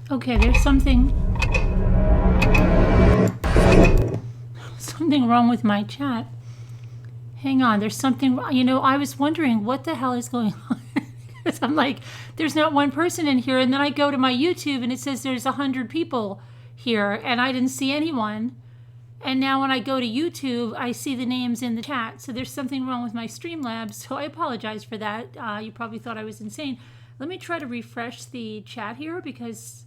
Okay, there's something wrong with my chat. Hang on, there's something, I was wondering what the hell is going on. Because I'm like, there's not one person in here. And then I go to my YouTube and it says there's 100 people here and I didn't see anyone. And now when I go to YouTube, I see the names in the chat. So there's something wrong with my Streamlabs. So I apologize for that. You probably thought I was insane. Let me try to refresh the chat here because...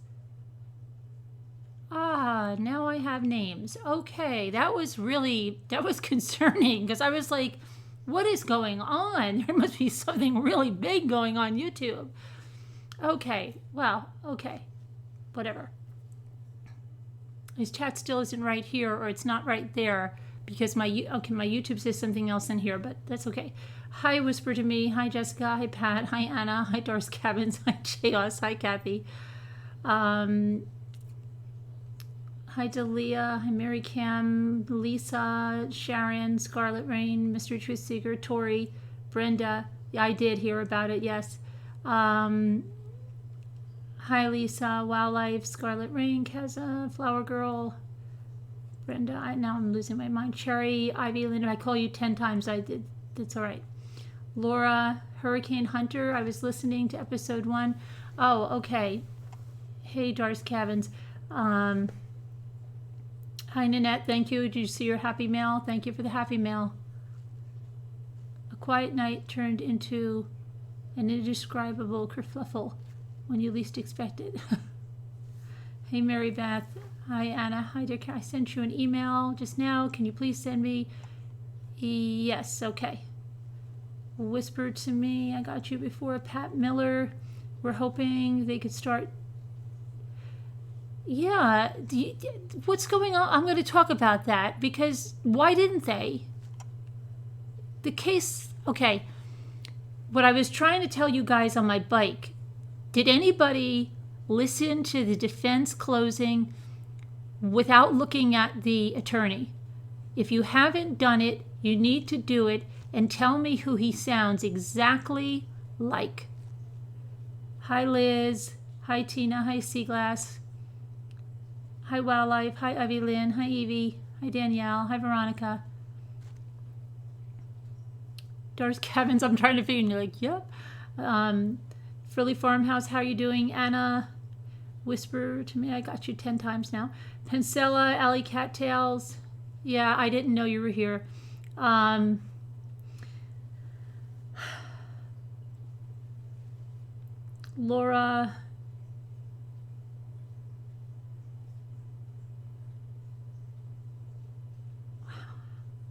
now I have names. Okay, that was concerning because I was like, what is going on? There must be something really big going on YouTube. Okay, well, okay, whatever. His chat still isn't right here, or it's not right there because my YouTube says something else in here, but that's okay. Hi, Whisper to Me. Hi, Jessica. Hi, Pat. Hi, Anna. Hi, Dorsey Cabins. Hi, Chaos. Hi, Kathy. Hi, Dalia. Hi, Mary Cam, Lisa, Sharon, Scarlet Rain, Mystery Truth Seeker, Tori, Brenda. Yeah, I did hear about it, yes. Hi, Lisa, Wildlife, Scarlet Rain, Keza, Flower Girl, Brenda. Now I'm losing my mind. Cherry, Ivy, Linda. I call you 10 times. I did. That's all right. Laura, Hurricane Hunter. I was listening to episode 1. Oh, okay. Hey, Dorsey Cabins. Hi, Nanette. Thank you. Did you see your happy mail? Thank you for the happy mail. A quiet night turned into an indescribable kerfluffle when you least expect it. Hey, Mary Beth. Hi, Anna. Hi, dear. I sent you an email just now. Can you please send me? Yes. Okay. Whisper to Me. I got you before. Pat Miller. We're hoping they could start. Yeah, what's going on? I'm going to talk about that because why didn't they? The case, okay, what I was trying to tell you guys on my bike, did anybody listen to the defense closing without looking at the attorney? If you haven't done it, you need to do it and tell me who he sounds exactly like. Hi, Liz. Hi, Tina. Hi, Seaglass. Hi, Wildlife. Hi, Ivy Lynn. Hi, Evie. Hi, Danielle. Hi, Veronica. Dorsey Cabins, I'm trying to figure, and you're like, yep. Frilly Farmhouse, how are you doing? Anna, Whisper to Me, I got you 10 times now. Pencilla, Alley Cattails. Yeah, I didn't know you were here. Laura.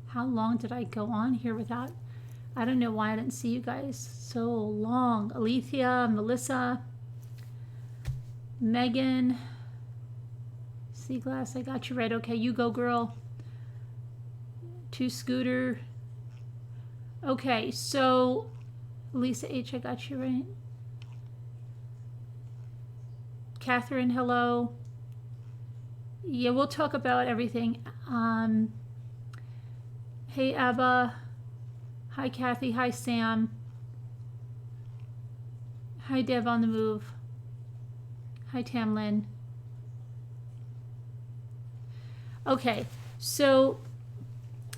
How long did I go on here without? I don't know why I didn't see you guys so long. Alethea, Melissa, Megan, Seaglass, I got you right. Okay, you go, girl. Two Scooter. Okay, so Lisa H, I got you right. Catherine, hello. Yeah, we'll talk about everything. Hey, Abba. Hi, Kathy. Hi, Sam. Hi, Deb on the Move. Hi, Tamlin. Okay, so,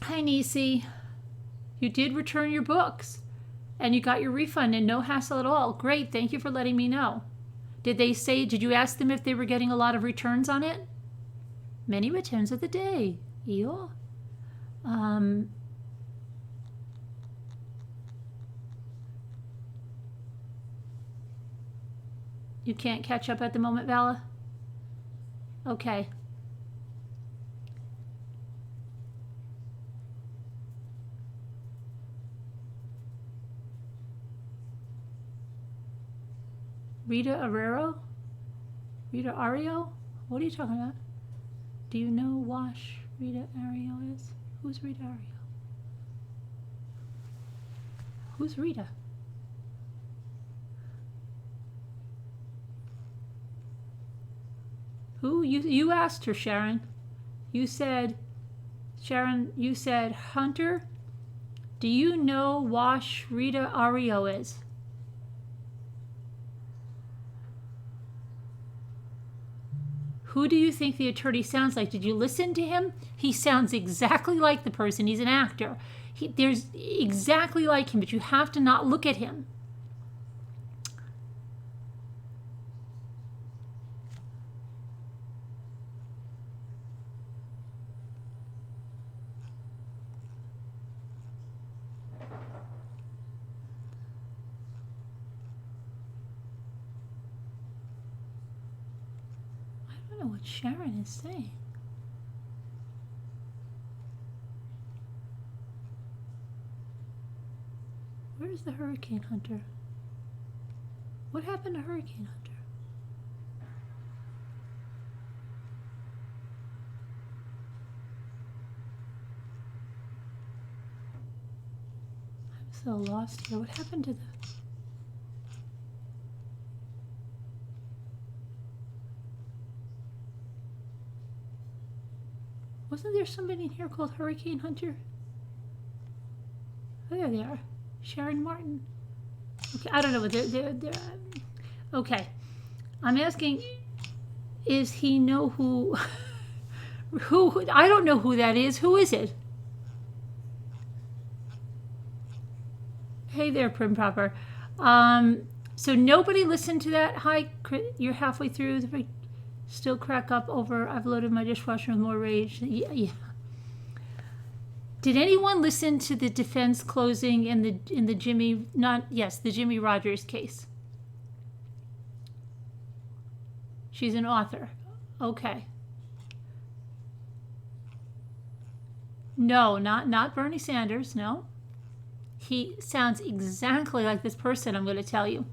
hi, Nisi. You did return your books, and you got your refund and no hassle at all. Great, thank you for letting me know. Did you ask them if they were getting a lot of returns on it? Many returns of the day. Yeah. You can't catch up at the moment, Vala? Okay. Rita Arrero? Rita Ario? What are you talking about? Do you know Wash Rita Ario is? Who's Rita Ario? Who's Rita? Who? You asked her, Sharon. You said, Sharon, you said, Hunter, do you know Wash Rita Ario is? Who do you think the attorney sounds like? Did you listen to him? He sounds exactly like the person. He's an actor. There's exactly like him, but you have to not look at him. I don't know what Sharon is saying. Where's the hurricane hunter? What happened to Hurricane Hunter? I'm so lost here. What happened to the... Wasn't there somebody in here called Hurricane Hunter? Oh, there they are. Sharon Martin. Okay, I don't know what they're okay. I'm asking, is he know who who I don't know who that is. Who is it? Hey there, Prim Proper. So nobody listened to that. Hi, you're halfway through. Still crack up over I've loaded my dishwasher with more rage. Yeah. Did anyone listen to the defense closing in the Jimmy Rodgers case? She's an author. Okay. No, not Bernie Sanders, no. He sounds exactly like this person I'm going to tell you.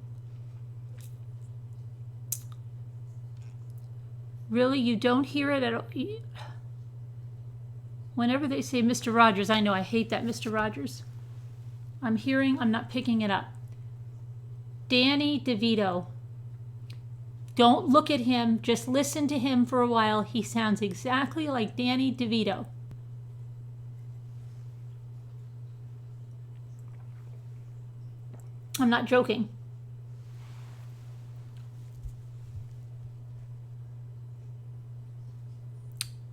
Really, you don't hear it at all? Whenever they say Mr. Rodgers, I know I hate that Mr. Rodgers. I'm not picking it up. Danny DeVito. Don't look at him, just listen to him for a while. He sounds exactly like Danny DeVito. I'm not joking.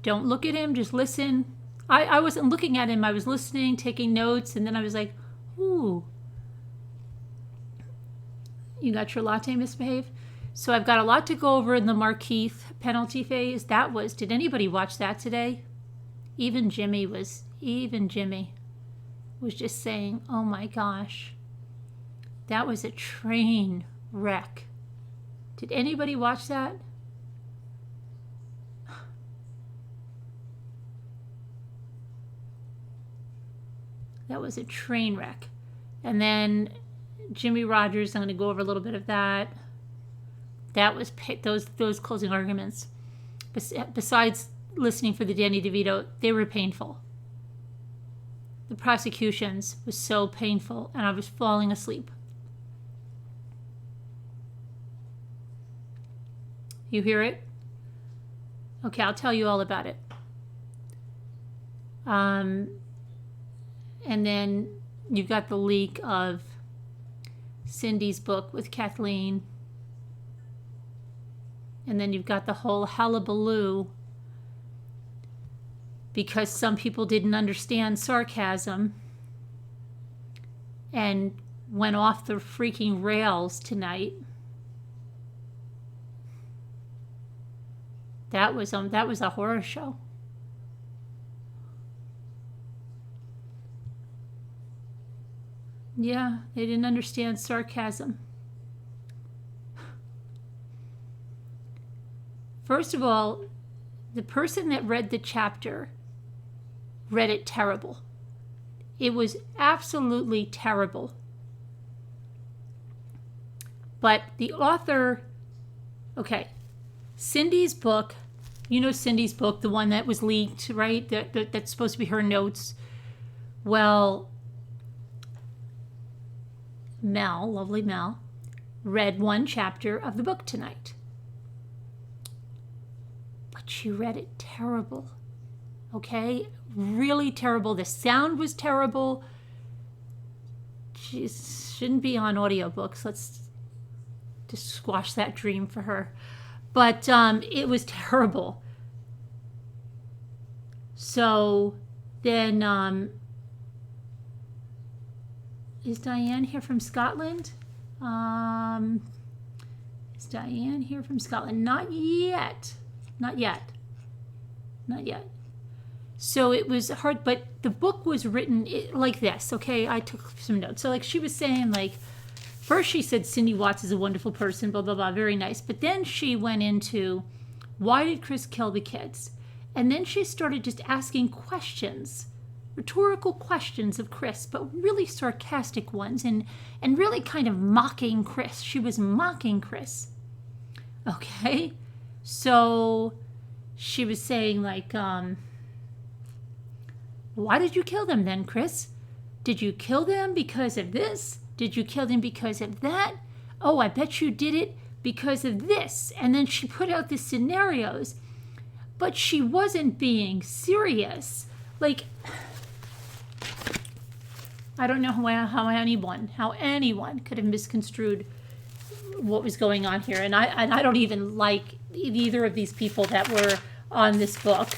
Don't look at him, just listen. I wasn't looking at him, I was listening, taking notes, and then I was like, ooh. You got your latte, misbehave? So I've got a lot to go over in the Markeith penalty phase. Did anybody watch that today? Even Jimmy was just saying, oh my gosh, that was a train wreck. Did anybody watch that? That was a train wreck. And then Jimmy Rodgers, I'm going to go over a little bit of that. That was those closing arguments. Besides listening for the Danny DeVito, they were painful. The prosecutions was so painful, and I was falling asleep. You hear it? Okay, I'll tell you all about it. And then you've got the leak of Cindy's book with Kathleen. And then you've got the whole hullabaloo because some people didn't understand sarcasm and went off the freaking rails tonight. That was a horror show. Yeah, they didn't understand sarcasm. First of all, the person that read the chapter read it terrible. It was absolutely terrible. But the author, okay, Cindy's book, you know Cindy's book, the one that was leaked, right? That's supposed to be her notes. Well, Mel, lovely Mel, read one chapter of the book tonight. But she read it terrible. Okay? Really terrible. The sound was terrible. She shouldn't be on audiobooks. Let's just squash that dream for her. But it was terrible. So then, is Diane here from Scotland? Is Diane here from Scotland? Not yet. Not yet. Not yet. So it was hard, but the book was written like this, okay? I took some notes. So like she was saying, like, first she said Cindy Watts is a wonderful person, blah, blah, blah, very nice. But then she went into, why did Chris kill the kids? And then she started just asking questions, rhetorical questions of Chris, but really sarcastic ones, and really kind of mocking Chris. She was mocking Chris. Okay? So she was saying, like, why did you kill them then, Chris? Did you kill them because of this? Did you kill them because of that? Oh, I bet you did it because of this. And then she put out the scenarios, but she wasn't being serious. Like, I don't know how anyone could have misconstrued what was going on here. And I don't even like either of these people that were on this book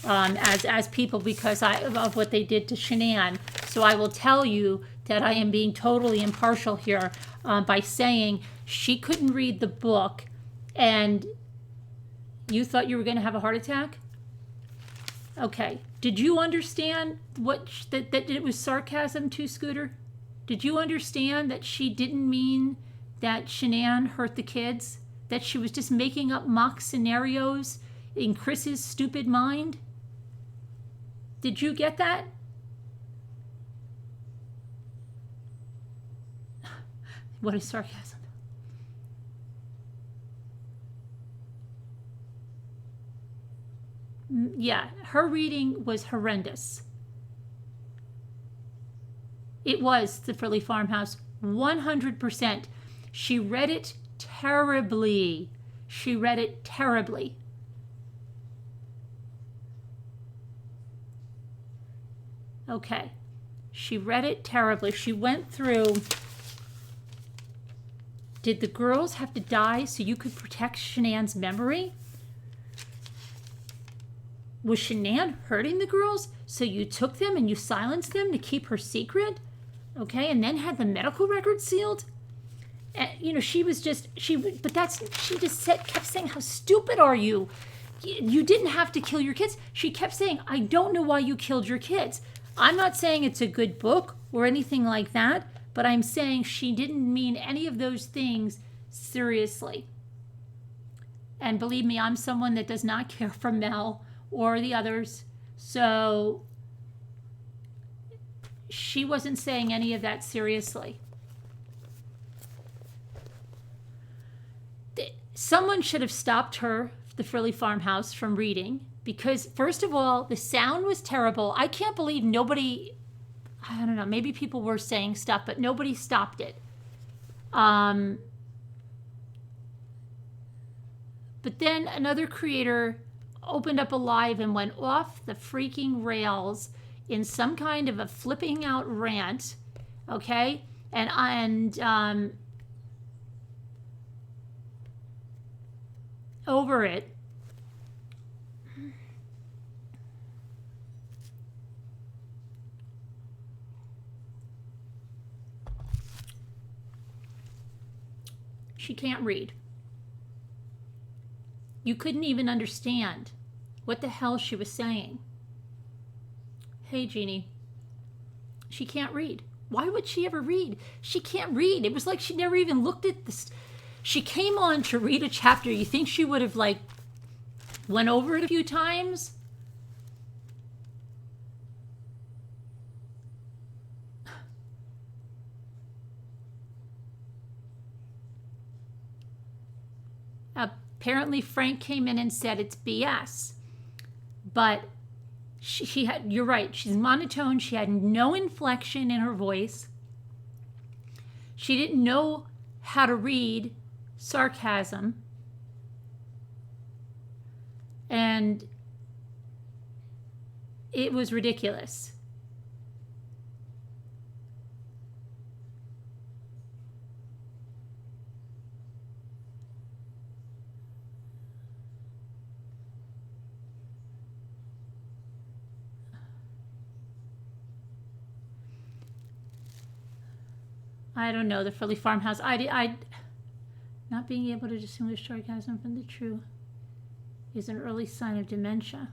as people because of what they did to Shanann. So I will tell you that I am being totally impartial here by saying she couldn't read the book and you thought you were going to have a heart attack? Okay. Did you understand that it was sarcasm too, Scooter? Did you understand that she didn't mean that Shanann hurt the kids? That she was just making up mock scenarios in Chris's stupid mind? Did you get that? What is sarcasm? Yeah, her reading was horrendous. It was The Frilly Farmhouse, 100%. She read it terribly. She read it terribly. Okay. She read it terribly. She went through, did the girls have to die so you could protect Shanann's memory? Was Shanann hurting the girls so you took them and you silenced them to keep her secret? Okay, and then had the medical records sealed? She just kept saying, how stupid are you? You didn't have to kill your kids. She kept saying, I don't know why you killed your kids. I'm not saying it's a good book or anything like that, but I'm saying she didn't mean any of those things seriously. And believe me, I'm someone that does not care for Mel or the others. So she wasn't saying any of that seriously. Someone should have stopped her, The Frilly Farmhouse, from reading because, first of all, the sound was terrible. I can't believe nobody, I don't know, maybe people were saying stuff, but nobody stopped it. But then another creator opened up a live and went off the freaking rails in some kind of a flipping out rant, okay? And over it. She can't read. You couldn't even understand what the hell she was saying. Hey, Jeannie. She can't read. Why would she ever read? She can't read. It was like she never even looked at this. She came on to read a chapter. You think she would have, like, went over it a few times? Apparently, Frank came in and said it's BS. But she had, you're right, she's monotone. She had no inflection in her voice. She didn't know how to read sarcasm. And it was ridiculous. I don't know, the Philly farmhouse. I not being able to distinguish sarcasm from the true is an early sign of dementia.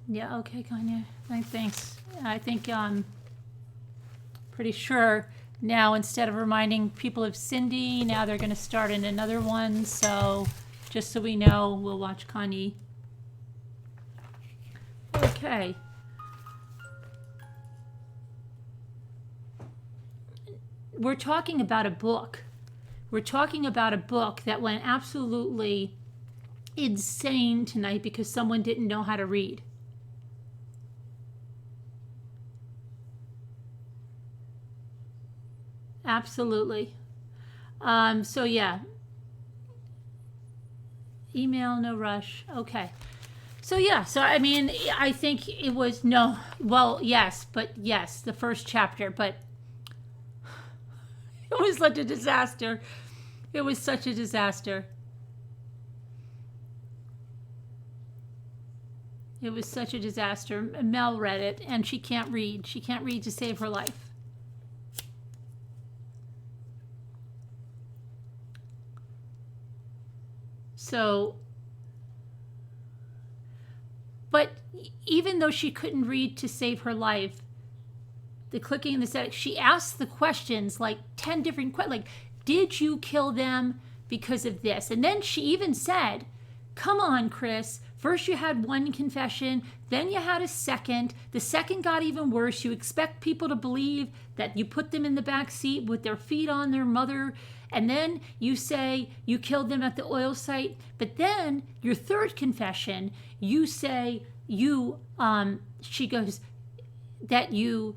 Yeah, okay, Kanye. Thanks. I think pretty sure now instead of reminding people of Cindy, now they're going to start in another one. So just so we know, we'll watch Kanye. Okay. We're talking about a book. We're talking about a book that went absolutely insane tonight because someone didn't know how to read. Absolutely. So yeah. Email, no rush. Okay. So yeah, so I mean, I think it was yes, the first chapter, but it was such a disaster. It was such a disaster. It was such a disaster. Mel read it, and she can't read. She can't read to save her life. So, but even though she couldn't read to save her life, the clicking and the setting, she asked the questions, like 10 different questions, like, did you kill them because of this? And then she even said, come on, Chris, first you had one confession, then you had a second. The second got even worse. You expect people to believe that you put them in the back seat with their feet on their mother, and then you say you killed them at the oil site. But then your third confession, you say she goes, that you,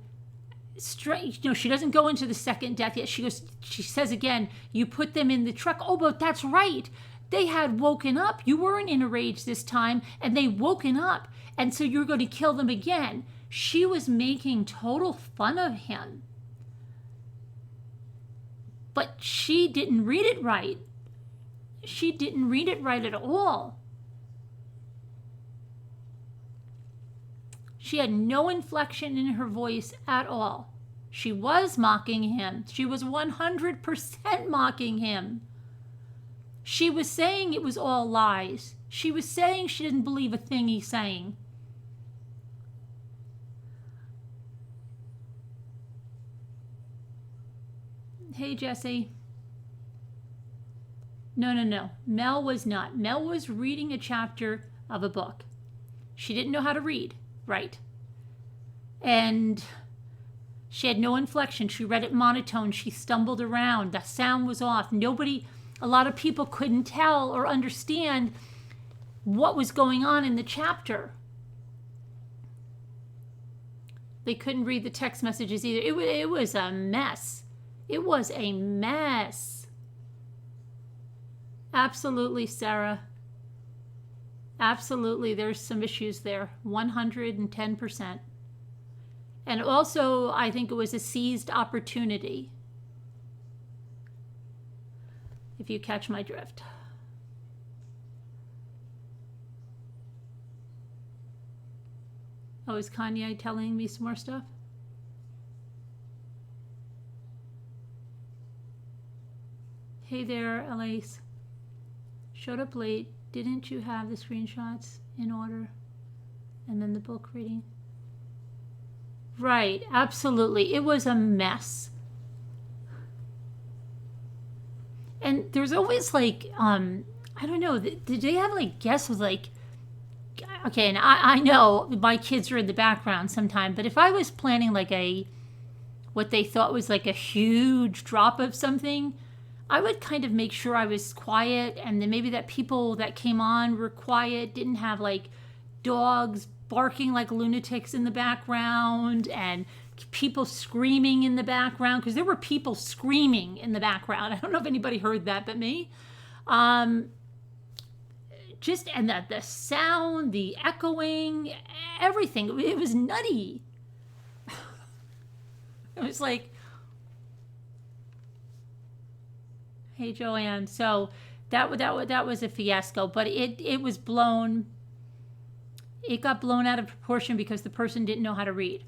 she doesn't go into the second death yet. She says again, you put them in the truck. Oh, but that's right. They had woken up. You weren't in a rage this time, and they woken up. And so you're going to kill them again. She was making total fun of him. But she didn't read it right. She didn't read it right at all. She had no inflection in her voice at all. She was mocking him. She was 100% mocking him. She was saying it was all lies. She was saying she didn't believe a thing he's saying. Hey, Jesse. No. Mel was not. Mel was reading a chapter of a book. She didn't know how to read, right? And she had no inflection. She read it monotone. She stumbled around. The sound was off. A lot of people couldn't tell or understand what was going on in the chapter. They couldn't read the text messages either. It was a mess. It was a mess. Absolutely, Sarah. Absolutely, there's some issues there. 110%. And also, I think it was a seized opportunity. If you catch my drift. Oh, is Kanye telling me some more stuff? Hey there, Elise. Showed up late. Didn't you have the screenshots in order? And then the book reading? Right, absolutely. It was a mess. And there's always like, I don't know, did they have like guests with like, okay, and I know my kids are in the background sometime, but if I was planning like what they thought was like a huge drop of something, I would kind of make sure I was quiet, and then maybe that people that came on were quiet, didn't have like dogs barking like lunatics in the background and people screaming in the background, because there were people screaming in the background. I don't know if anybody heard that but me. And the sound, the echoing, everything, it was nutty. It was like, hey, Joanne. So that was a fiasco, but it was blown. it got blown out of proportion because the person didn't know how to read.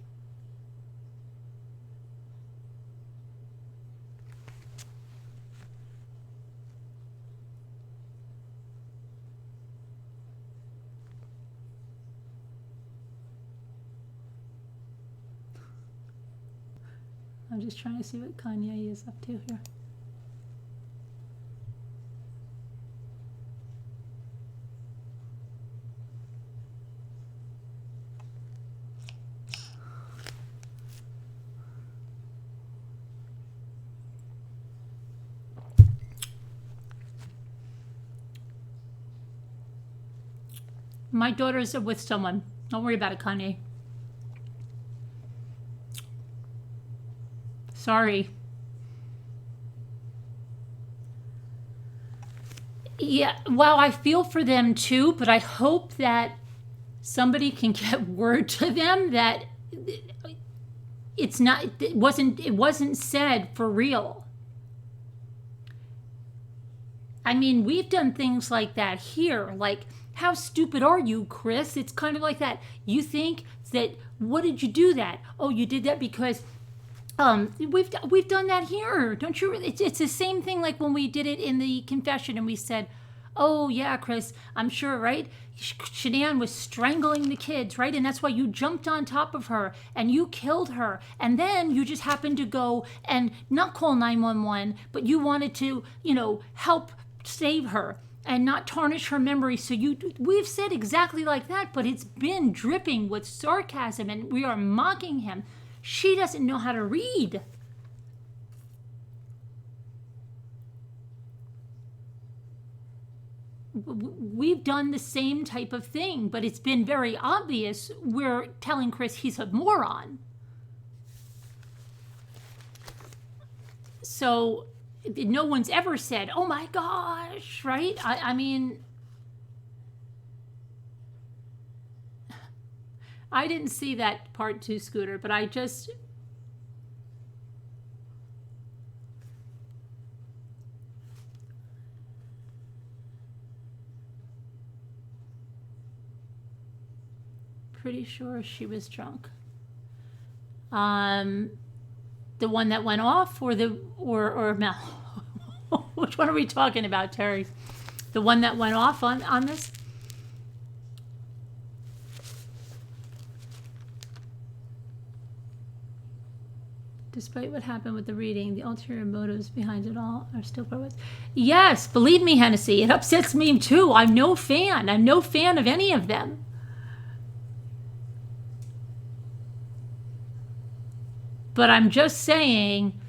I'm just trying to see what Kanye is up to here. My daughters are with someone. Don't worry about it, Kanye. Sorry. Yeah, well, I feel for them too, but I hope that somebody can get word to them that it wasn't said for real. I mean, we've done things like that here. Like, how stupid are you, Chris? It's kind of like that. You think that, what did you do that? Oh, you did that because we've done that here. Don't you? It's the same thing like when we did it in the confession and we said, oh yeah, Chris, I'm sure, right? Shanann was strangling the kids, right? And that's why you jumped on top of her and you killed her. And then you just happened to go and not call 911, but you wanted to, help save her and not tarnish her memory. So we've said exactly like that, but it's been dripping with sarcasm and we are mocking him. She doesn't know how to read. We've done the same type of thing, but it's been very obvious. We're telling Chris he's a moron. So no one's ever said, oh my gosh, right? I mean, I didn't see that part too, Scooter, but I just... Pretty sure she was drunk. The one that went off or Mel? Which one are we talking about, Terry? The one that went off on this? Despite what happened with the reading, the ulterior motives behind it all are still progress. Yes, believe me, Hennessy, it upsets me too. I'm no fan of any of them. But I'm just saying,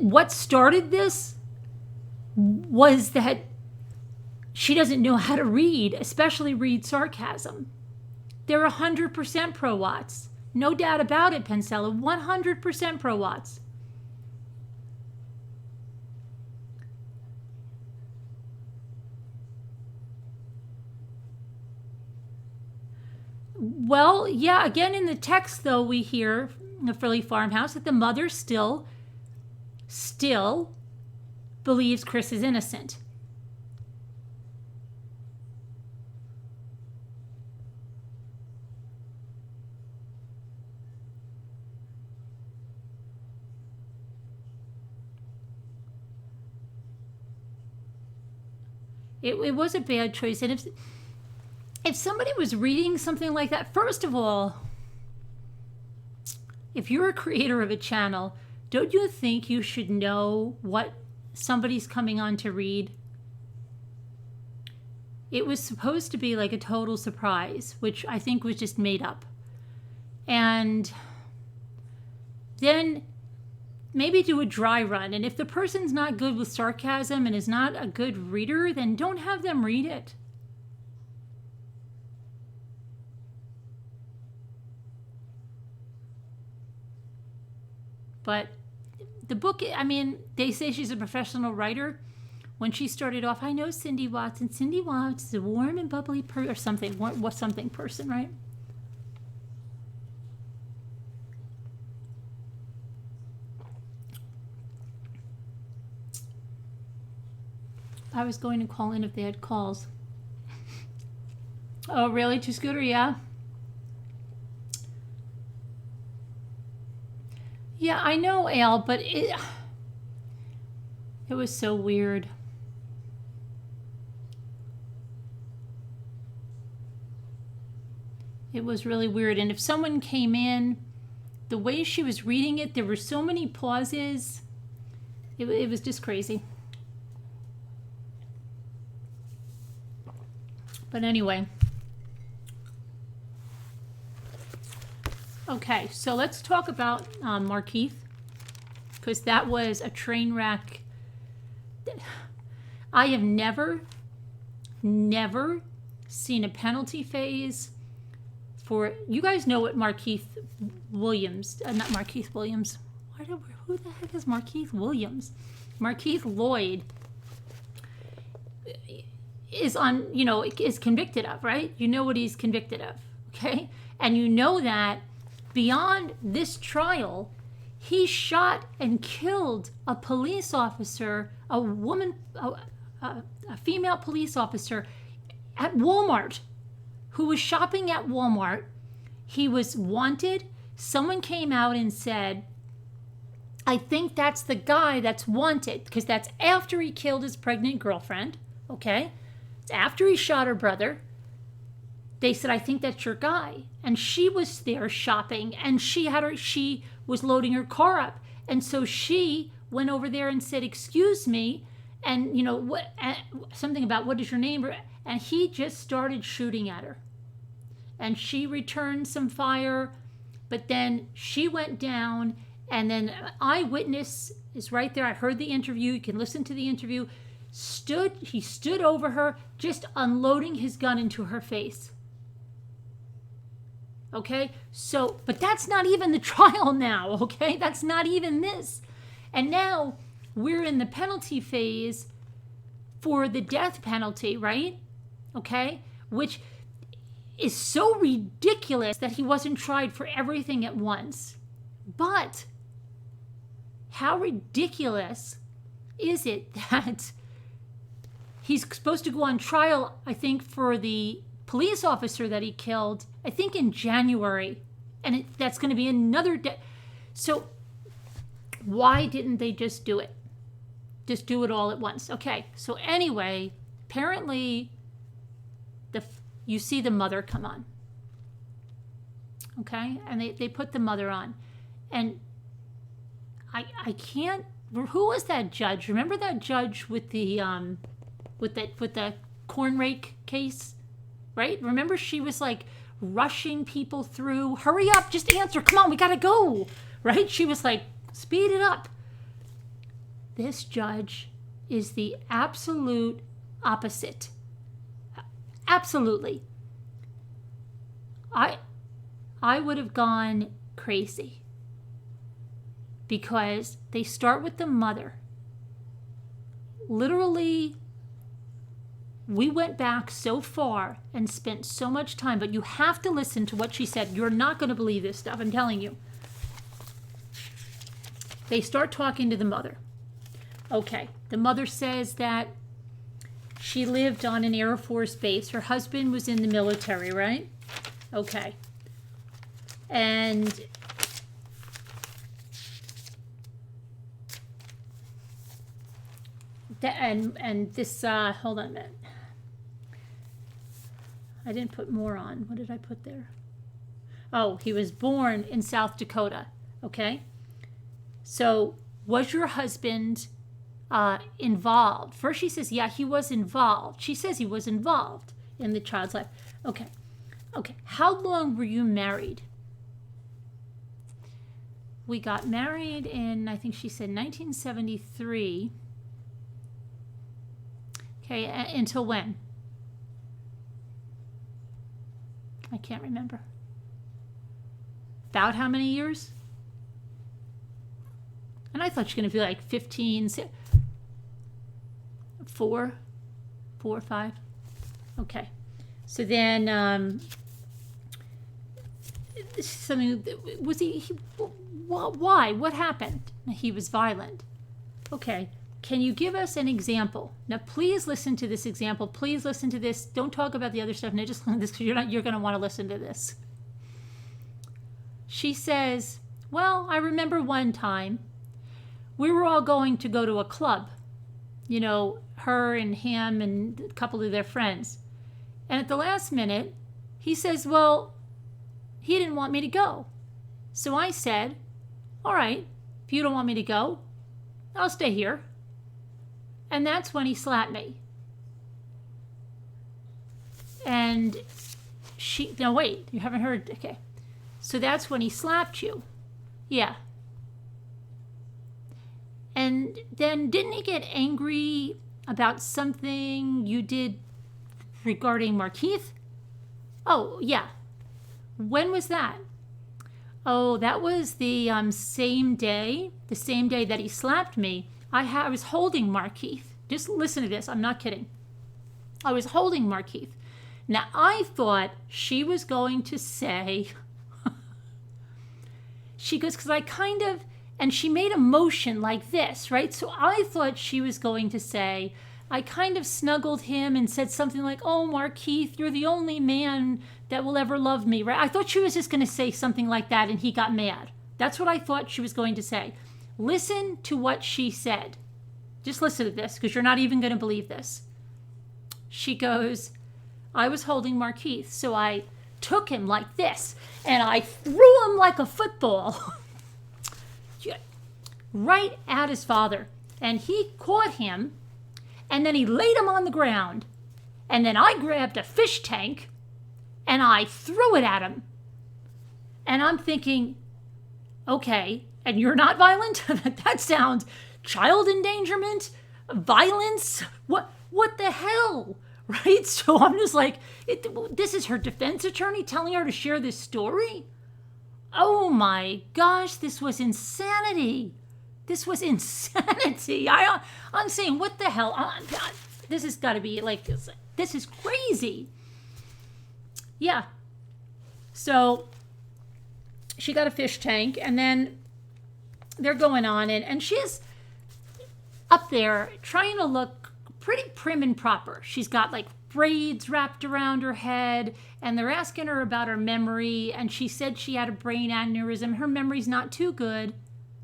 what started this was that she doesn't know how to read, especially read sarcasm. They're 100% pro Watts. No doubt about it, Pencella, 100% pro Watts. Well, yeah, again in the text, though, we hear in the Frilly farmhouse that the mother still believes Chris is innocent. It was a bad choice. And if somebody was reading something like that, first of all, if you're a creator of a channel, don't you think you should know what somebody's coming on to read? It was supposed to be like a total surprise, which I think was just made up. And then maybe do a dry run. And if the person's not good with sarcasm and is not a good reader, then don't have them read it. But the book, I mean, they say she's a professional writer. When she started off, I know Cindy Watts, and Cindy Watts is a warm and bubbly or something person, right? I was going to call in if they had calls. Oh, really? Two-scooter, yeah. Yeah, I know, Al, but it was so weird. It was really weird. And if someone came in, the way she was reading it, there were so many pauses. It was just crazy. But anyway. Okay, so let's talk about Markeith, because that was a train wreck. I have never seen a penalty phase for, you guys know what Markeith Williams, not Markeith Williams, who the heck is Markeith Williams? Markeith Loyd is on, is convicted of, right? You know what he's convicted of, okay? And you know that beyond this trial, he shot and killed a police officer, a woman, a female police officer at Walmart who was shopping at Walmart. He was wanted. Someone came out and said, I think that's the guy that's wanted, because that's after he killed his pregnant girlfriend, okay? It's after he shot her brother. They said, I think that's your guy. And she was there shopping, and she was loading her car up. And so she went over there and said, excuse me, and something about, what is your name? And he just started shooting at her. And she returned some fire, but then she went down, and then an eyewitness is right there. I heard the interview. You can listen to the interview. He stood over her, just unloading his gun into her face. Okay, so, but that's not even the trial now, okay? That's not even this. And now we're in the penalty phase for the death penalty, right? Okay, which is so ridiculous that he wasn't tried for everything at once. But how ridiculous is it that he's supposed to go on trial, I think, for the police officer that he killed, I think in January, and that's going to be another day. So why didn't they just do it? Just do it all at once. Okay, so anyway, apparently you see the mother come on. Okay, and they put the mother on. And I can't, who was that judge? Remember that judge with the with the corn rake case? Right? Remember, she was like rushing people through. Hurry up, just answer. Come on, we gotta go. Right? She was like, speed it up. This judge is the absolute opposite. Absolutely. I would have gone crazy, because they start with the mother. Literally, we went back so far and spent so much time, but you have to listen to what she said. You're not going to believe this stuff, I'm telling you. They start talking to the mother. Okay, the mother says that she lived on an Air Force base. Her husband was in the military, right? Okay. And this, hold on a minute. I didn't put more on. What did I put there? Oh, he was born in South Dakota. Okay. So was your husband involved? First she says, yeah, he was involved. She says he was involved in the child's life. Okay. Okay. How long were you married? We got married in, I think she said 1973. Okay, until when? I can't remember. About how many years? And I thought she was going to be like 15, 4 or 5. Okay. So then, something, was he, why? What happened? He was violent. Okay. can you give us an example? Now, please listen to this example. Please listen to this. Don't talk about the other stuff. No, just listen to this because you're going to want to listen to this. She says, well, I remember one time we were all going to go to a club. You know, her and him and a couple of their friends. And at the last minute, he says, well, he didn't want me to go. So I said, all right, if you don't want me to go, I'll stay here. And that's when he slapped me. And no, wait, you haven't heard, okay. So that's when he slapped you. Yeah. And then didn't he get angry about something you did regarding Markeith? Oh, yeah. When was that? Oh, that was the same day that he slapped me. I was holding Markeith. Just listen to this. I'm not kidding. I was holding Markeith. Now, I thought she was going to say, she goes, because I kind of, and she made a motion like this, right? So I thought she was going to say, I kind of snuggled him and said something like, oh, Markeith, you're the only man that will ever love me, right? I thought she was just going to say something like that and he got mad. That's what I thought she was going to say. Listen to what she said. Just listen to this because you're not even going to believe this. She goes, I was holding Markeith, so I took him like this and I threw him like a football right at his father. And he caught him and then he laid him on the ground. And then I grabbed a fish tank and I threw it at him. And I'm thinking, okay, and you're not violent? That sounds child endangerment, violence. What the hell? Right? So I'm just like, this is her defense attorney telling her to share this story? Oh my gosh, this was insanity. This was insanity. I'm saying, what the hell? This has got to be like, this is crazy. Yeah. So she got a fish tank and then they're going on and she's up there trying to look pretty prim and proper. She's got like braids wrapped around her head and they're asking her about her memory and she said she had a brain aneurysm. Her memory's not too good.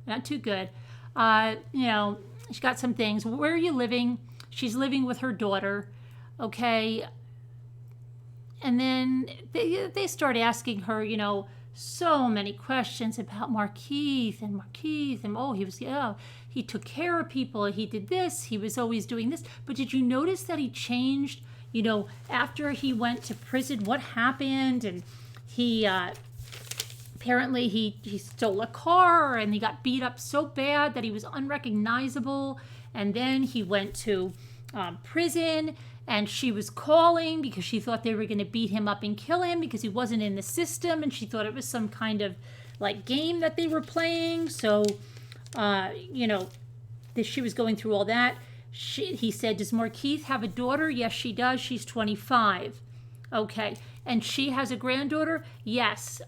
Not too good. You know, she's got some things. Where are you living? She's living with her daughter. Okay. And then they start asking her, you know, so many questions about Markeith and oh, he took care of people. He did this. He was always doing this. But did you notice that he changed, you know, after he went to prison? What happened? And he, apparently he stole a car and he got beat up so bad that he was unrecognizable. And then he went to prison and she was calling because she thought they were going to beat him up and kill him because he wasn't in the system. And she thought it was some kind of like game that they were playing. So, you know, she was going through all that. He said, does Markeith have a daughter? Yes, she does. She's 25. Okay. And she has a granddaughter? Yes.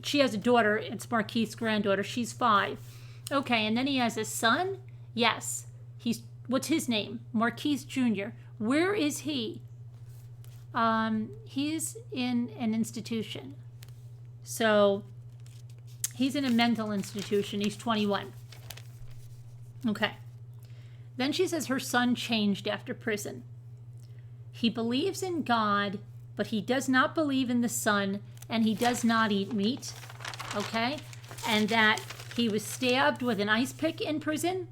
She has a daughter. It's Markeith's granddaughter. She's 5. Okay. And then he has a son? Yes. What's his name? Markeith Jr. Where is he? He's in an institution. So he's in a mental institution. He's 21. Okay. Then she says her son changed after prison. He believes in God, but he does not believe in the Son, and he does not eat meat. Okay? And that he was stabbed with an ice pick in prison.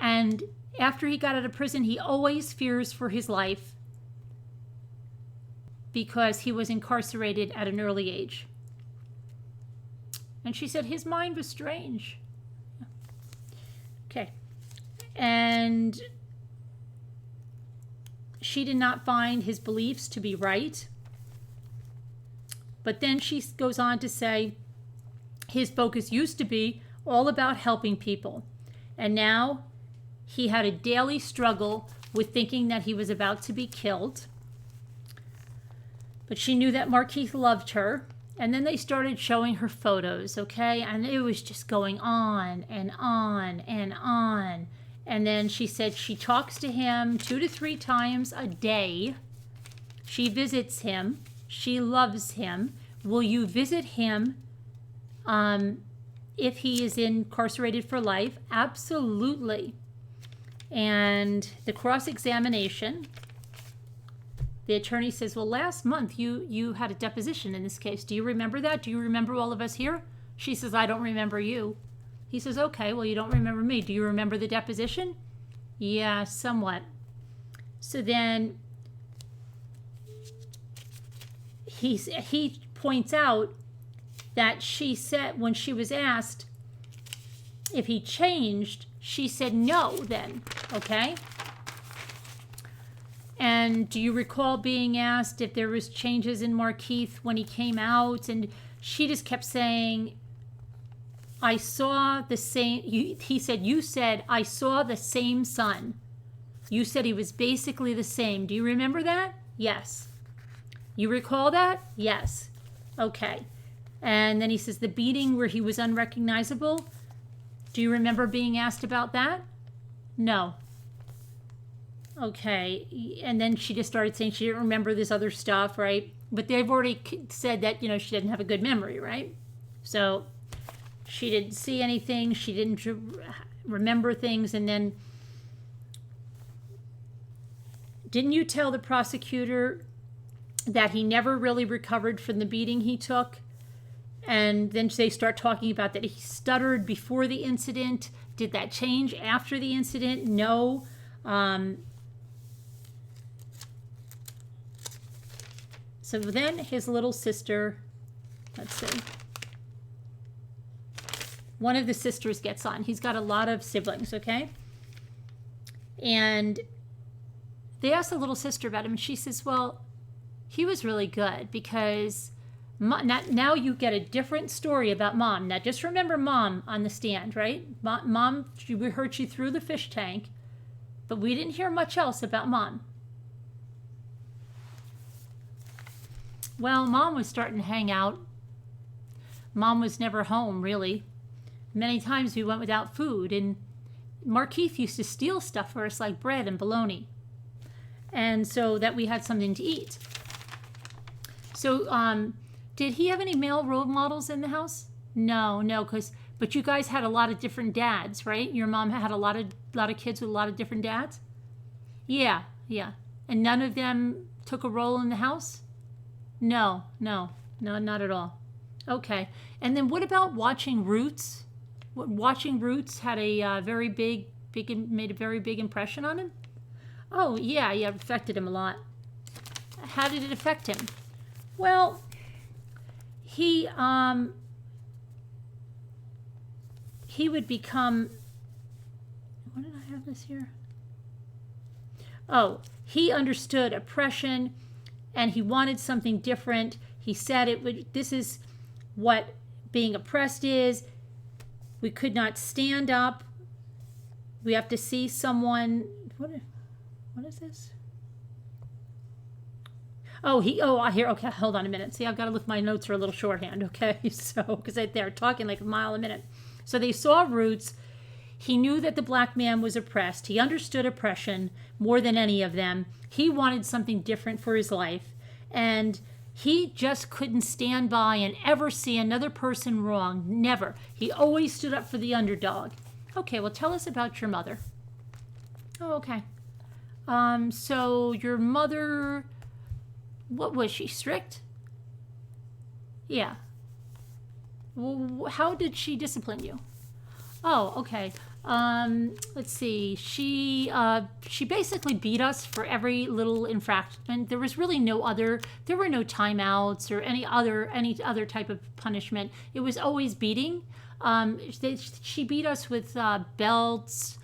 And after he got out of prison, he always fears for his life because he was incarcerated at an early age. And she said his mind was strange. Okay. And she did not find his beliefs to be right. But then she goes on to say his focus used to be all about helping people. And now he had a daily struggle with thinking that he was about to be killed. But she knew that Markeith loved her. And then they started showing her photos, okay? And it was just going on and on and on. And then she said she talks to him 2 to 3 times a day. She visits him. She loves him. Will you visit him if he is incarcerated for life? Absolutely. And the cross-examination, the attorney says, well, last month you had a deposition in this case. Do you remember that? Do you remember all of us here? She says, I don't remember you. He says, okay, well, you don't remember me. Do you remember the deposition? Yeah, somewhat. So then he points out that she said, when she was asked if he changed, she said no then, okay? And do you recall being asked if there was changes in Markeith when he came out? And she just kept saying, I saw the same, he said, you said, I saw the same son. You said he was basically the same. Do you remember that? Yes. You recall that? Yes. Okay. And then he says, the beating where he was unrecognizable. Do you remember being asked about that? No. Okay. And then she just started saying she didn't remember this other stuff, right? But they've already said that, you know, she didn't have a good memory, right? So she didn't see anything. She didn't remember things. And then, didn't you tell the prosecutor that he never really recovered from the beating he took? And then they start talking about that he stuttered before the incident. Did that change after the incident? No. So then his little sister, let's see. One of the sisters gets on. He's got a lot of siblings, okay? And they asked the little sister about him, and she says, well, he was really good because now you get a different story about Mom. Now, just remember Mom on the stand, right? Mom, we heard you through the fish tank, but we didn't hear much else about Mom. Well, Mom was starting to hang out. Mom was never home, really. Many times we went without food, and Markeith used to steal stuff for us like bread and bologna, and so that we had something to eat. So did he have any male role models in the house? No, but you guys had a lot of different dads, right? Your mom had a lot of kids with a lot of different dads? Yeah. And none of them took a role in the house? No, not at all. Okay. And then what about watching Roots? Watching Roots had a made a very big impression on him? Oh, yeah, it affected him a lot. How did it affect him? Well, he would become, what did I have this here? Oh, he understood oppression and he wanted something different. He said this is what being oppressed is. We could not stand up. We have to see someone, what is this? Here, okay, hold on a minute. See, I've got to look, my notes are a little shorthand, okay? So, because they're talking like a mile a minute. So they saw Roots. He knew that the black man was oppressed. He understood oppression more than any of them. He wanted something different for his life. And he just couldn't stand by and ever see another person wrong. Never. He always stood up for the underdog. Okay, well, tell us about your mother. Oh, okay. So your mother, what was she, strict? Yeah. Well, how did she discipline you? Oh, okay. Let's see. She basically beat us for every little infraction. There was really there were no timeouts or any other type of punishment. It was always beating. She beat us with belts,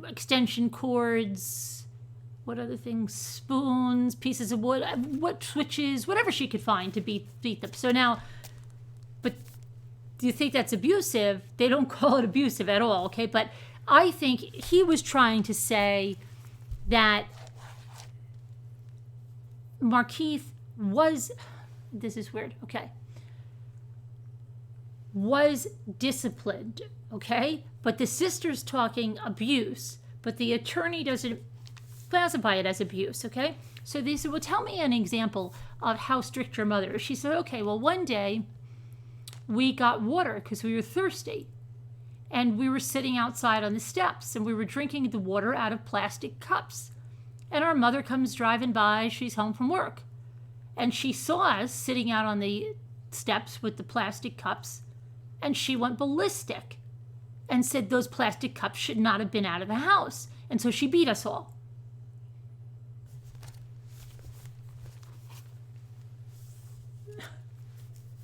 extension cords, what other things? Spoons, pieces of wood, switches, whatever she could find to beat them. So now, but do you think that's abusive? They don't call it abusive at all, okay? But I think he was trying to say that Markeith was, this is weird, okay. was disciplined, okay? But the sister's talking abuse, but the attorney doesn't classify it as abuse, okay? So they said, well, tell me an example of how strict your mother is. She said, okay, well, one day we got water because we were thirsty. And we were sitting outside on the steps and we were drinking the water out of plastic cups. And our mother comes driving by, she's home from work. And she saw us sitting out on the steps with the plastic cups, and she went ballistic and said those plastic cups should not have been out of the house. And so she beat us all.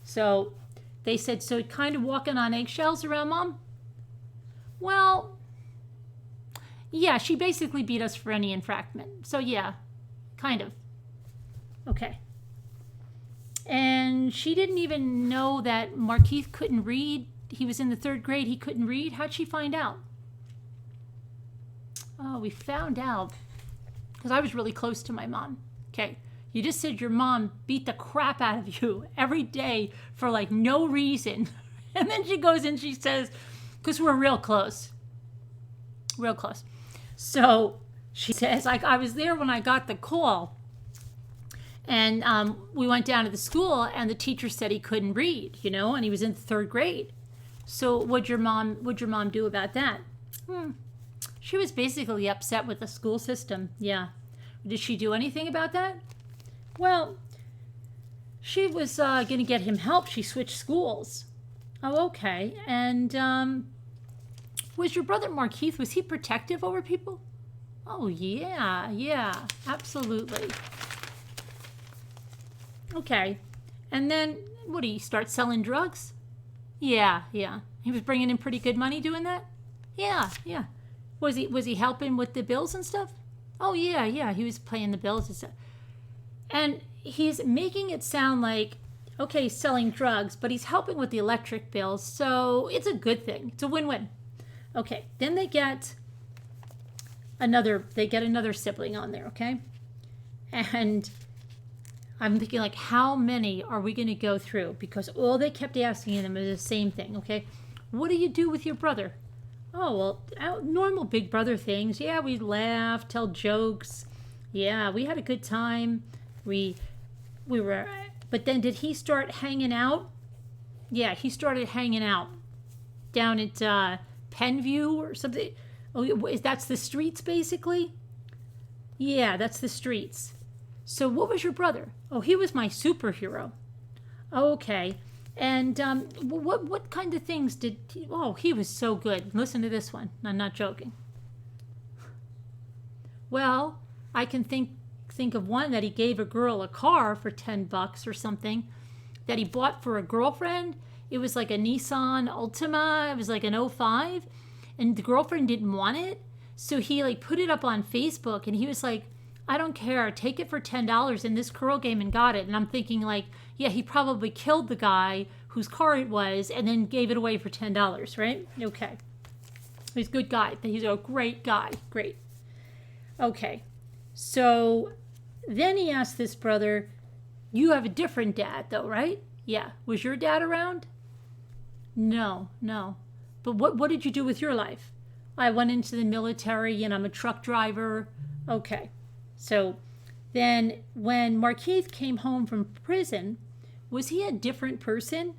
So they said, so kind of walking on eggshells around Mom? Well, yeah, she basically beat us for any infraction. So yeah, kind of. Okay. And she didn't even know that Markeith couldn't read. He was in the 3rd grade. He couldn't read. How'd she find out? Oh, we found out because I was really close to my mom. Okay. You just said your mom beat the crap out of you every day for like no reason. And then she goes and she says, because we're real close. Real close. So she says, like, I was there when I got the call. And we went down to the school and the teacher said he couldn't read, and he was in the 3rd grade. So what'd your mom do about that? She was basically upset with the school system. Yeah. Did she do anything about that? Well, she was going to get him help. She switched schools. Oh, okay. And was your brother Markeith, was he protective over people? Oh, yeah, absolutely. Okay. And then, what, did he start selling drugs? Yeah. He was bringing in pretty good money doing that? Yeah. Was he helping with the bills and stuff? Oh, yeah, he was paying the bills and stuff. And he's making it sound like, okay, he's selling drugs, but he's helping with the electric bills, so it's a good thing. It's a win-win. Okay, then they get another sibling on there, okay? And I'm thinking, like, how many are we going to go through? Because all they kept asking them is the same thing, okay? What do you do with your brother? Oh, well, normal big brother things. Yeah, we laugh, tell jokes. Yeah, we had a good time. We were, but then did he start hanging out? Yeah, he started hanging out down at Penview or something. Oh, that's the streets, basically? Yeah, that's the streets. So what was your brother? Oh, he was my superhero. Okay. And what kind of things did he... Oh, he was so good. Listen to this one. I'm not joking. Well, I can think of one that he gave a girl a car for $10 or something that he bought for a girlfriend. It was like a Nissan Altima. It was like an '05, and the girlfriend didn't want it, so he like put it up on Facebook, and he was like, I don't care, take it for $10. And this girl came and got it. And I'm thinking, like, yeah, he probably killed the guy whose car it was and then gave it away for $10, right? Okay. He's a good guy. He's a great guy. Great. Okay. So then he asked this brother, you have a different dad, though, right? Yeah. Was your dad around? No. But what did you do with your life? I went into the military and I'm a truck driver. Okay. So then when Markeith came home from prison, was he a different person?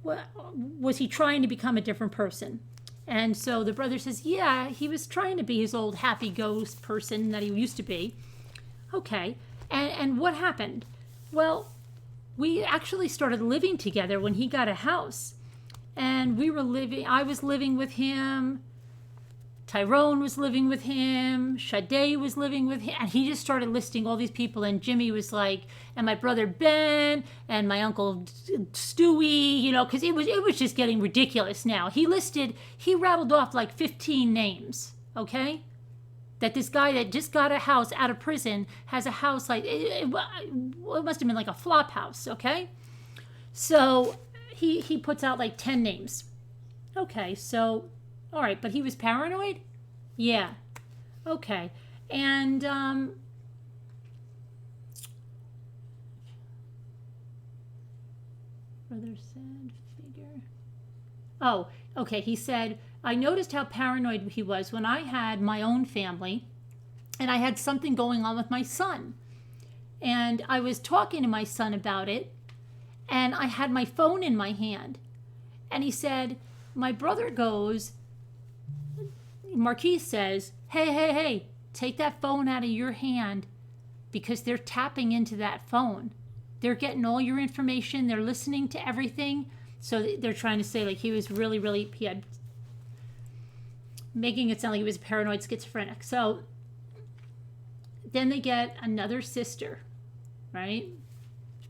Was he trying to become a different person? And so the brother says, yeah, he was trying to be his old happy ghost person that he used to be. Okay. And what happened? Well, we actually started living together when he got a house. And I was living with him. Tyrone was living with him. Sade was living with him. And he just started listing all these people. And Jimmy was like, and my brother Ben, and my uncle Stewie, because it was just getting ridiculous now. He rattled off like 15 names, okay? That this guy that just got a house out of prison has a house like, it must have been like a flop house, okay? So he puts out like 10 names. Okay, so... All right, but he was paranoid? Yeah. Okay. And Brother said, figure. Oh, okay. He said, I noticed how paranoid he was when I had my own family and I had something going on with my son. And I was talking to my son about it and I had my phone in my hand. And he said, my brother goes, Markeith says, hey, take that phone out of your hand because they're tapping into that phone. They're getting all your information. They're listening to everything. So they're trying to say like he was really, he had, making it sound like he was paranoid schizophrenic. So then they get another sister, right?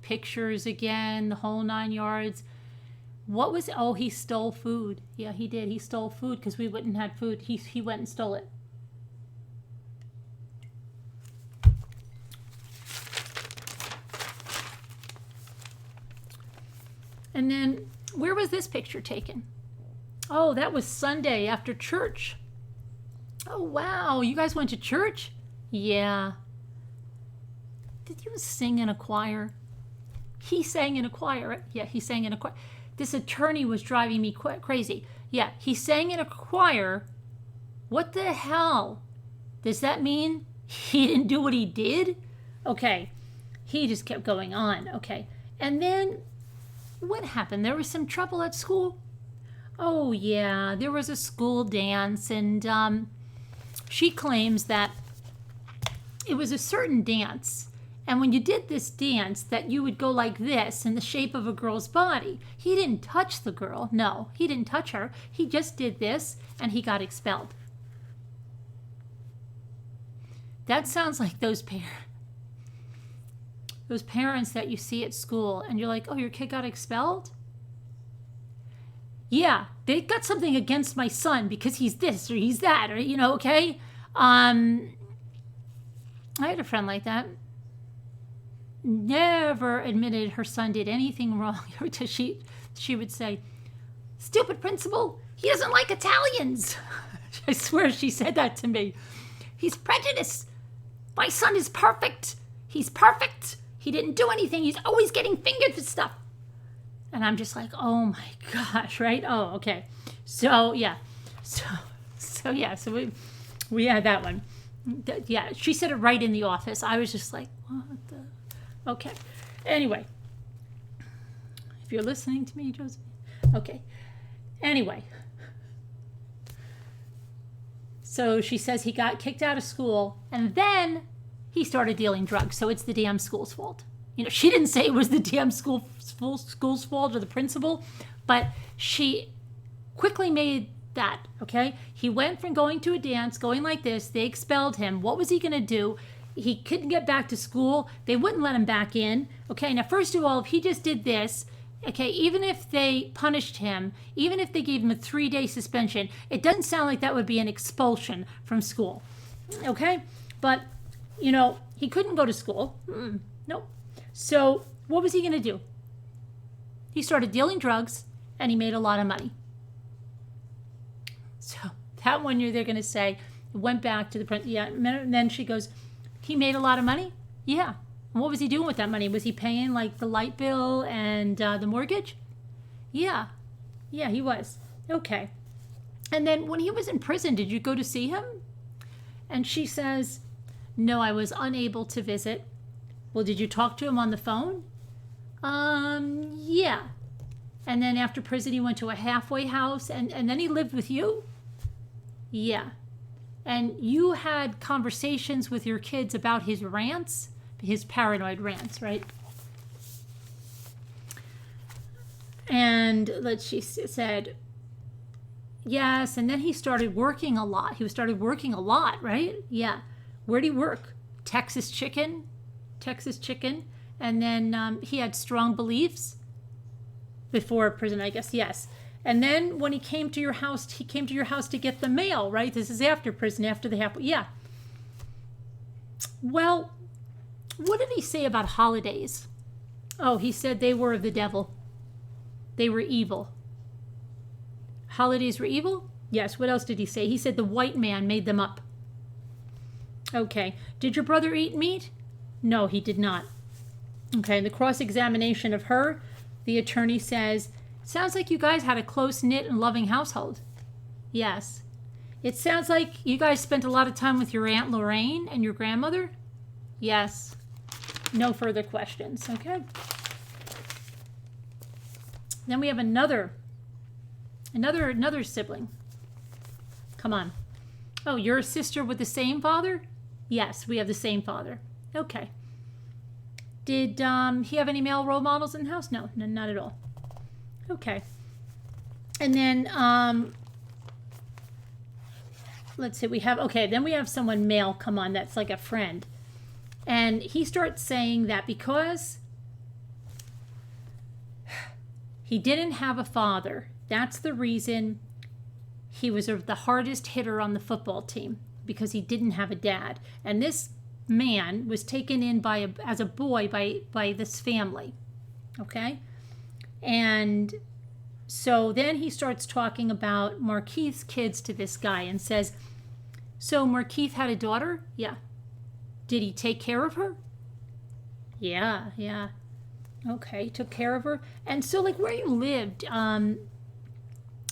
Pictures again, the whole 9 yards. What was, oh, he stole food. Yeah, he did. He stole food because we wouldn't have food. He went and stole it. And then, where was this picture taken? Oh, that was Sunday after church. Oh, wow. You guys went to church? Yeah. Did you sing in a choir? He sang in a choir, right? Yeah, he sang in a choir. This attorney was driving me crazy. Yeah, he sang in a choir. What the hell? Does that mean he didn't do what he did? Okay. He just kept going on. Okay. And then what happened? There was some trouble at school? Oh, yeah. There was a school dance, and she claims that it was a certain dance. And when you did this dance, that you would go like this in the shape of a girl's body. He didn't touch the girl. No, he didn't touch her. He just did this, and he got expelled. That sounds like those parents that you see at school, and you're like, oh, your kid got expelled? Yeah, they got something against my son because he's this or he's that, or, okay? I had a friend like that. Never admitted her son did anything wrong. She would say, stupid principal, he doesn't like Italians. I swear she said that to me. He's prejudiced. My son is perfect. He's perfect. He didn't do anything. He's always getting fingered for stuff. And I'm just like, oh my gosh, right? Oh, okay. So, yeah. So we had that one. Yeah, she said it right in the office. I was just like, what the? Okay. Anyway. If you're listening to me, Josephine. Okay. Anyway. So she says he got kicked out of school, and then he started dealing drugs. So it's the damn school's fault. She didn't say it was the damn school's fault or the principal, but she quickly made that, okay? He went from going to a dance, going like this. They expelled him. What was he going to do? He couldn't get back to school. They wouldn't let him back in. Okay, now first of all, if he just did this, okay, even if they punished him, even if they gave him a 3-day suspension, it doesn't sound like that would be an expulsion from school. Okay? But, he couldn't go to school. Nope. So what was he going to do? He started dealing drugs, and he made a lot of money. So that one year they're going to say, went back to the principal. Yeah, and then she goes, he made a lot of money? Yeah. And what was he doing with that money? Was he paying like the light bill and the mortgage? Yeah. Yeah, he was. Okay. And then when he was in prison, did you go to see him? And she says, no, I was unable to visit. Well, did you talk to him on the phone? Yeah. And then after prison, he went to a halfway house, and then he lived with you? Yeah. And you had conversations with your kids about his rants, his paranoid rants, right? And she said, yes, and then he started working a lot. Right? Yeah. Where'd he work? Texas Chicken. And then he had strong beliefs before prison, I guess, yes. And then when he came to your house to get the mail, right? This is after prison, after the halfway. Yeah. Well, what did he say about holidays? Oh, he said they were of the devil. They were evil. Holidays were evil? Yes. What else did he say? He said the white man made them up. Okay. Did your brother eat meat? No, he did not. Okay. The cross-examination of her, The attorney says, sounds like you guys had a close-knit and loving household. Yes. It sounds like you guys spent a lot of time with your Aunt Lorraine and your grandmother. Yes. No further questions. Okay. Then we have another sibling. Come on. Oh, you're a sister with the same father? Yes, we have the same father. Okay. Did he have any male role models in the house? No, not at all. Okay. And then let's see, then we have someone male come on that's like a friend. And he starts saying that because he didn't have a father, that's the reason he was the hardest hitter on the football team, because he didn't have a dad. And this man was taken in as a boy by this family. Okay? And so then he starts talking about Markeith's kids to this guy and says, so Markeith had a daughter? Yeah. Did he take care of her? Yeah. Okay, took care of her. And so, like, where you lived,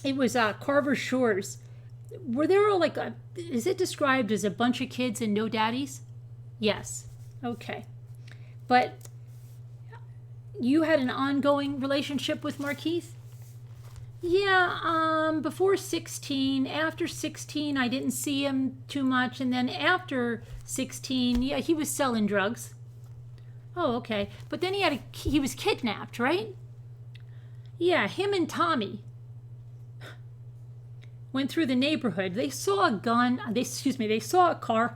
it was Carver Shores. Were there all, like, is it described as a bunch of kids and no daddies? Yes. Okay. But you had an ongoing relationship with Markeith? Yeah, before 16. After 16, I didn't see him too much. And then after 16, yeah, he was selling drugs. Oh, okay. But then he was kidnapped, right? Yeah, him and Tommy went through the neighborhood. They saw a gun. They saw a car.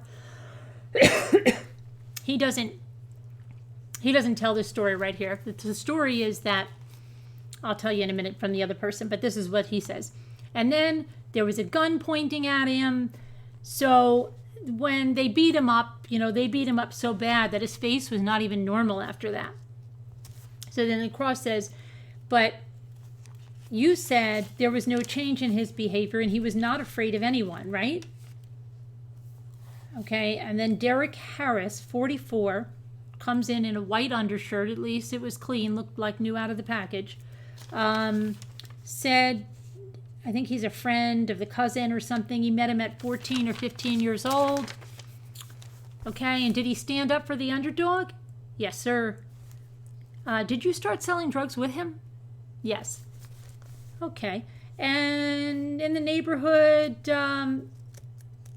He doesn't tell this story right here. The story is that, I'll tell you in a minute from the other person, but this is what he says. And then there was a gun pointing at him. So when they beat him up, they beat him up so bad that his face was not even normal after that. So then the cross says, but you said there was no change in his behavior and he was not afraid of anyone, right? Okay, and then Derek Harris, 44, comes in a white undershirt. At least it was clean, looked like new out of the package. Said, I think he's a friend of the cousin or something. He met him at 14 or 15 years old. Okay, and did he stand up for the underdog? Yes, sir. Did you start selling drugs with him? Yes. Okay. And in the neighborhood,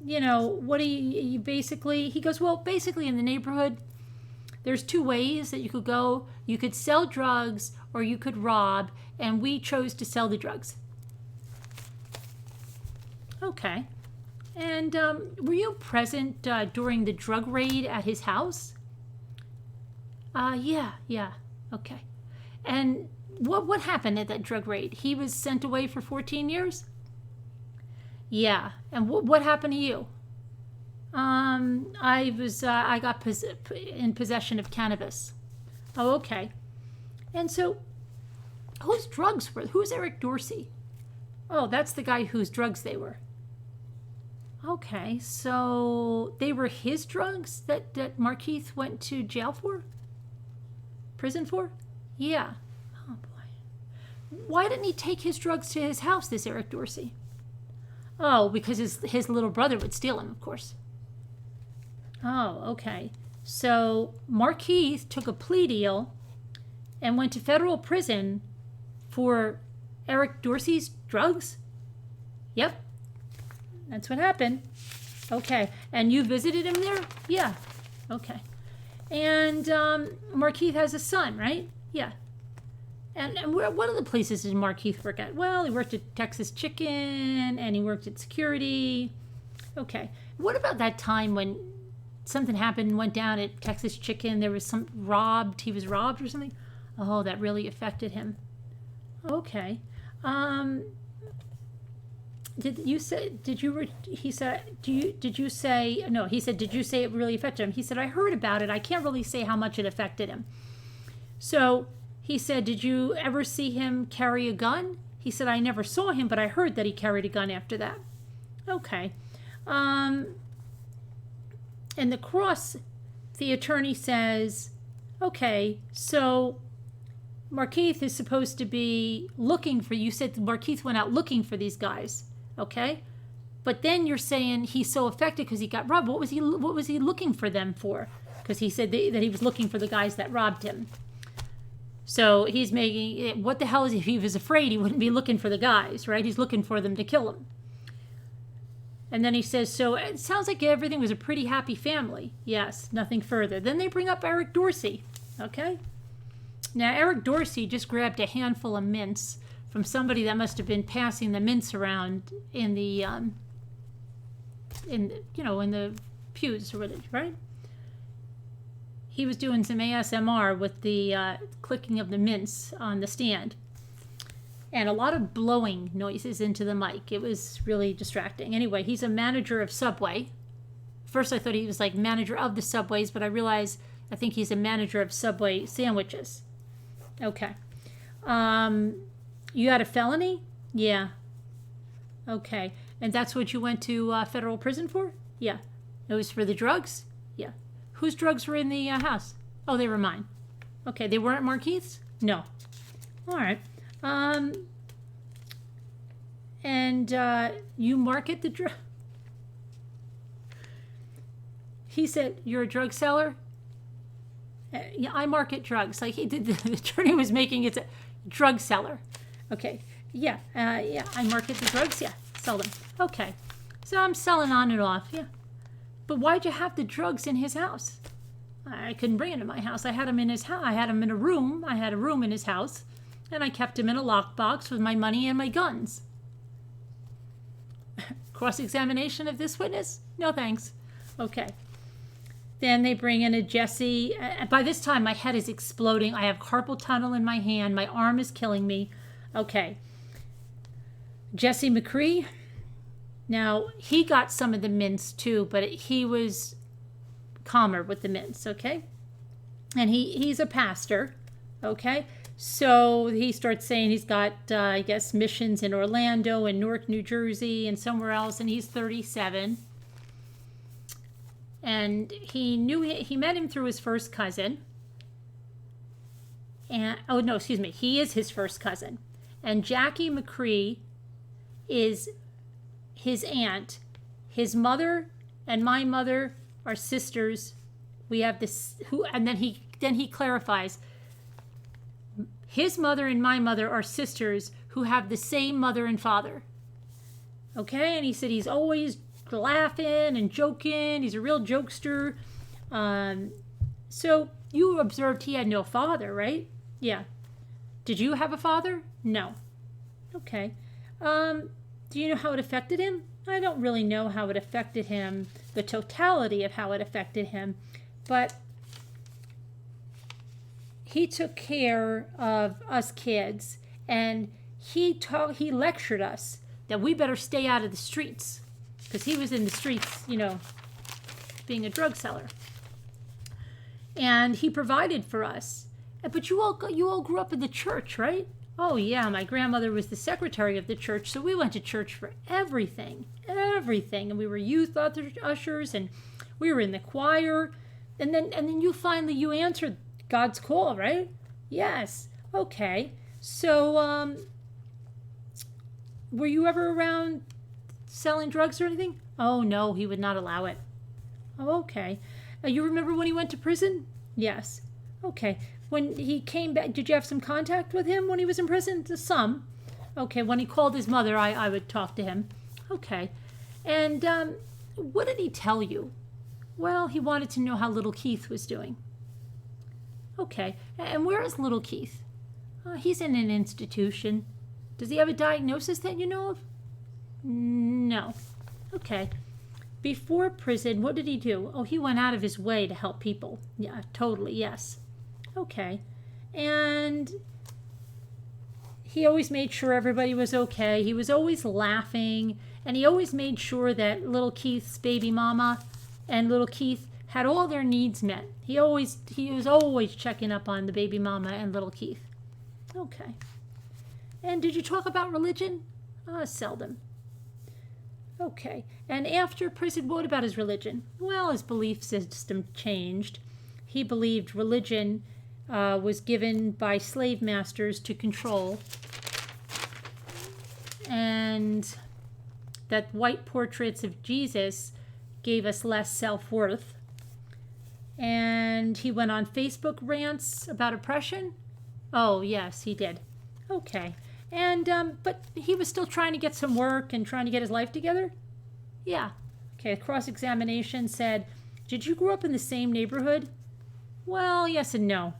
what do you basically, he goes, well, basically in the neighborhood, there's two ways that you could go. You could sell drugs or you could rob, and we chose to sell the drugs. Okay. And were you present during the drug raid at his house? Yeah. Okay. And what happened at that drug raid? He was sent away for 14 years? Yeah. And what happened to you? I got in possession of cannabis. Oh, okay. And so, who's Eric Dorsey? Oh, that's the guy whose drugs they were. Okay, so they were his drugs that Markeith went to jail for? Prison for? Yeah. Oh, boy. Why didn't he take his drugs to his house, this Eric Dorsey? Oh, because his little brother would steal him, of course. Oh, okay. So Markeith took a plea deal and went to federal prison for Eric Dorsey's drugs? Yep. That's what happened. Okay. And you visited him there? Yeah. Okay. And Markeith has a son, right? Yeah. And what other places did Markeith work at? Well, he worked at Texas Chicken, and he worked at security. Okay. What about that time when something happened and went down at Texas Chicken? There was he was robbed or something? Oh, that really affected him. Okay. Did you say it really affected him? He said, I heard about it. I can't really say how much it affected him. So he said, did you ever see him carry a gun? He said, I never saw him, but I heard that he carried a gun after that. Okay. And the cross, the attorney says, okay, so Markeith is supposed to be looking for, you said Markeith went out looking for these guys, okay? But then you're saying he's so affected because he got robbed. What was he looking for them for? Because he said that he was looking for the guys that robbed him. So he's making, what the hell is, if he was afraid, he wouldn't be looking for the guys, right? He's looking for them to kill him. And then he says, so it sounds like everything was a pretty happy family. Yes, nothing further. Then they bring up Eric Dorsey, okay? Now, Eric Dorsey just grabbed a handful of mints from somebody that must have been passing the mints around in the, in the pews or whatever, right? He was doing some ASMR with the clicking of the mints on the stand. And a lot of blowing noises into the mic. It was really distracting. Anyway, he's a manager of Subway. First I thought he was like manager of the Subways, but I realized I think he's a manager of Subway sandwiches. Okay. You had a felony? Yeah. Okay. And that's what you went to federal prison for? Yeah. It was for the drugs? Yeah. Whose drugs were in the house? Oh, they were mine. Okay. They weren't Markeith's? No. All right. And you market the drug. He said, you're a drug seller? Yeah, I market drugs. Like the attorney was making it a drug seller. Okay. Yeah. Yeah. I market the drugs. Yeah. Sell them. Okay. So I'm selling on and off. Yeah. But why'd you have the drugs in his house? I couldn't bring it to my house. I had him in his house. I had him in a room. I had a room in his house. And I kept him in a lockbox with my money and my guns. Cross-examination of this witness? No thanks. Okay. Then they bring in a Jesse. By this time, my head is exploding. I have carpal tunnel in my hand. My arm is killing me. Okay. Jesse McCree. Now, he got some of the mints too, but he was calmer with the mints, okay? And he's a pastor, okay? So he starts saying he's got, I guess, missions in Orlando and Newark, New Jersey, and somewhere else, and he's 37. And he met him through his first cousin. And oh no, excuse me, he is his first cousin. And Jackie McCree is his aunt. His mother and my mother are sisters. We have this and then he clarifies. His mother and my mother are sisters who have the same mother and father. Okay, and he said he's always laughing and joking. He's a real jokester. So you observed he had no father, right? Yeah. Did you have a father? No. Okay. Do you know how it affected him? I don't really know how it affected him, the totality of how it affected him, but he took care of us kids, and he lectured us that we better stay out of the streets, because he was in the streets, being a drug seller. And he provided for us. But you all grew up in the church, right? Oh yeah, my grandmother was the secretary of the church, so we went to church for everything. And we were youth ushers, and we were in the choir. And then you answered God's call, right? Yes. Okay. So were you ever around selling drugs or anything? Oh no, he would not allow it. Oh, okay. You remember when he went to prison? Yes. Okay. When he came back, did you have some contact with him when he was in prison? Some. Okay. When he called his mother, I would talk to him. Okay. And what did he tell you? Well, he wanted to know how little Keith was doing. Okay. And where is little Keith? He's in an institution. Does he have a diagnosis that you know of? No. Okay. Before prison, what did he do? Oh, he went out of his way to help people. Yeah, totally, yes. Okay. And he always made sure everybody was okay. He was always laughing, and he always made sure that little Keith's baby mama and little Keith had all their needs met. He was always checking up on the baby mama and little Keith. Okay. And did you talk about religion? Seldom. Okay. And after prison, what about his religion? Well, his belief system changed. He believed religion was given by slave masters to control, and that white portraits of Jesus gave us less self-worth. And he went on Facebook rants about oppression. Oh, yes, he did. Okay. And, but he was still trying to get some work and trying to get his life together? Yeah. Okay, cross-examination said, did you grow up in the same neighborhood? Well, yes and no.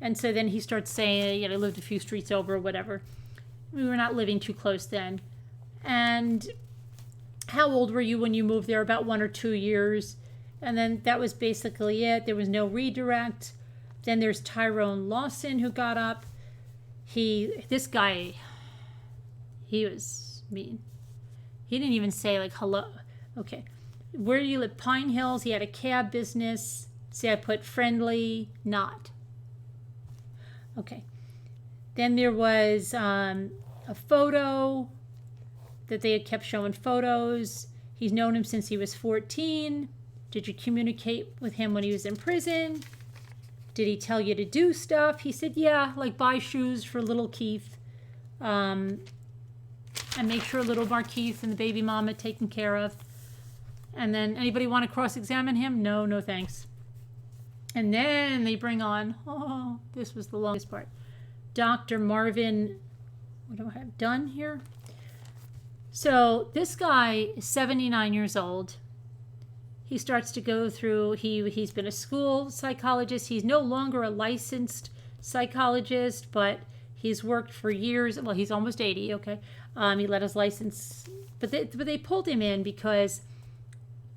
And so then he starts saying, you know, I lived a few streets over or whatever. We were not living too close then. And how old were you when you moved there? About 1 or 2 years. And then that was basically it. There was no redirect. Then there's Tyrone Lawson who got up. This guy, he was mean. He didn't even say like hello. Okay. Where do you live? Pine Hills. He had a cab business. See, I put friendly, not. Okay. Then there was a photo that they had kept showing photos. He's known him since he was 14. Did you communicate with him when he was in prison? Did he tell you to do stuff? He said, yeah, like buy shoes for little Keith. And make sure little Markeith and the baby mama taken care of. And then anybody want to cross-examine him? No, no thanks. And then they bring on, oh, this was the longest part, Dr. Marvin, what do I have done here? So this guy is 79 years old. He starts to go through, he's been a school psychologist. He's no longer a licensed psychologist, but he's worked for years. Well, he's almost 80, okay. He let his license, but they pulled him in because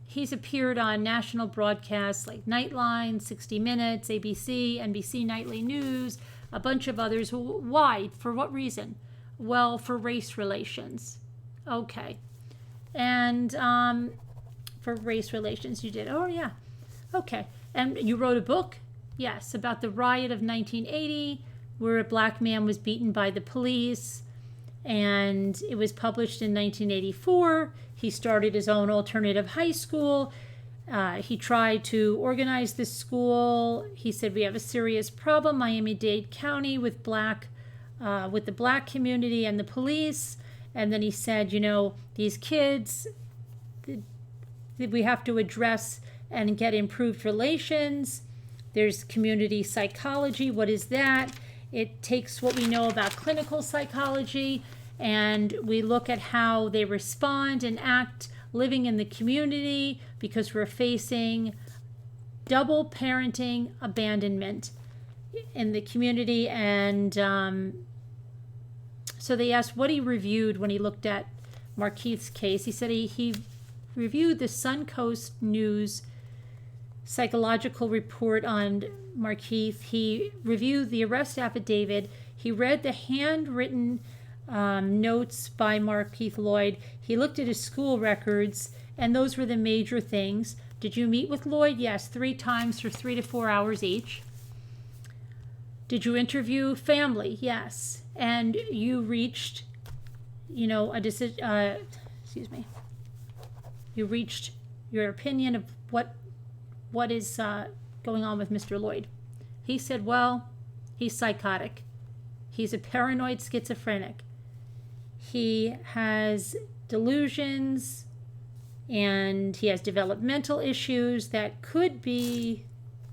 he's appeared on national broadcasts like Nightline, 60 Minutes, ABC, NBC Nightly News, a bunch of others. Why? For what reason? Well, for race relations. Okay. And for race relations you did. Oh, yeah. Okay. And you wrote a book? Yes, about the riot of 1980 where a black man was beaten by the police. And it was published in 1984. He started his own alternative high school. He tried to organize this school. He said, we have a serious problem, Miami-Dade County, with the black community and the police. And then he said, you know, these kids, we have to address and get improved relations. There's community psychology. What is that? It takes what we know about clinical psychology, and we look at how they respond and act living in the community, because we're facing double parenting abandonment in the community. And so they asked what he reviewed when he looked at Markeith's case. He said he reviewed the Suncoast News psychological report on Markeith. He reviewed the arrest affidavit. He read the handwritten notes by Markeith Loyd. He looked at his school records, and those were the major things. Did you meet with Loyd? Yes, 3 times for 3 to 4 hours each. Did you interview family? Yes. And you reached, you know, a decision, you reached your opinion of what is going on with Mr. Loyd. He said, well, he's psychotic. He's a paranoid schizophrenic. He has delusions, and he has developmental issues that could be,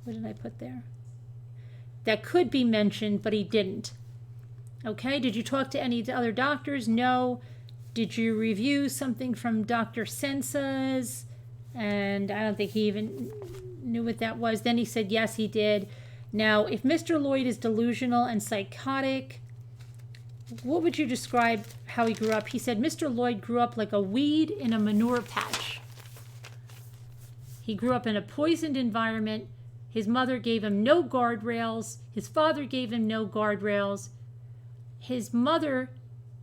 what did I put there? That could be mentioned, but he didn't. Okay, did you talk to any other doctors? No. Did you review something from Dr. Sensa's? And I don't think he even knew what that was. Then he said, yes, he did. Now, if Mr. Loyd is delusional and psychotic, what would you describe how he grew up? He said, Mr. Loyd grew up like a weed in a manure patch. He grew up in a poisoned environment. His mother gave him no guardrails. His father gave him no guardrails. His mother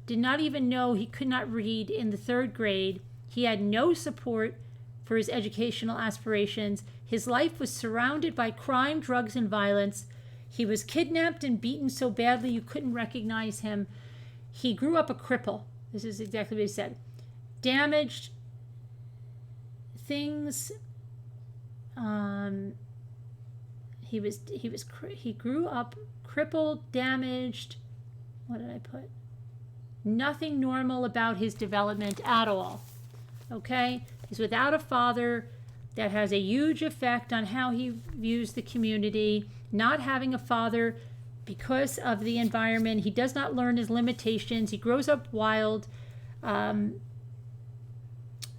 did not even know he could not read in the 3rd grade. He had no support for his educational aspirations. His life was surrounded by crime, drugs, and violence. He was kidnapped and beaten so badly you couldn't recognize him. He grew up a cripple. This is exactly what he said. Damaged things. He grew up crippled, damaged. What did I put? Nothing normal about his development at all. Okay? He's without a father. That has a huge effect on how he views the community. Not having a father because of the environment. He does not learn his limitations. He grows up wild.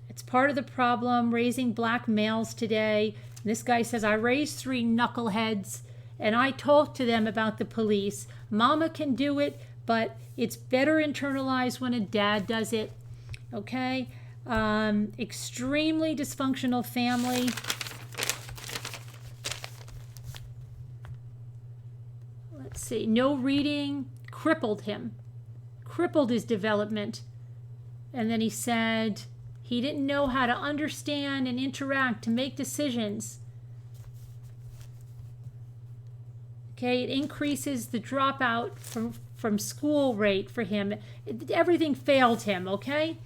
It's part of the problem raising black males today. And this guy says, I raised 3 knuckleheads and I talk to them about the police. Mama can do it, but it's better internalized when a dad does it. Okay? Extremely dysfunctional family. Let's see. No reading crippled him. Crippled his development. And then he said he didn't know how to understand and interact to make decisions. Okay, it increases the dropout from school rate for him. Everything failed him, okay?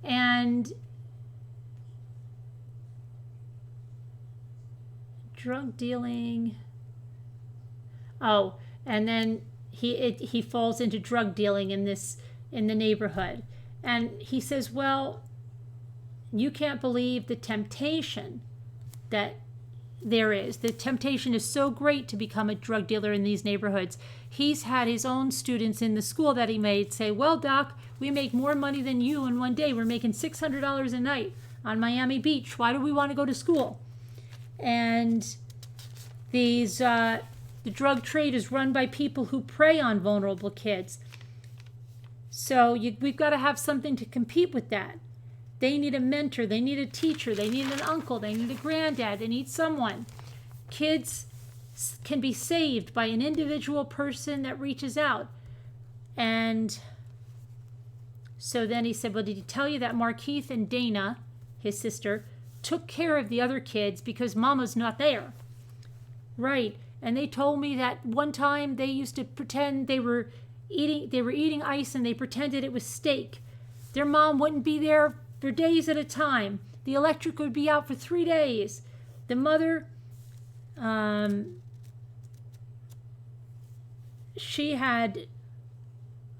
And drug dealing. Oh, and then he falls into drug dealing in the neighborhood. And he says, well, you can't believe the temptation that there is. The temptation is so great to become a drug dealer in these neighborhoods. He's had his own students in the school that he made say, well, Doc, we make more money than you in one day. We're making $600 a night on Miami Beach. Why do we want to go to school? And the drug trade is run by people who prey on vulnerable kids. So we've got to have something to compete with that. They need a mentor. They need a teacher. They need an uncle. They need a granddad. They need someone. Kids can be saved by an individual person that reaches out. And so then he said, well, did he tell you that Markeith and Dana, his sister, took care of the other kids because Mama's not there? Right. And they told me that one time they used to pretend they were eating ice and they pretended it was steak. Their mom wouldn't be there for days at a time. The electric would be out for 3 days. The mother, she had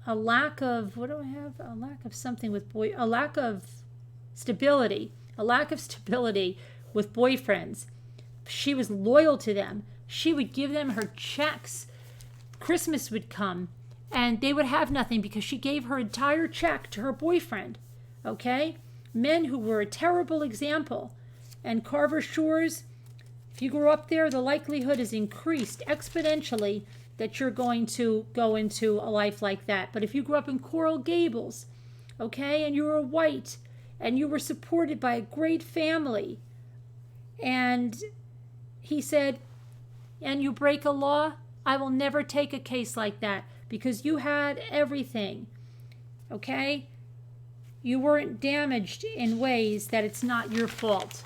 a lack of, what do I have? A lack of something with a lack of stability with boyfriends. She was loyal to them. She would give them her checks. Christmas would come and they would have nothing because she gave her entire check to her boyfriend. Okay? Men who were a terrible example. And Carver Shores, if you grew up there, the likelihood is increased exponentially that you're going to go into a life like that. But if you grew up in Coral Gables, okay, and you were white, and you were supported by a great family, and he said, and you break a law, I will never take a case like that because you had everything, okay? You weren't damaged in ways that it's not your fault.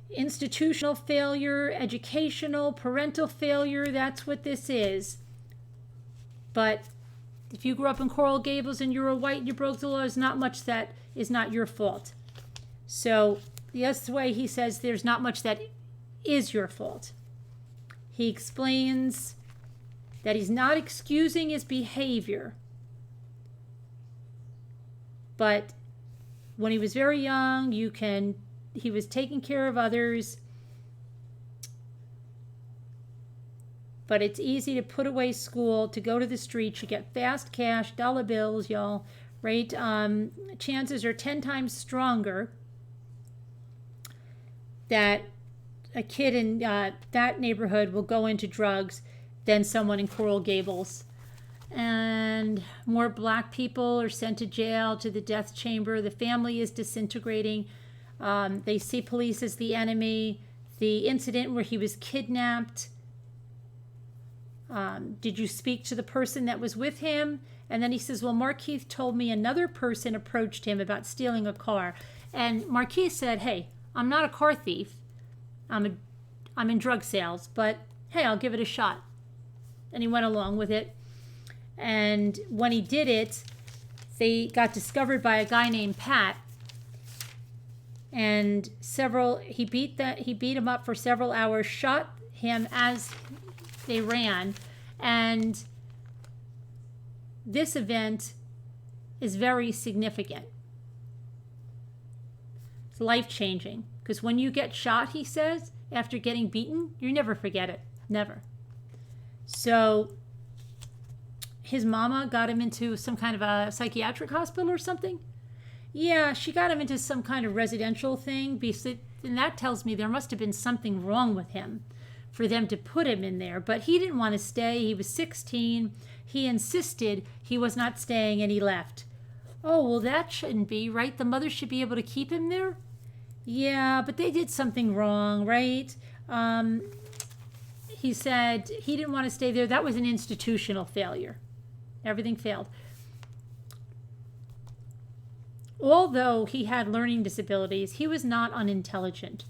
Institutional failure, educational, parental failure, that's what this is. But if you grew up in Coral Gables and you were white and you broke the law, there's not much that is not your fault. So the other way he says there's not much that is your fault. He explains that he's not excusing his behavior. But when he was very young, he was taking care of others. But it's easy to put away school, to go to the streets. You get fast cash, dollar bills, y'all, right? Chances are 10 times stronger that a kid in that neighborhood will go into drugs than someone in Coral Gables. And more black people are sent to jail, to the death chamber. The family is disintegrating. They see police as the enemy. The incident where he was kidnapped. Did you speak to the person that was with him? And then he says, well, Markeith told me another person approached him about stealing a car. And Markeith said, hey, I'm not a car thief. I'm in drug sales, but hey, I'll give it a shot. And he went along with it. And when he did it, they got discovered by a guy named Pat. and he beat him up for several hours, shot him as they ran, and this event is very significant. It's life-changing, because when you get shot, he says, after getting beaten, you never forget it. Never. So his mama got him into some kind of a psychiatric hospital or something. Yeah, she got him into some kind of residential thing, and that tells me there must have been something wrong with him for them to put him in there. But he didn't want to stay. He was 16. He insisted he was not staying, and he left. Oh, well, that shouldn't be, right? The mother should be able to keep him there? Yeah, but they did something wrong, right? He said he didn't want to stay there. That was an institutional failure. Everything failed. Although he had learning disabilities, he was not unintelligent.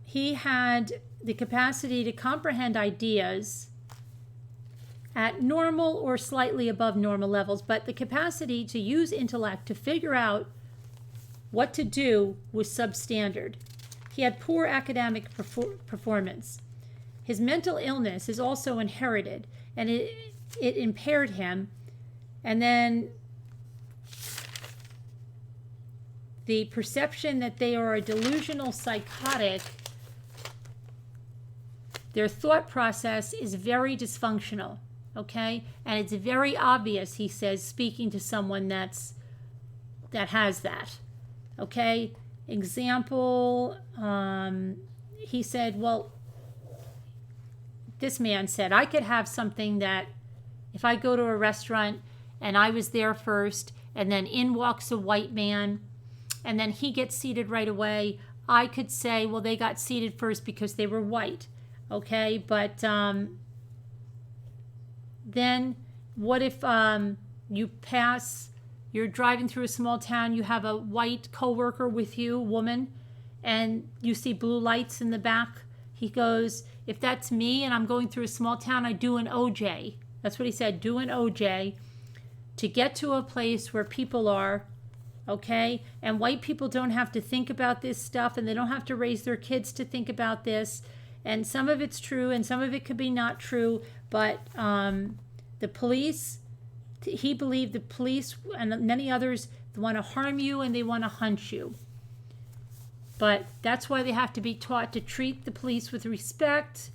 He had the capacity to comprehend ideas at normal or slightly above normal levels, but the capacity to use intellect to figure out what to do was substandard. He had poor academic performance. His mental illness is also inherited, and it impaired him. And then the perception that they are a delusional psychotic, their thought process is very dysfunctional, okay? And it's very obvious, he says, speaking to someone that has that, okay? Example, he said, well, this man said, I could have something that if I go to a restaurant and I was there first, and then in walks a white man, and then he gets seated right away, I could say, well, they got seated first because they were white, okay? But then what if you're driving through a small town, you have a white coworker with you, woman, and you see blue lights in the back? He goes, if that's me and I'm going through a small town, I do an OJ. That's what he said, do an OJ to get to a place where people are, okay? And white people don't have to think about this stuff, and they don't have to raise their kids to think about this. And some of it's true, and some of it could be not true, but the police, he believed the police and many others want to harm you and they want to hunt you. But that's why they have to be taught to treat the police with respect.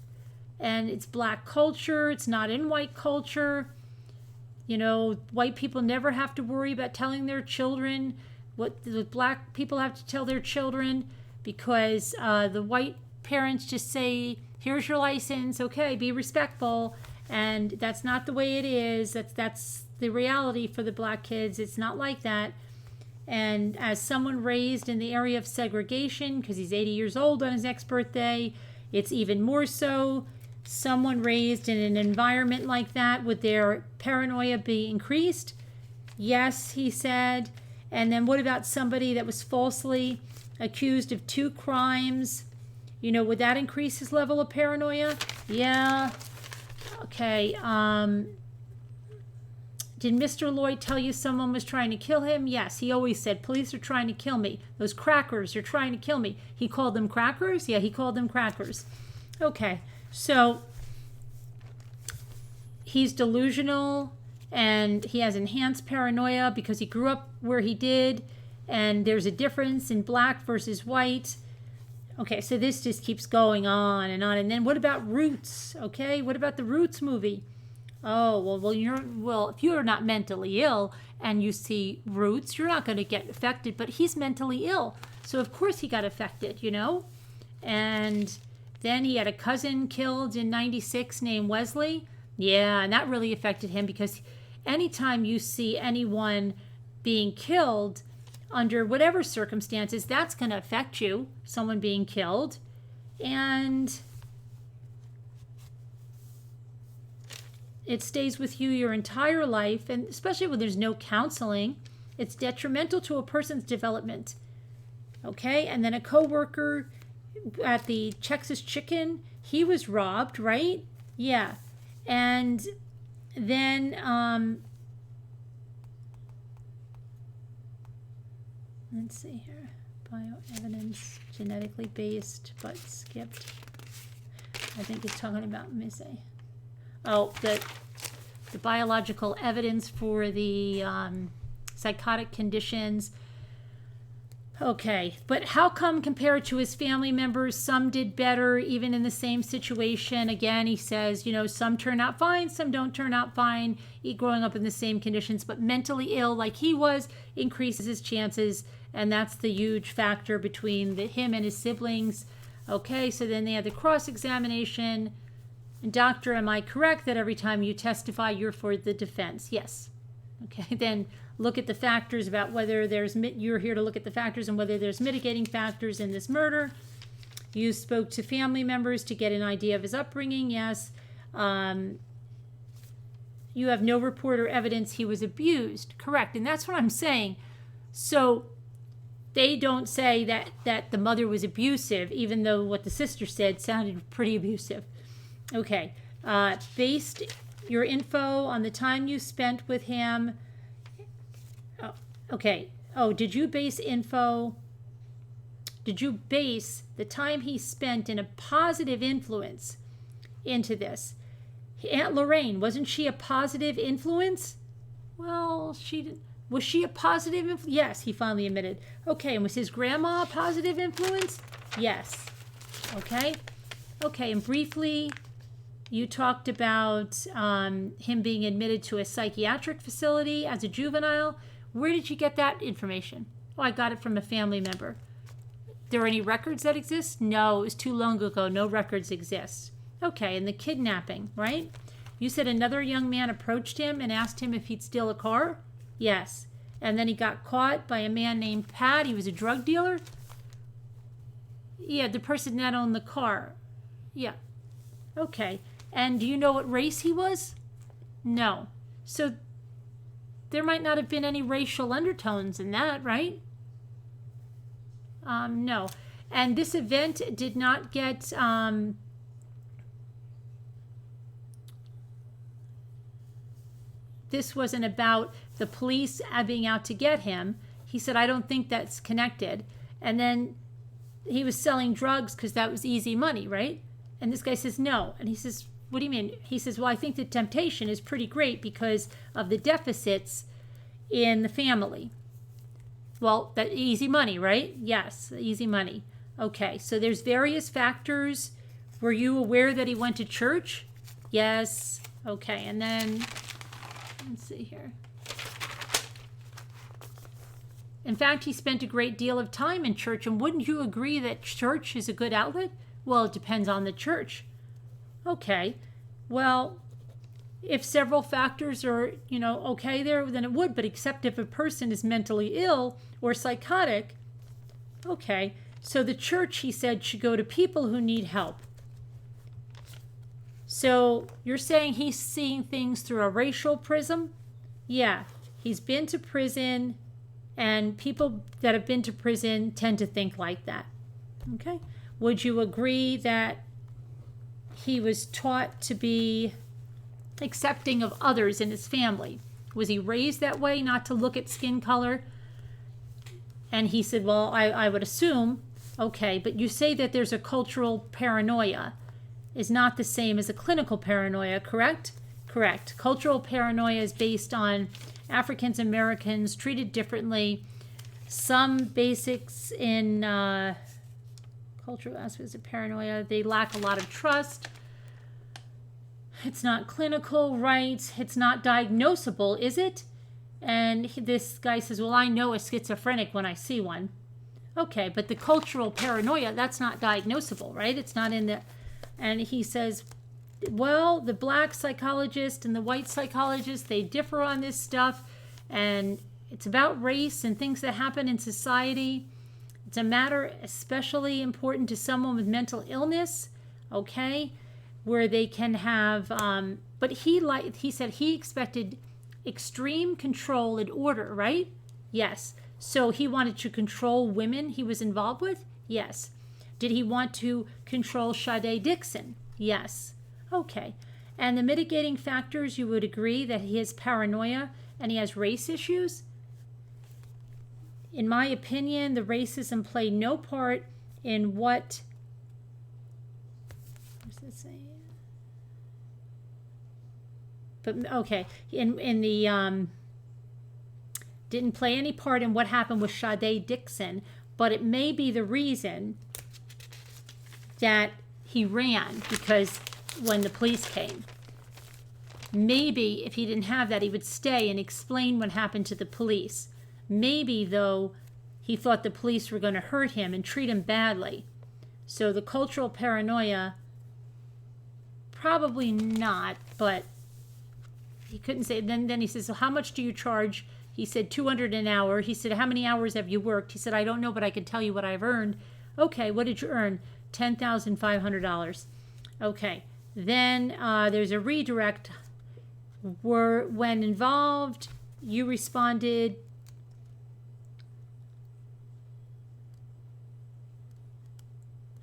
And it's black culture. It's not in white culture. You know, white people never have to worry about telling their children what the black people have to tell their children, because the white parents just say, here's your license, okay, be respectful. And that's not the way it is. That's the reality for the black kids. It's not like that. And as someone raised in the area of segregation, because he's 80 years old on his next birthday, it's even more so. Someone raised in an environment like that, would their paranoia be increased? Yes, he said. And then what about somebody that was falsely accused of 2 crimes? You know, would that increase his level of paranoia? Yeah. Okay. Did Mr. Loyd tell you someone was trying to kill him? Yes, he always said, police are trying to kill me. Those crackers are trying to kill me. He called them crackers? Yeah, he called them crackers. Okay, so he's delusional and he has enhanced paranoia because he grew up where he did, and there's a difference in black versus white. Okay, so this just keeps going on. And then what about Roots? Okay, what about the Roots movie? Oh, well, if you're not mentally ill and you see Roots, you're not going to get affected, but he's mentally ill. So, of course, he got affected, you know? And then he had a cousin killed in 96 named Wesley. Yeah, and that really affected him, because anytime you see anyone being killed under whatever circumstances, that's going to affect you, someone being killed. And it stays with you your entire life, and especially when there's no counseling, it's detrimental to a person's development. Okay, and then a coworker at the Texas Chicken, he was robbed, right? Yeah, and then Let's see here. Bioevidence, genetically based, but skipped. I think he's talking about Missy. Oh, the biological evidence for the psychotic conditions. Okay, but how come compared to his family members, some did better even in the same situation? Again, he says, some turn out fine, some don't turn out fine, growing up in the same conditions, but mentally ill like he was increases his chances, and that's the huge factor between him and his siblings. Okay, so then they had the cross-examination. And doctor, am I correct that every time you testify, you're for the defense? Yes. Okay, then look at the factors about whether you're here to look at the factors and whether there's mitigating factors in this murder. You spoke to family members to get an idea of his upbringing. Yes. You have no report or evidence he was abused. Correct. And that's what I'm saying. So they don't say that the mother was abusive, even though what the sister said sounded pretty abusive. Okay. Based your info on the time you spent with him. Oh, okay. Oh, did you base the time he spent in a positive influence into this? Aunt Lorraine, wasn't she a positive influence? Well, was she a positive influence? Yes, he finally admitted. Okay, and was his grandma a positive influence? Yes. Okay. Okay, and briefly, you talked about him being admitted to a psychiatric facility as a juvenile. Where did you get that information? Oh, I got it from a family member. There are any records that exist? No, it was too long ago. No records exist. Okay, and the kidnapping, right? You said another young man approached him and asked him if he'd steal a car? Yes. And then he got caught by a man named Pat. He was a drug dealer? Yeah, the person that owned the car. Yeah. Okay. And do you know what race he was? No. So there might not have been any racial undertones in that, right? No. And this event did not get... this wasn't about the police being out to get him. He said, I don't think that's connected. And then he was selling drugs because that was easy money, right? And this guy says, no. And he says, what do you mean? He says, well, I think the temptation is pretty great because of the deficits in the family. Well, that easy money, right? Yes, easy money. Okay, so there's various factors. Were you aware that he went to church? Yes. Okay, and then, let's see here. In fact, he spent a great deal of time in church, and wouldn't you agree that church is a good outlet? Well, it depends on the church. Okay, well, if several factors are, okay there, then it would, but except if a person is mentally ill or psychotic, okay, so the church, he said, should go to people who need help. So you're saying he's seeing things through a racial prism? Yeah, he's been to prison, and people that have been to prison tend to think like that. Okay? Would you agree that he was taught to be accepting of others in his family? Was he raised that way, not to look at skin color? And he said, well, I would assume, okay, but you say that there's a cultural paranoia is not the same as a clinical paranoia, correct? Correct. Cultural paranoia is based on Africans Americans treated differently. Some basics in cultural aspects of paranoia, they lack a lot of trust. It's not clinical, right? It's not diagnosable, is it? And this guy says, well, I know a schizophrenic when I see one. Okay, but the cultural paranoia, that's not diagnosable, right? It's not in the... And he says, well, the black psychologist and the white psychologist, they differ on this stuff. And it's about race and things that happen in society. It's a matter especially important to someone with mental illness, okay, where they can have, but he said he expected extreme control and order, right? Yes. So he wanted to control women he was involved with? Yes. Did he want to control Sade Dixon? Yes. Okay. And the mitigating factors, you would agree that he has paranoia and he has race issues? In my opinion, the racism played no part in what does it say? But okay, in the didn't play any part in what happened with Sade Dixon, but it may be the reason that he ran, because when the police came, maybe if he didn't have that, he would stay and explain what happened to the police. Maybe, though, he thought the police were going to hurt him and treat him badly. So the cultural paranoia, probably not, but he couldn't say. Then he says, so how much do you charge? He said, $200 an hour. He said, how many hours have you worked? He said, I don't know, but I can tell you what I've earned. Okay, what did you earn? $10,500. Okay, then there's a redirect. When involved, you responded.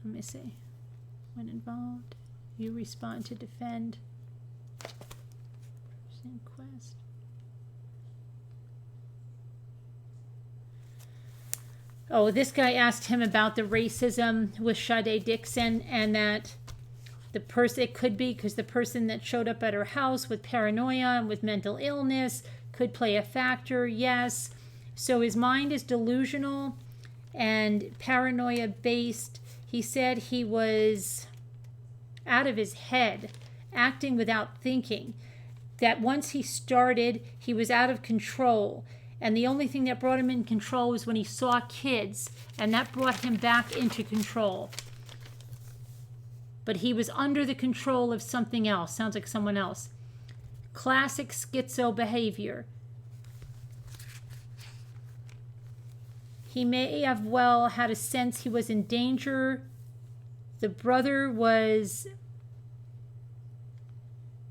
Let me see. When involved, you respond to defend. Inquest. Oh, this guy asked him about the racism with Sade Dixon, and that the person, it could be because the person that showed up at her house with paranoia and with mental illness could play a factor. Yes. So his mind is delusional and paranoia based. He said he was out of his head, acting without thinking. That once he started, he was out of control. And the only thing that brought him in control was when he saw kids, and that brought him back into control. But he was under the control of something else. Sounds like someone else. Classic schizo behavior. He may have well had a sense he was in danger. The brother was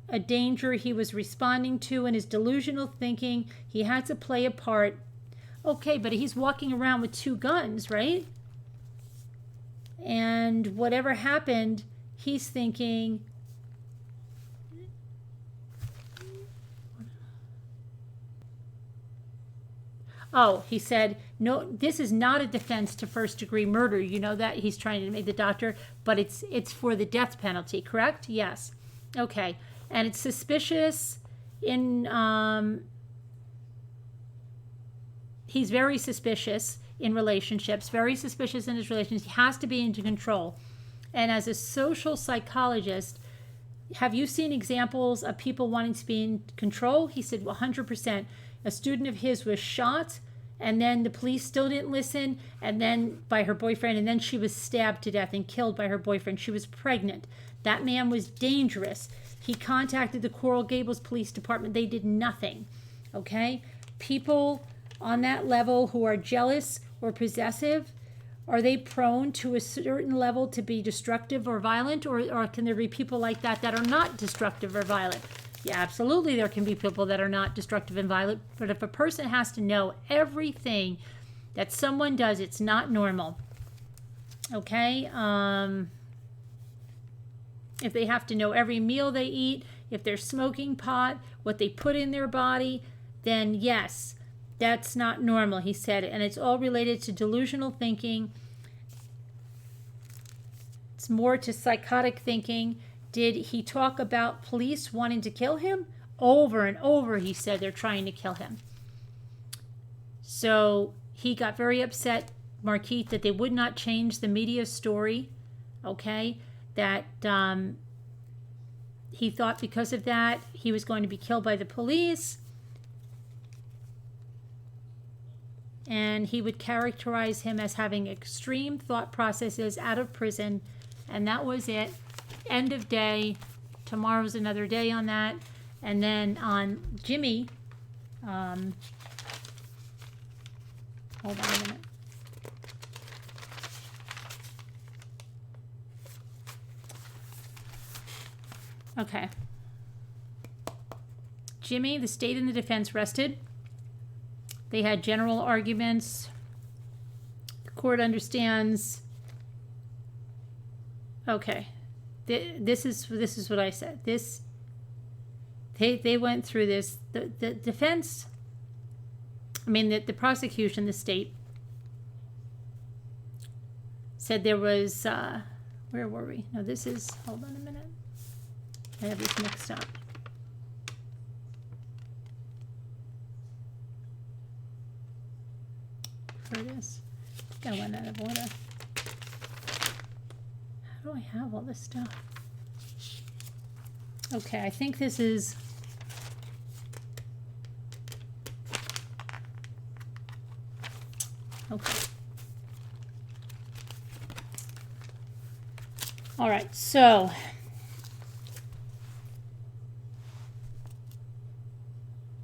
a danger he was responding to in his delusional thinking. He had to play a part. Okay, but he's walking around with 2 guns, right? And whatever happened, he's thinking, oh, he said, no, this is not a defense to first-degree murder. You know that? He's trying to make the doctor, but it's for the death penalty, correct? Yes. Okay. And it's suspicious in, he's very suspicious in relationships, very suspicious in his relationships. He has to be into control. And as a social psychologist, have you seen examples of people wanting to be in control? He said 100%. A student of his was shot, and then the police still didn't listen, and then by her boyfriend, and then she was stabbed to death and killed by her boyfriend. She was pregnant. That man was dangerous. He contacted the Coral Gables Police Department. They did nothing. Okay? People on that level who are jealous or possessive, are they prone to a certain level to be destructive or violent? Or can there be people like that that are not destructive or violent? Yeah, absolutely there can be people that are not destructive and violent. But if a person has to know everything that someone does, it's not normal. Okay? If they have to know every meal they eat, if they're smoking pot, what they put in their body, then yes, that's not normal, he said. And it's all related to delusional thinking. It's more to psychotic thinking. Did he talk about police wanting to kill him? Over and over, he said they're trying to kill him. So he got very upset, Markeith, that they would not change the media story, okay? That he thought because of that he was going to be killed by the police, and he would characterize him as having extreme thought processes out of prison, and that was it. End of day. Tomorrow's another day on that. And then on Jimmy, hold on a minute. Okay. Jimmy, the state and the defense rested. They had general arguments. The court understands. Okay. This is what I said. They went through this. The defense, I mean the prosecution, the state, said there was, where were we? No, this is, hold on a minute. I have this mixed up. Curtis. I think I went out of order. How do I have all this stuff? Okay, I think this is... Okay. All right, so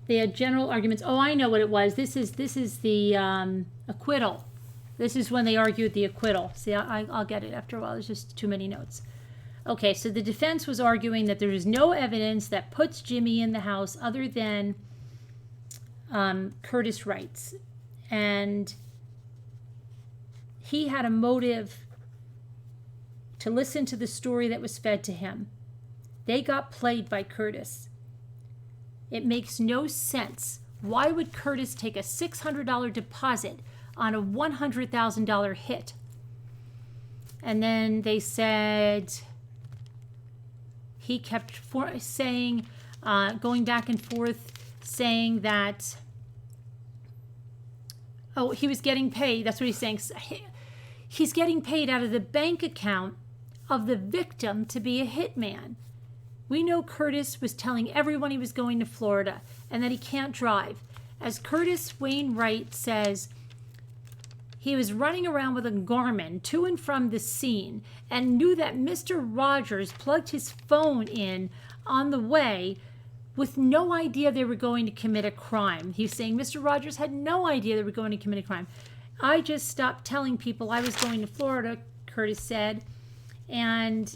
they had general arguments. Oh, I know what it was. This is the acquittal. This is when they argued the acquittal. See, I'll get it after a while. There's just too many notes. Okay, so the defense was arguing that there is no evidence that puts Jimmy in the house other than Curtis Wright's. And he had a motive to listen to the story that was fed to him. They got played by Curtis. It makes no sense. Why would Curtis take a $600 deposit on a $100,000 hit? And then they said he kept saying, going back and forth, saying that, oh, he was getting paid. That's what he's saying. He's getting paid out of the bank account of the victim to be a hitman. We know Curtis was telling everyone he was going to Florida and that he can't drive. As Curtis Wainwright says, he was running around with a Garmin to and from the scene and knew that Mr. Rodgers plugged his phone in on the way with no idea they were going to commit a crime. He's saying Mr. Rodgers had no idea they were going to commit a crime. I just stopped telling people I was going to Florida, Curtis said, and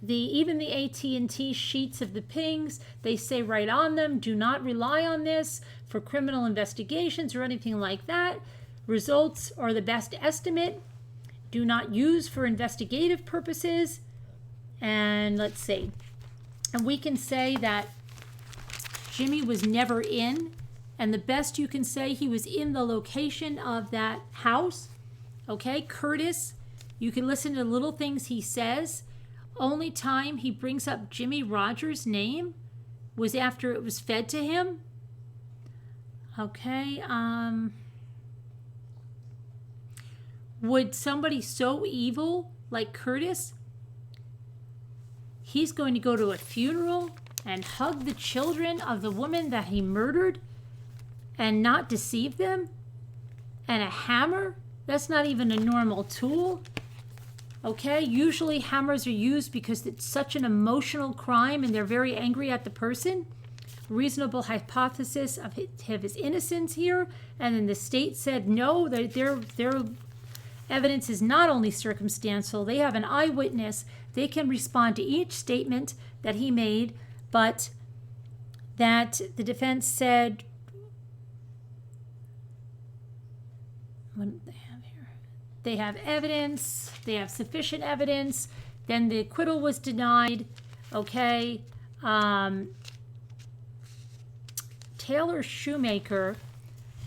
even the AT&T sheets of the pings, they say right on them, do not rely on this for criminal investigations or anything like that. Results are the best estimate. Do not use for investigative purposes. And let's see. And we can say that Jimmy was never in. And the best you can say, he was in the location of that house. Okay, Curtis, you can listen to little things he says. Only time he brings up Jimmy Rodgers' name was after it was fed to him. Okay, would somebody so evil like Curtis, he's going to go to a funeral and hug the children of the woman that he murdered and not deceive them? And a hammer? That's not even a normal tool. Okay, usually hammers are used because it's such an emotional crime and they're very angry at the person. Reasonable hypothesis of his innocence here. And then the state said no, their evidence is not only circumstantial, they have an eyewitness. They can respond to each statement that he made, but that the defense said, what do they have here? They have evidence, they have sufficient evidence, then the acquittal was denied. Okay, Taylor Shoemaker,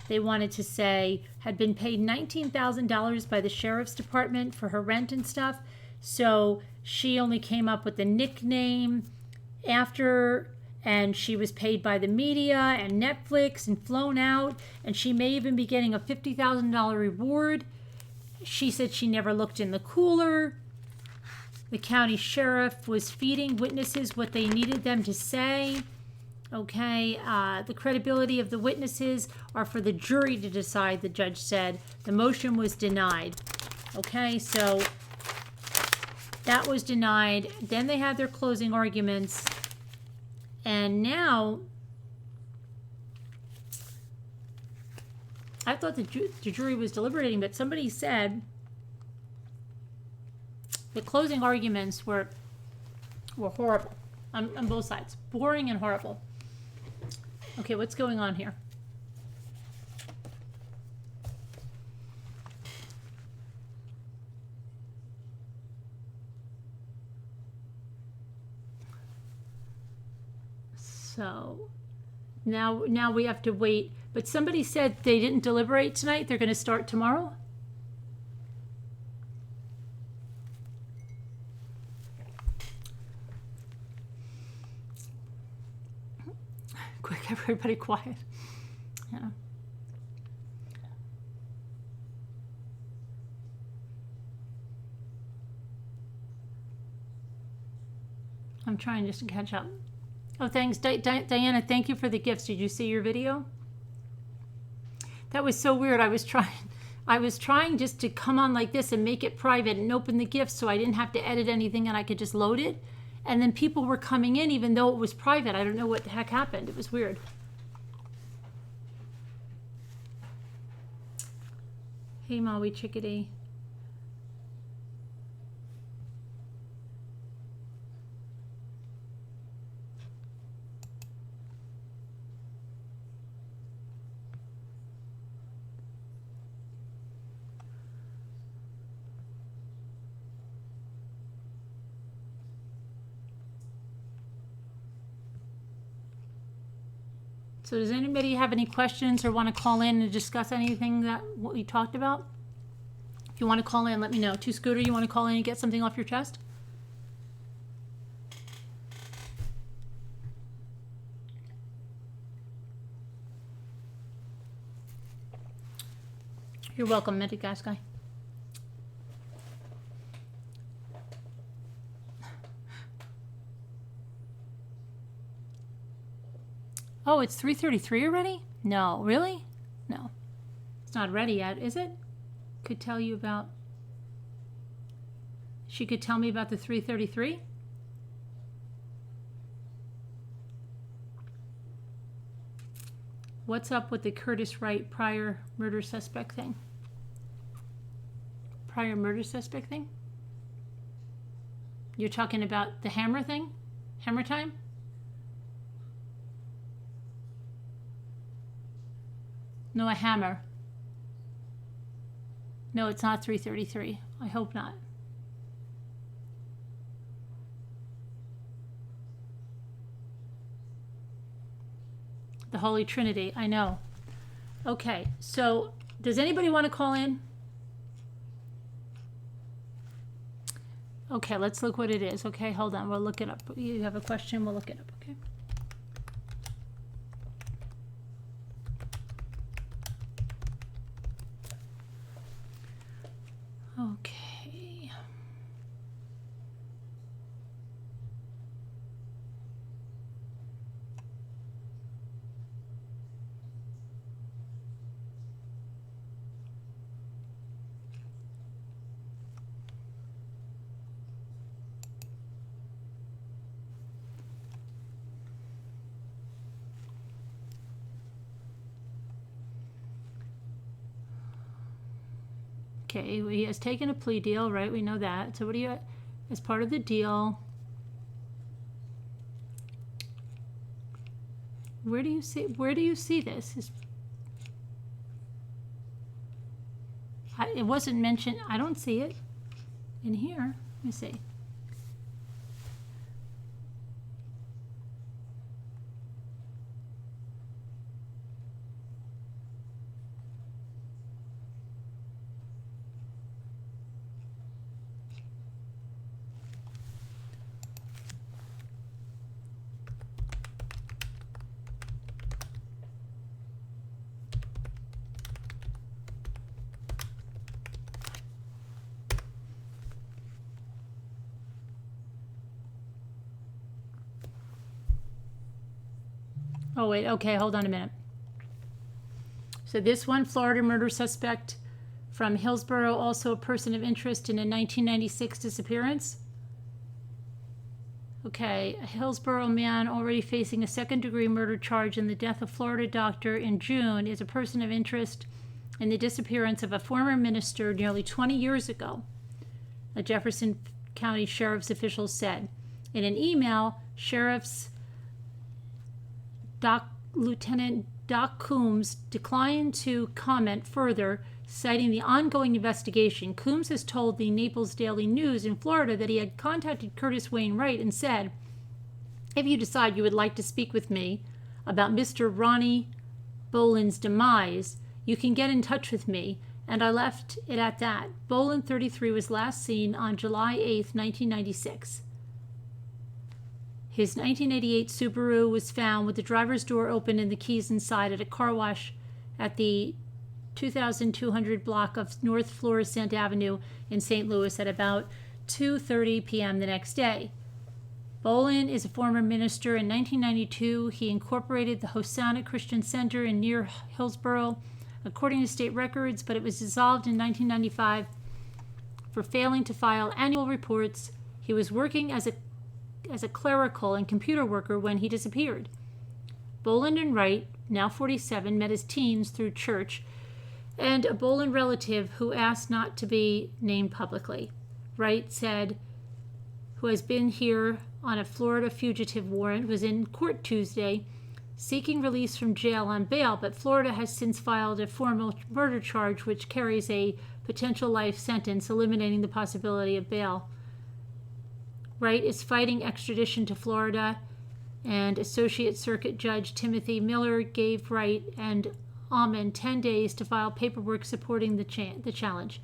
they wanted to say, had been paid $19,000 by the sheriff's department for her rent and stuff. So she only came up with the nickname after, and she was paid by the media and Netflix and flown out, and she may even be getting a $50,000 reward. She said she never looked in the cooler. The county sheriff was feeding witnesses what they needed them to say. Okay, the credibility of the witnesses are for the jury to decide, the judge said. The motion was denied. Okay, so that was denied. Then they had their closing arguments. And now, I thought the jury was deliberating, but somebody said the closing arguments were horrible on both sides. Boring and horrible. Okay, what's going on here? So now we have to wait. But somebody said they didn't deliberate tonight. They're going to start tomorrow? quick. Everybody quiet. Yeah. I'm trying just to catch up. Oh, thanks. Diana, thank you for the gifts. Did you see your video? That was so weird. I was trying just to come on like this and make it private and open the gifts so I didn't have to edit anything and I could just load it. And then people were coming in even though it was private. I don't know what the heck happened. It was weird. Hey, Maui Chickadee. So does anybody have any questions or want to call in and discuss anything that what we talked about? If you want to call in, let me know. Scooter, you want to call in and get something off your chest? You're welcome, Medigas guy. Oh, it's 3:33 already? No, really? No. It's not ready yet, is it? Could tell you about... She could tell me about the 3:33? What's up with the Curtis Wright prior murder suspect thing? Prior murder suspect thing? You're talking about the hammer thing? Hammer time? No, a hammer. No, it's not 3:33. I hope not. The Holy Trinity, I know. Okay, so does anybody want to call in? Okay, let's look what it is. Okay, hold on, we'll look it up. You have a question, we'll look it up, okay? Okay. Okay, he has taken a plea deal, right? We know that. So what do you, as part of the deal, where do you see this? It wasn't mentioned. I don't see it in here. Let me see. Oh, wait, okay, hold on a minute. So this one, Florida murder suspect from Hillsborough, also a person of interest in a 1996 disappearance. Okay, a Hillsborough man already facing a second-degree murder charge in the death of Florida doctor in June is a person of interest in the disappearance of a former minister nearly 20 years ago, a Jefferson County Sheriff's official said. In an email, Lieutenant Doc Coombs declined to comment further, citing the ongoing investigation. Coombs has told the Naples Daily News in Florida that he had contacted Curtis Wayne Wright and said, "If you decide you would like to speak with me about Mr. Ronnie Boland's demise, you can get in touch with me," and I left it at that. Boland, 33, was last seen on July 8, 1996. His 1988 Subaru was found with the driver's door open and the keys inside at a car wash at the 2200 block of North Florissant Avenue in St. Louis at about 2:30 p.m. the next day. Bolin is a former minister. In 1992, he incorporated the Hosanna Christian Center in near Hillsborough, according to state records, but it was dissolved in 1995 for failing to file annual reports. He was working as a clerical and computer worker when he disappeared. Bolin and Wright, now 47, met as teens through church, and a Bolin relative who asked not to be named publicly. Wright said, who has been here on a Florida fugitive warrant, was in court Tuesday seeking release from jail on bail, but Florida has since filed a formal murder charge which carries a potential life sentence, eliminating the possibility of bail. Wright is fighting extradition to Florida, and Associate Circuit Judge Timothy Miller gave Wright and Almond 10 days to file paperwork supporting the challenge.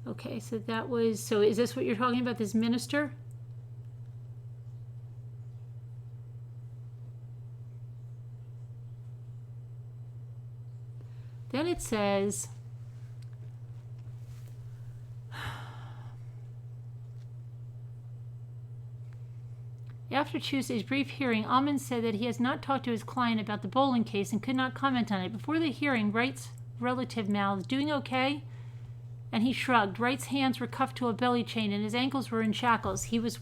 Okay, so is this what you're talking about, this minister? Then it says, after Tuesday's brief hearing, Almond said that he has not talked to his client about the Bolin case and could not comment on it. Before the hearing, Wright's relative mouthed, "Doing okay?" And he shrugged. Wright's hands were cuffed to a belly chain and his ankles were in shackles. He was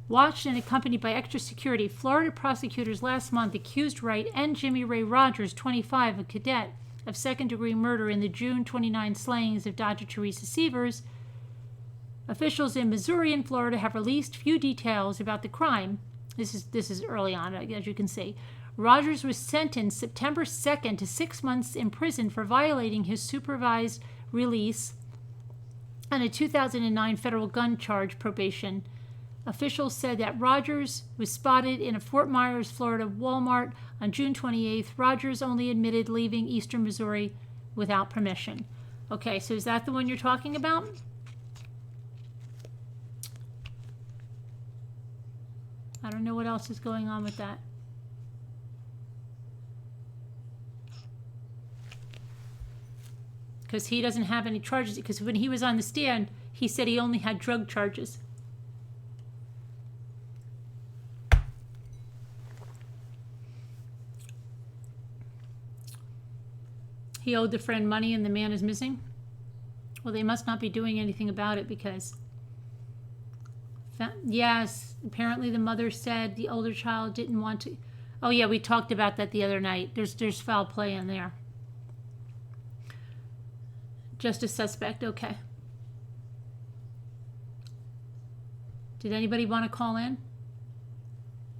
watched and accompanied by extra security. Florida prosecutors last month accused Wright and Jimmy Ray Rodgers, 25, a cadet, of second-degree murder in the June 29 slayings of Dr. Teresa Sievers. Officials in Missouri and Florida have released few details about the crime. This is early on, as you can see. Rodgers was sentenced September 2nd to 6 months in prison for violating his supervised release and a 2009 federal gun charge probation. Officials said that Rodgers was spotted in a Fort Myers, Florida Walmart on June 28th. Rodgers only admitted leaving eastern Missouri without permission. Okay, so is that the one you're talking about? I don't know what else is going on with that. Because he doesn't have any charges. Because when he was on the stand, he said he only had drug charges. He owed the friend money and the man is missing? Well, they must not be doing anything about it because... Yes, apparently the mother said the older child didn't want to... Oh yeah, we talked about that the other night. There's foul play in there. Just a suspect, okay. Did anybody want to call in?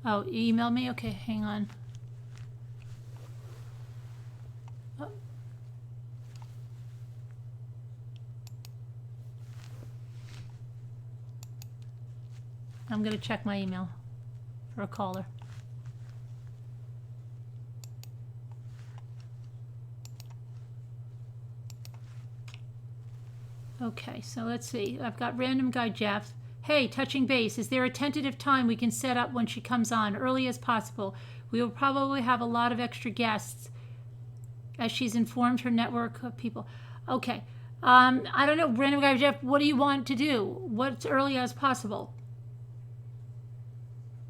Oh, you emailed me? Okay, hang on. Oh. I'm going to check my email for a caller. Okay, so let's see. I've got random guy Jeff. Hey, touching base. Is there a tentative time we can set up when she comes on, early as possible? We will probably have a lot of extra guests as she's informed her network of people. Okay. I don't know, random guy Jeff, what do you want to do? What's early as possible?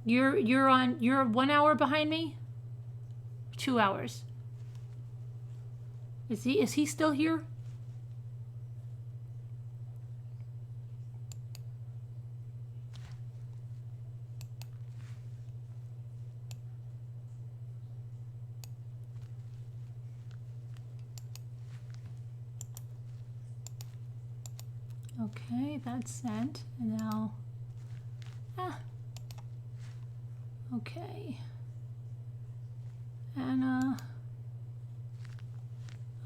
You're 1 hour behind me? 2 hours. Is he still here? Okay, that's sent. And now, okay. Anna.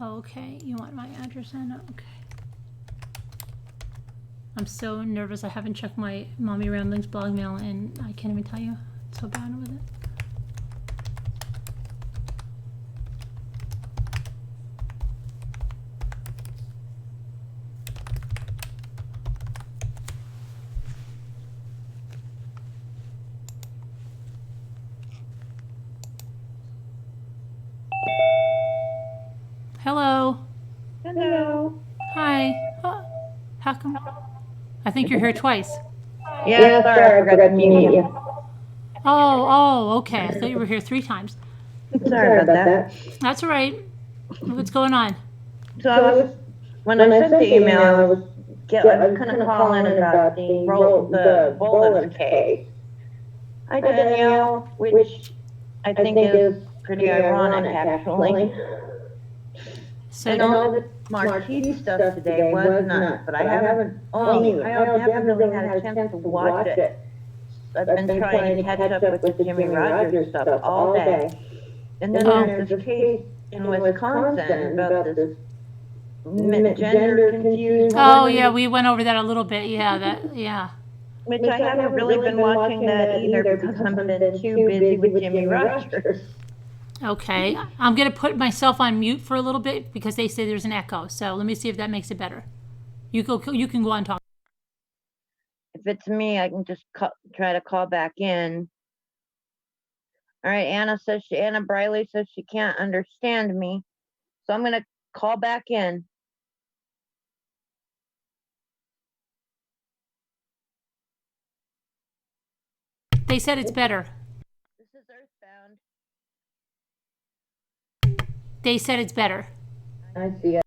Okay, you want my address, Anna? Okay. I'm so nervous. I haven't checked my Mommy Ramblings blog mail, and I can't even tell you. I'm so bad with it. think you're here twice. Yeah, sorry, I forgot to mute you. Okay. I thought you were here 3 times. Sorry about that. That's all right. What's going on? So I was, when I sent the email, I was kind of calling about the Boland's case. Hi, Danielle, which I think is pretty ironic, actually. So And all the Markeith stuff today was nuts, but I haven't had a chance to watch it. I've been trying to catch up with the Jimmy Rodgers stuff all day. And then there's this case in Wisconsin about this gender confused. Oh yeah, we went over that a little bit. Yeah. Which I haven't really been watching that either because I've been too busy with Jimmy Rodgers. Okay, I'm gonna put myself on mute for a little bit because they say there's an echo. So let me see if that makes it better. You can go on talk. If it's me, I can just try to call back in. All right, Anna Briley says she can't understand me, so I'm gonna call back in. They said it's better. This is Earthbound. They said it's better. I see it.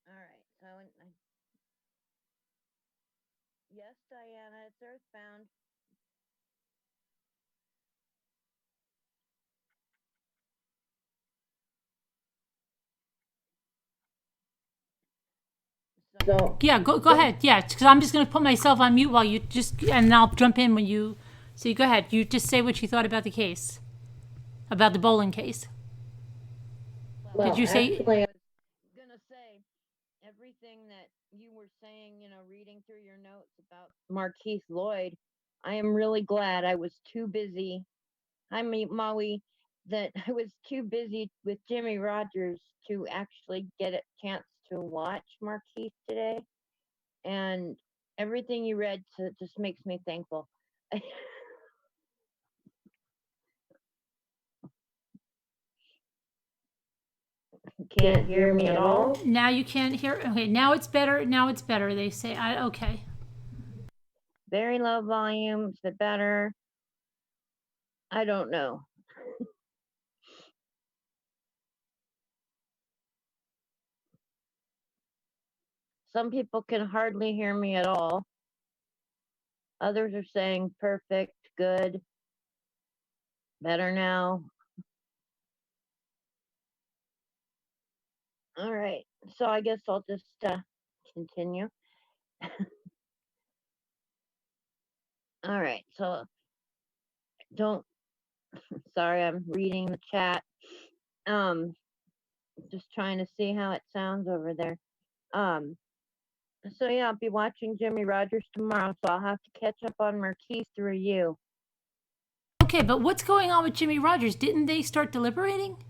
All right, so yes, Diana, it's Earthbound. So Yeah, go ahead. Yeah, because I'm just gonna put myself on mute while you and I'll jump in when you. So you go ahead. You just say what you thought about the case, about the Boland case. Well, Did you say? Actually, I was gonna say everything that you were saying. Reading through your notes about Markeith Loyd, I am really glad I was too busy. I mean, Maui, that I was too busy with Jimmy Rodgers to actually get a chance to watch Markeith today. And everything you read just makes me thankful. Can't hear me at all? Now you can't hear. Okay, now it's better. Now it's better. They say. Okay. Very low volume. Is it better? I don't know. Some people can hardly hear me at all. Others are saying perfect, good, better now. All right, so I guess I'll just continue. All right, so sorry, I'm reading the chat. Just trying to see how it sounds over there. So yeah, I'll be watching Jimmy Rodgers tomorrow, so I'll have to catch up on Markeith through you. Okay, but what's going on with Jimmy Rodgers? Didn't they start deliberating?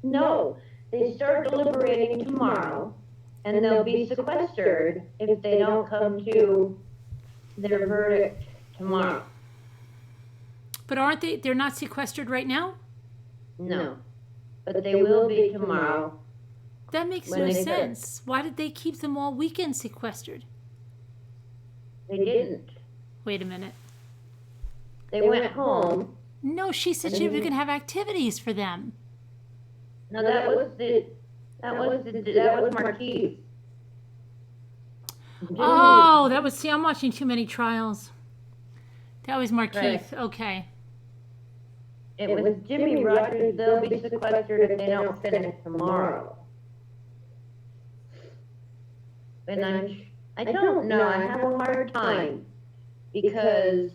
No, they start deliberating tomorrow, and they'll be sequestered if they don't come to their verdict tomorrow. But aren't they? They're not sequestered right now? No, but they will be tomorrow. That makes no sense. Why did they keep them all weekend sequestered? They didn't. Wait a minute. They went home. No, she said she was going to have activities for them. No, that was Markeith. Oh, I'm watching too many trials. That was Markeith. Right. Okay. It was Jimmy Rodgers. They'll be sequestered if they don't finish tomorrow. And I don't know. I have a hard time because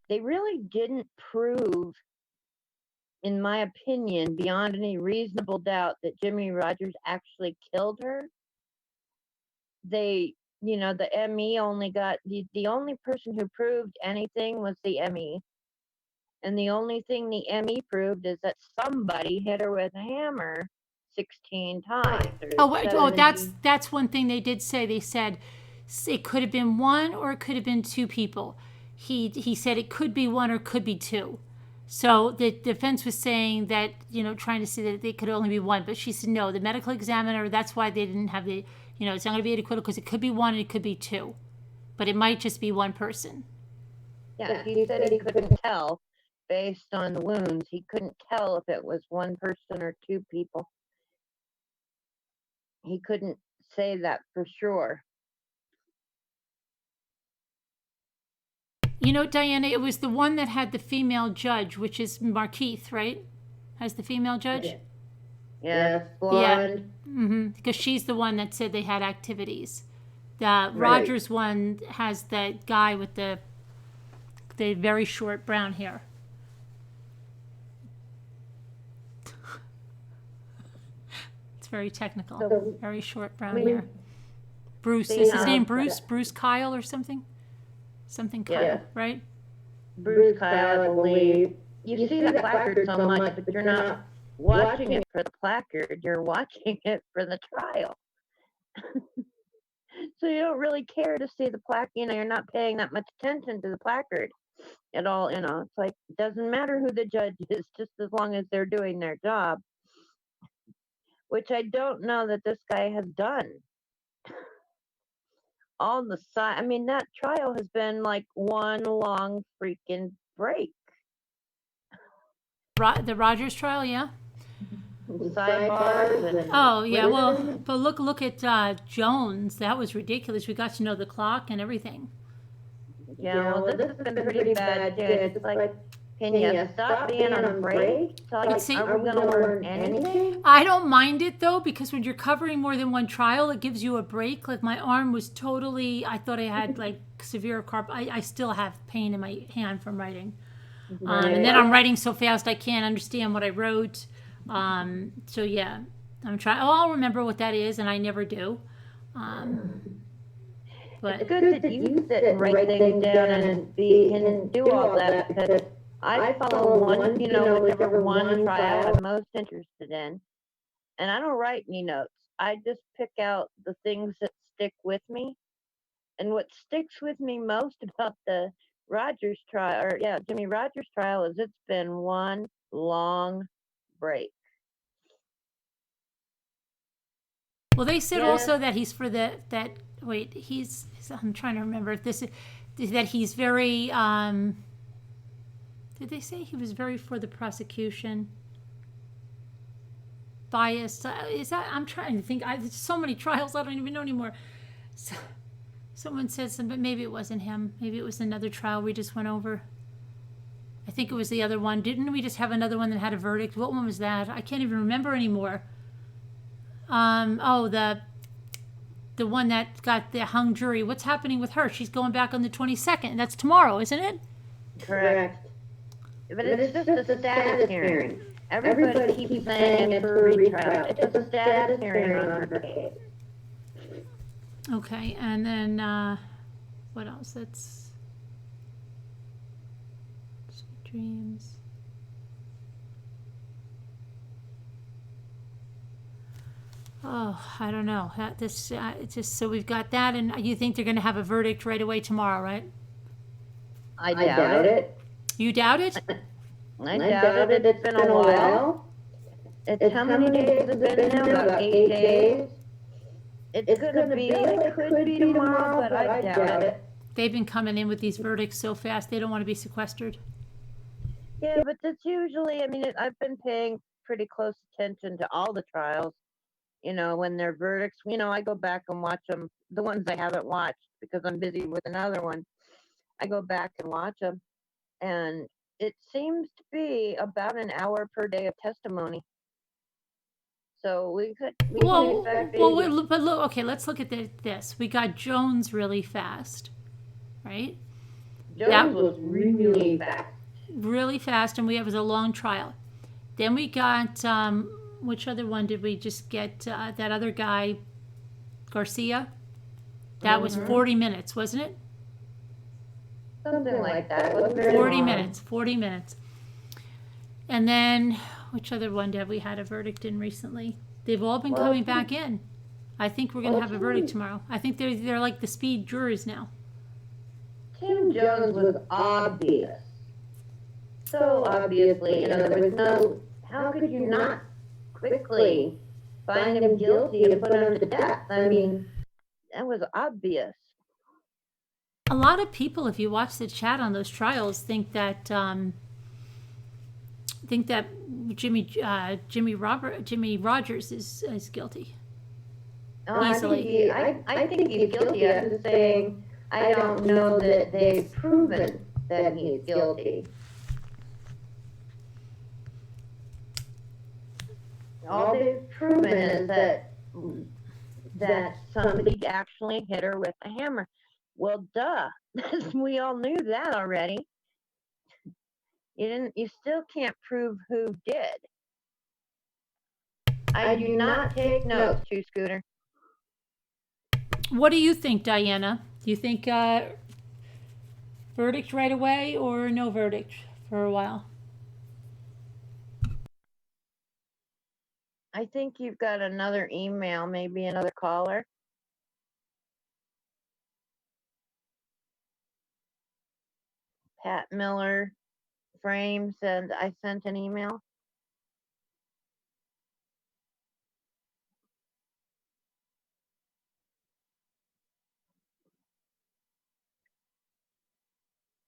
they really didn't prove, in my opinion, beyond any reasonable doubt that Jimmy Rodgers actually killed her. The ME only got, the only person who proved anything was the ME. And the only thing the ME proved is that somebody hit her with a hammer 16 times. That's one thing they did say. They said it could have been one or it could have been two people. He said it could be one or could be two. So the defense was saying that, trying to say that it could only be one. But she said, no, the medical examiner, that's why they didn't have You know, it's not going to be an acquittal because it could be one and it could be two, but it might just be one person. Yeah, he said he couldn't tell based on the wounds. He couldn't tell if it was one person or two people. He couldn't say that for sure. You know, Diana, it was the one that had the female judge, which is Markeith, right? Has the female judge? Yes, blonde. Yeah. Because she's the one that said they had activities. The Rodgers one has the guy with the very short brown hair. It's very technical. So, very short brown hair. Bruce. Is his name Bruce? Bruce Kyle or something? Something Kyle, right? Bruce Kyle, I believe. You see the placard so much, but you're not watching it for the placard. You're watching it for the trial. So you don't really care to see the placard. You know, you're not paying that much attention to the placard at all. You know, it's like, it doesn't matter who the judge is, just as long as they're doing their job, which I don't know that this guy has done. On the side, I mean, that trial has been like one long freaking break. The Rodgers trial, yeah. Sidebars. Oh yeah, well, but look at Jones. That was ridiculous. We got to know the clock and everything. Yeah, well, this has been pretty bad too. It's like, can you stop being on break? Are we going to learn anything? I don't mind it though, because when you're covering more than one trial, it gives you a break. Like my arm was totally, I thought I had like severe I still have pain in my hand from writing. And then I'm writing so fast I can't understand what I wrote. So yeah, I'm trying. Oh, I'll remember what that is, and I never do. But it's good that you sit and write things down and can do all that, because I follow one, whichever one trial I'm most interested in, and I don't write any notes. I just pick out the things that stick with me, and what sticks with me most about the Rodgers trial, Jimmy Rodgers trial, is it's been one long break. Well, they said also that he's for I'm trying to remember if this is that he's very. Did they say he was very for the prosecution? Biased? Is that? I'm trying to think. There's so many trials I don't even know anymore. So, someone said something, but maybe it wasn't him. Maybe it was another trial we just went over. I think it was the other one. Didn't we just have another one that had a verdict? What one was that? I can't even remember anymore. The one that got the hung jury. What's happening with her? She's going back on the 22nd. That's tomorrow, isn't it? Correct. But it's just a status hearing. Everybody keeps saying it's for a retrial. It's a status hearing on her case. Okay, and then what else? That's Sweet Dreams. Oh, I don't know. It's just so we've got that, and you think they're going to have a verdict right away tomorrow, right? I doubt it. You doubt it? I doubt it. It's been a while. It's how many days has it been now? About 8 days. It could be tomorrow, but I doubt it. They've been coming in with these verdicts so fast, they don't want to be sequestered. Yeah, but that's usually, I've been paying pretty close attention to all the trials. When their verdicts, I go back and watch them, the ones I haven't watched because I'm busy with another one. I go back and watch them, and it seems to be about an hour per day of testimony. So we can expect. But look, okay, let's look at this. We got Jones really fast, right? Jones was really fast. Really fast, and it was a long trial. Then we got, which other one did we just get? That other guy, Garcia. That was 40 minutes, wasn't it? Something like that. 40 minutes. And then, which other one have we had a verdict in recently? They've all been coming back in. I think we're going to have a verdict tomorrow. I think they're like the speed jurors now. Tim Jones was obvious. So obviously, there was no, how could you not quickly find him guilty and put him to death? That was obvious. A lot of people, if you watch the chat on those trials, think that Jimmy Rodgers is guilty. Easily. I think he's guilty. I'm just saying I don't know that they've proven that he's guilty. All they've proven is that somebody actually hit her with a hammer. Well, duh. We all knew that already. You still can't prove who did. I do not take notes, True Scooter. What do you think, Diana? Do you think verdict right away or no verdict for a while? I think you've got another email, maybe another caller. Pat Miller Frame said I sent an email.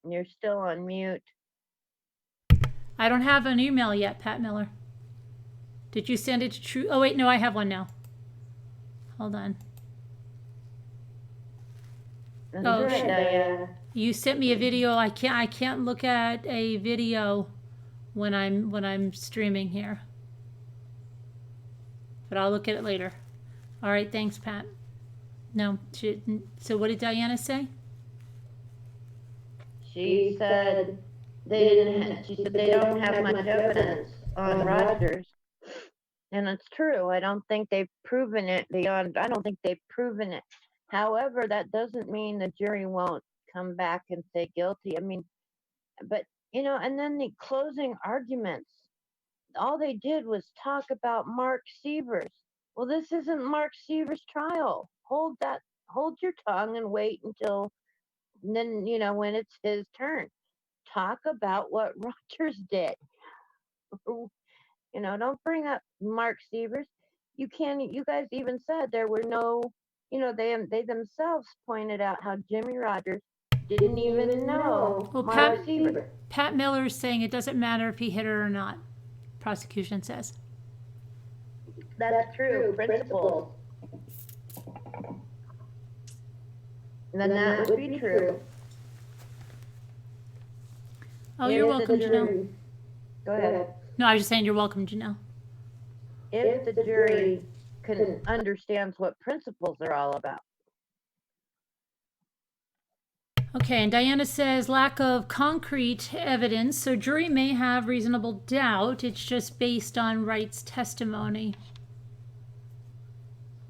You're still on mute. I don't have an email yet, Pat Miller. Did you send it to True? Oh wait, no, I have one now. Hold on. That's right, Diana. You sent me a video. I can't look at a video when I'm streaming here. But I'll look at it later. All right, thanks, Pat. No, so what did Diana say? She said she said they don't have much evidence on Rodgers. And it's true. I don't think they've proven it I don't think they've proven it. However, that doesn't mean the jury won't come back and say guilty. I mean, but, and then the closing arguments, all they did was talk about Mark Sievers. Well, this isn't Mark Sievers' trial. Hold your tongue and wait until then, when it's his turn. Talk about what Rodgers did. Don't bring up Mark Sievers. You guys even said there were no, they themselves pointed out how Jimmy Rodgers didn't even know Mark Sievers. Pat Miller is saying it doesn't matter if he hit her or not. Prosecution says. That's true. Principles. Then that would be true. Oh, you're welcome, Janelle. Go ahead. No, I was just saying you're welcome, Janelle. If the jury understands what principles are all about. Okay, and Diana says lack of concrete evidence, so jury may have reasonable doubt. It's just based on Wright's testimony.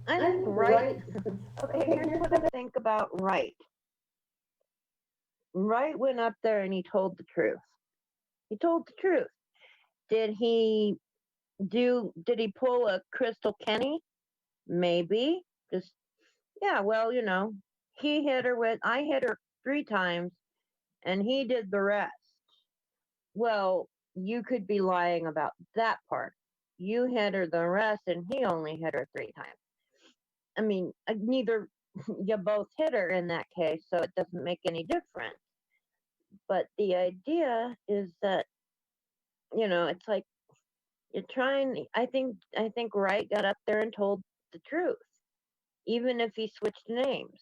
I think Wright. Okay, here's what I think about Wright. Wright went up there and he told the truth. He told the truth. Did he pull a Crystal Kenny? Maybe. Well, I hit her 3 times and he did the rest. Well, you could be lying about that part. You hit her the rest and he only hit her 3 times. I mean, neither, you both hit her in that case, so it doesn't make any difference. But the idea is that, it's like you're trying. I think Wright got up there and told the truth, even if he switched names.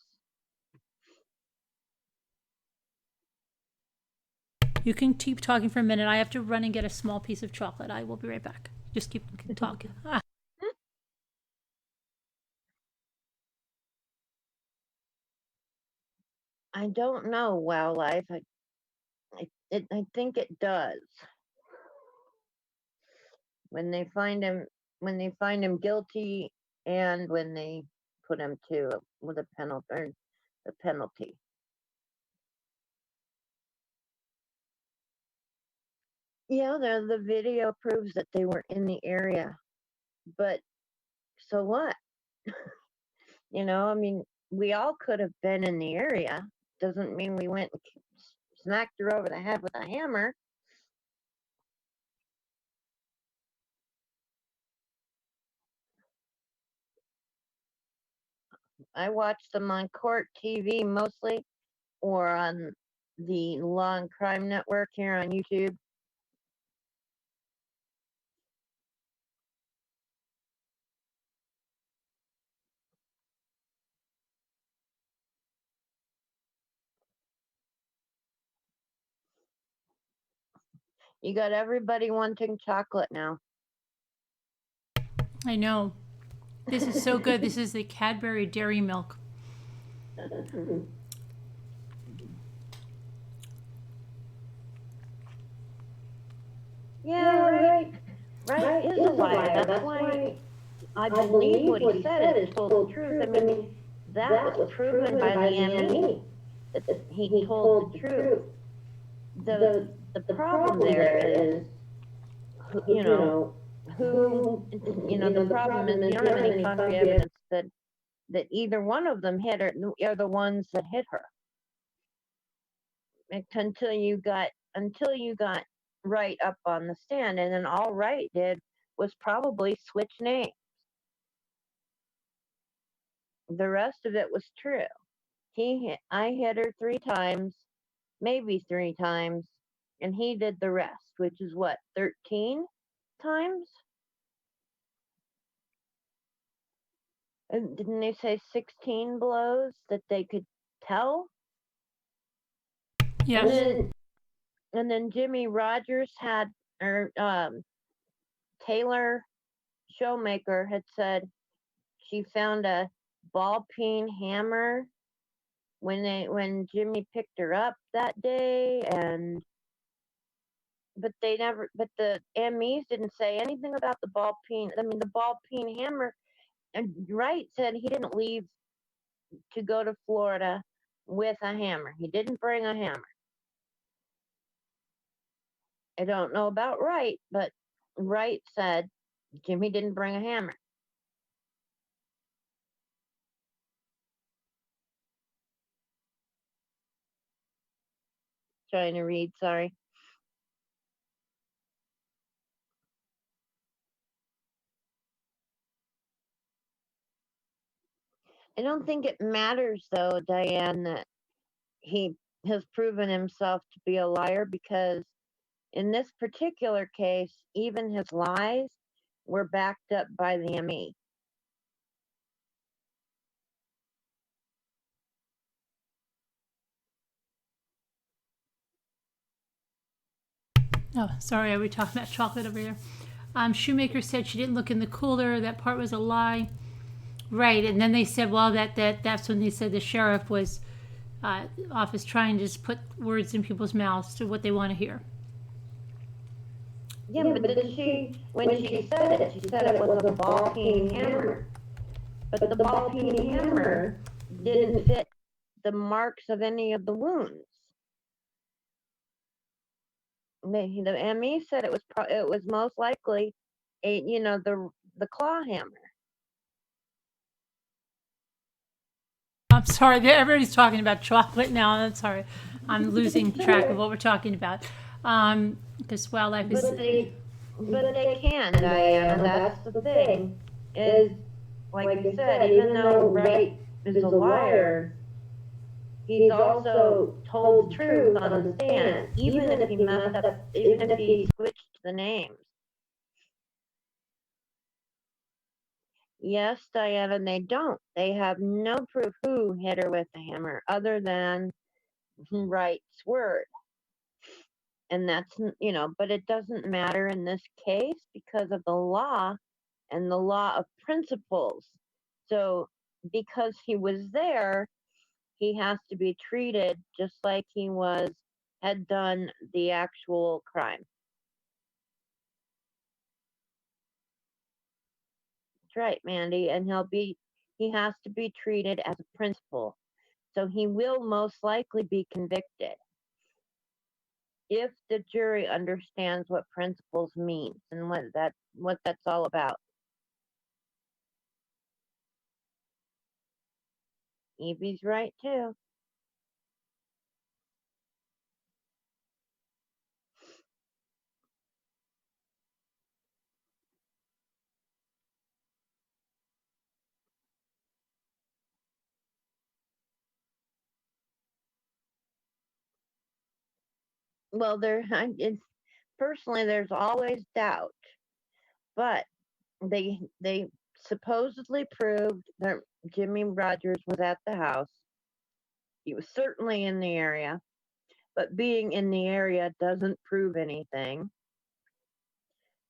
You can keep talking for a minute. I have to run and get a small piece of chocolate. I will be right back. Just keep talking. I don't know, Wildlife. I think it does. When they find him guilty, and when they put him with a penalty. Yeah, the video proves that they were in the area, but so what? I mean, we all could have been in the area. Doesn't mean we went and smacked her over the head with a hammer. I watch them on court TV mostly, or on the Law and Crime Network here on YouTube. You got everybody wanting chocolate now. I know. This is so good. This is the Cadbury Dairy Milk. Yeah, right is a liar. That's why I believe what he said is told the truth. I mean, that was proven by the ME that he told the truth. The problem there is, you know, the problem is you don't have any concrete evidence that either one of them hit her, are the ones that hit her. Until you got Wright up on the stand, and then all Wright did was probably switch names. The rest of it was true. I hit her 3 times, maybe 3 times, and he did the rest, which is what, 13 times? And didn't they say 16 blows that they could tell? Yes. And then Jimmy Rodgers had, or Taylor Showmaker had said she found a ball peen hammer when Jimmy picked her up that day, but the MEs didn't say anything about the ball peen. I mean, the ball peen hammer. And Wright said he didn't leave to go to Florida with a hammer. He didn't bring a hammer. I don't know about Wright, but Wright said Jimmy didn't bring a hammer. Trying to read, sorry. I don't think it matters, though, Diane, that he has proven himself to be a liar, because in this particular case, even his lies were backed up by the ME. Oh, sorry. Are we talking about chocolate over here? Shoemaker said she didn't look in the cooler. That part was a lie. Right. And then they said, well, that's when they said the sheriff was office trying to just put words in people's mouths to what they want to hear. Yeah, but didn't when she said it was a ball peen hammer. But the ball peen hammer didn't fit the marks of any of the wounds. The ME said it was most likely the claw hammer. I'm sorry. Everybody's talking about chocolate now. I'm sorry. I'm losing track of what we're talking about. Because wildlife is. But they can, Diana. That's the thing. Is, like you said, even though Wright is a liar, he's also told the truth on the stand, even if he messed up, even if he switched the names. Yes, Diana, they don't. They have no proof who hit her with the hammer other than Wright's word. And that's, but it doesn't matter in this case because of the law and the law of principles. So because he was there, he has to be treated just like he had done the actual crime. That's right, Mandy. And he has to be treated as a principal. So he will most likely be convicted if the jury understands what principles means and what that's all about. Evie's right too. Well, personally, there's always doubt, but they supposedly proved that Jimmy Rodgers was at the house. He was certainly in the area, but being in the area doesn't prove anything.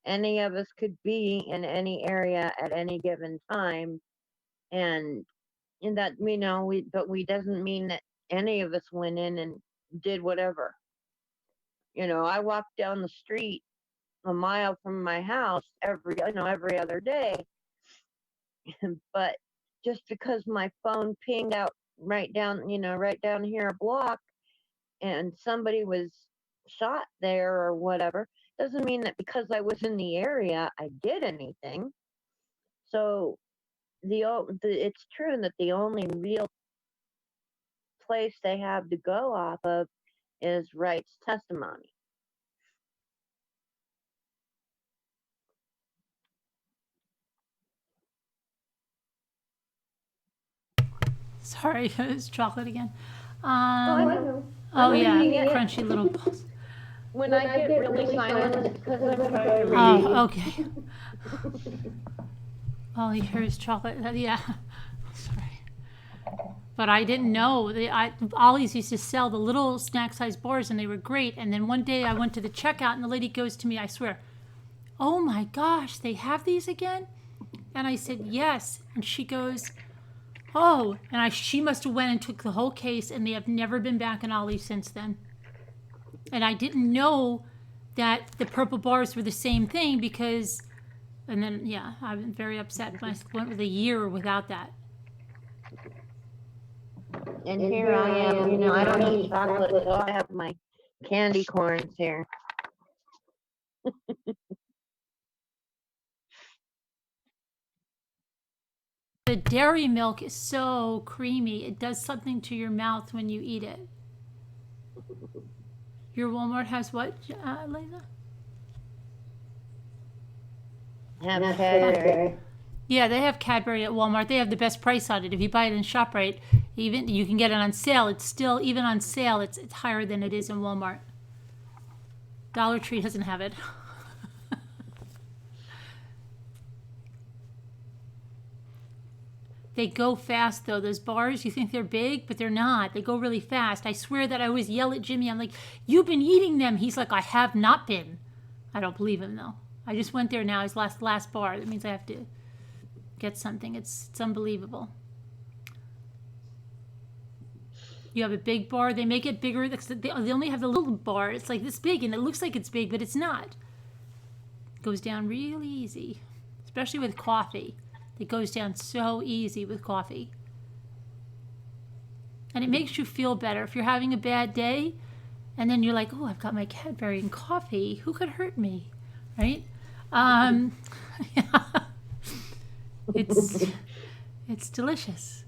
Any of us could be in any area at any given time, and that we know we doesn't mean that any of us went in and did whatever. I walked down the street a mile from my house every other day, but just because my phone pinged out right down here a block, and somebody was shot there or whatever, doesn't mean that because I was in the area I did anything. So it's true that the only real place they have to go off of is Wright's testimony. Sorry, it's chocolate again. I know. Oh yeah, reading it. crunchy little balls. When I get really silent, it's because I'm trying to read. Oh, okay. All you hear is chocolate. Yeah. Sorry. But I didn't know. Ollie's used to sell the little snack-sized bars, and they were great. And then one day I went to the checkout, and the lady goes to me, I swear, "Oh my gosh, they have these again?" And I said, "Yes." And she goes, "Oh." And she must have went and took the whole case, and they have never been back in Ollie's since then. And I didn't know that the purple bars were the same thing because, and then, yeah, I was very upset when I went with a year without that. And here I am, I don't eat chocolate, so I have my candy corns here. The dairy milk is so creamy. It does something to your mouth when you eat it. Your Walmart has what, Liza? Have Cadbury. Yeah, they have Cadbury at Walmart. They have the best price on it. If you buy it in ShopRite, even you can get it on sale. It's still, even on sale, it's higher than it is in Walmart. Dollar Tree doesn't have it. They go fast though. Those bars, you think they're big, but they're not. They go really fast. I swear that I always yell at Jimmy. I'm like, "You've been eating them." He's like, "I have not been." I don't believe him though. I just went there now. His last bar. That means I have to get something. It's unbelievable. You have a big bar. They make it bigger. They only have the little bar. It's like this big, and it looks like it's big, but it's not. It goes down really easy, especially with coffee. It goes down so easy with coffee. And it makes you feel better. If you're having a bad day, and then you're like, "Oh, I've got my Cadbury and coffee. Who could hurt me?" Right? Yeah. It's delicious.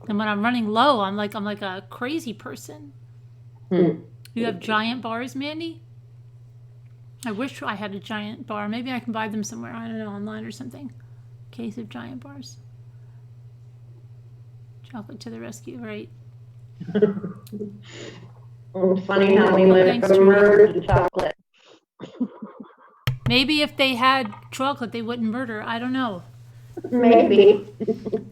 And when I'm running low, I'm like a crazy person. You have giant bars, Mandy? I wish I had a giant bar. Maybe I can buy them somewhere. I don't know, online or something. Case of giant bars. Chocolate to the rescue, right? It's funny how we went from murder to chocolate. Maybe if they had chocolate, they wouldn't murder. I don't know. Maybe.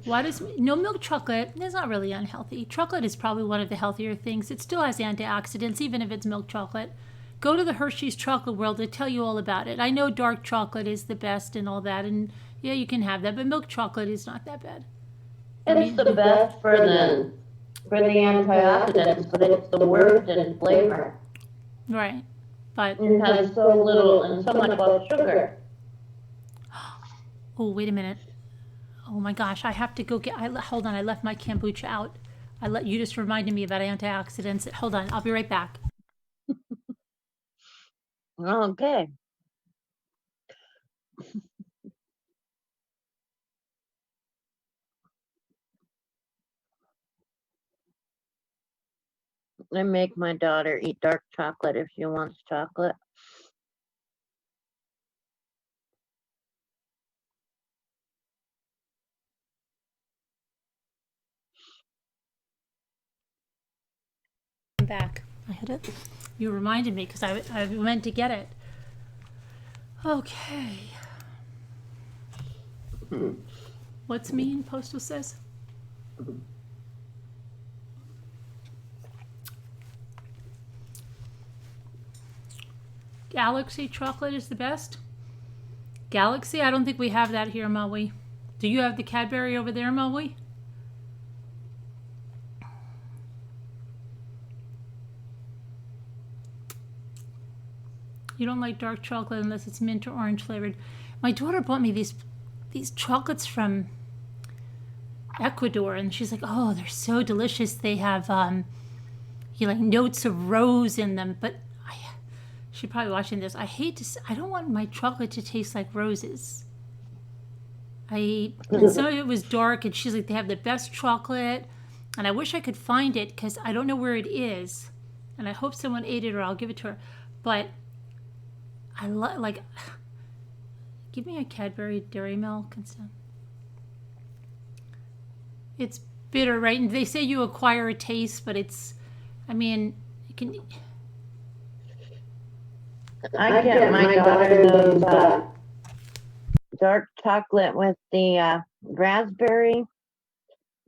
Why does no milk chocolate is not really unhealthy. Chocolate is probably one of the healthier things. It still has antioxidants, even if it's milk chocolate. Go to the Hershey's Chocolate World. They tell you all about it. I know dark chocolate is the best and all that, and yeah, you can have that, but milk chocolate is not that bad. It's the best for the antioxidants, but it's the worst in flavor. Right, but it has so little and so much less sugar. Oh, wait a minute. Oh my gosh, I have to go get. Hold on, I left my kombucha out. You just reminded me about antioxidants. Hold on, I'll be right back. Okay. I make my daughter eat dark chocolate if she wants chocolate. I'm back. I hit it. You reminded me because I meant to get it. Okay. What's mean? Postal says. Galaxy chocolate is the best. Galaxy? I don't think we have that here, Maui. Do you have the Cadbury over there, Maui? You don't like dark chocolate unless it's mint or orange flavored. My daughter bought me these chocolates from Ecuador, and she's like, "Oh, they're so delicious. They have like notes of rose in them." But she's probably watching this. I don't want my chocolate to taste like roses. And some of it was dark, and she's like, "They have the best chocolate," and I wish I could find it because I don't know where it is, and I hope someone ate it or I'll give it to her. But like, give me a Cadbury Dairy Milk instead. It's bitter, right? And they say you acquire a taste, but I mean, you can. I get my daughter those dark chocolate with the raspberry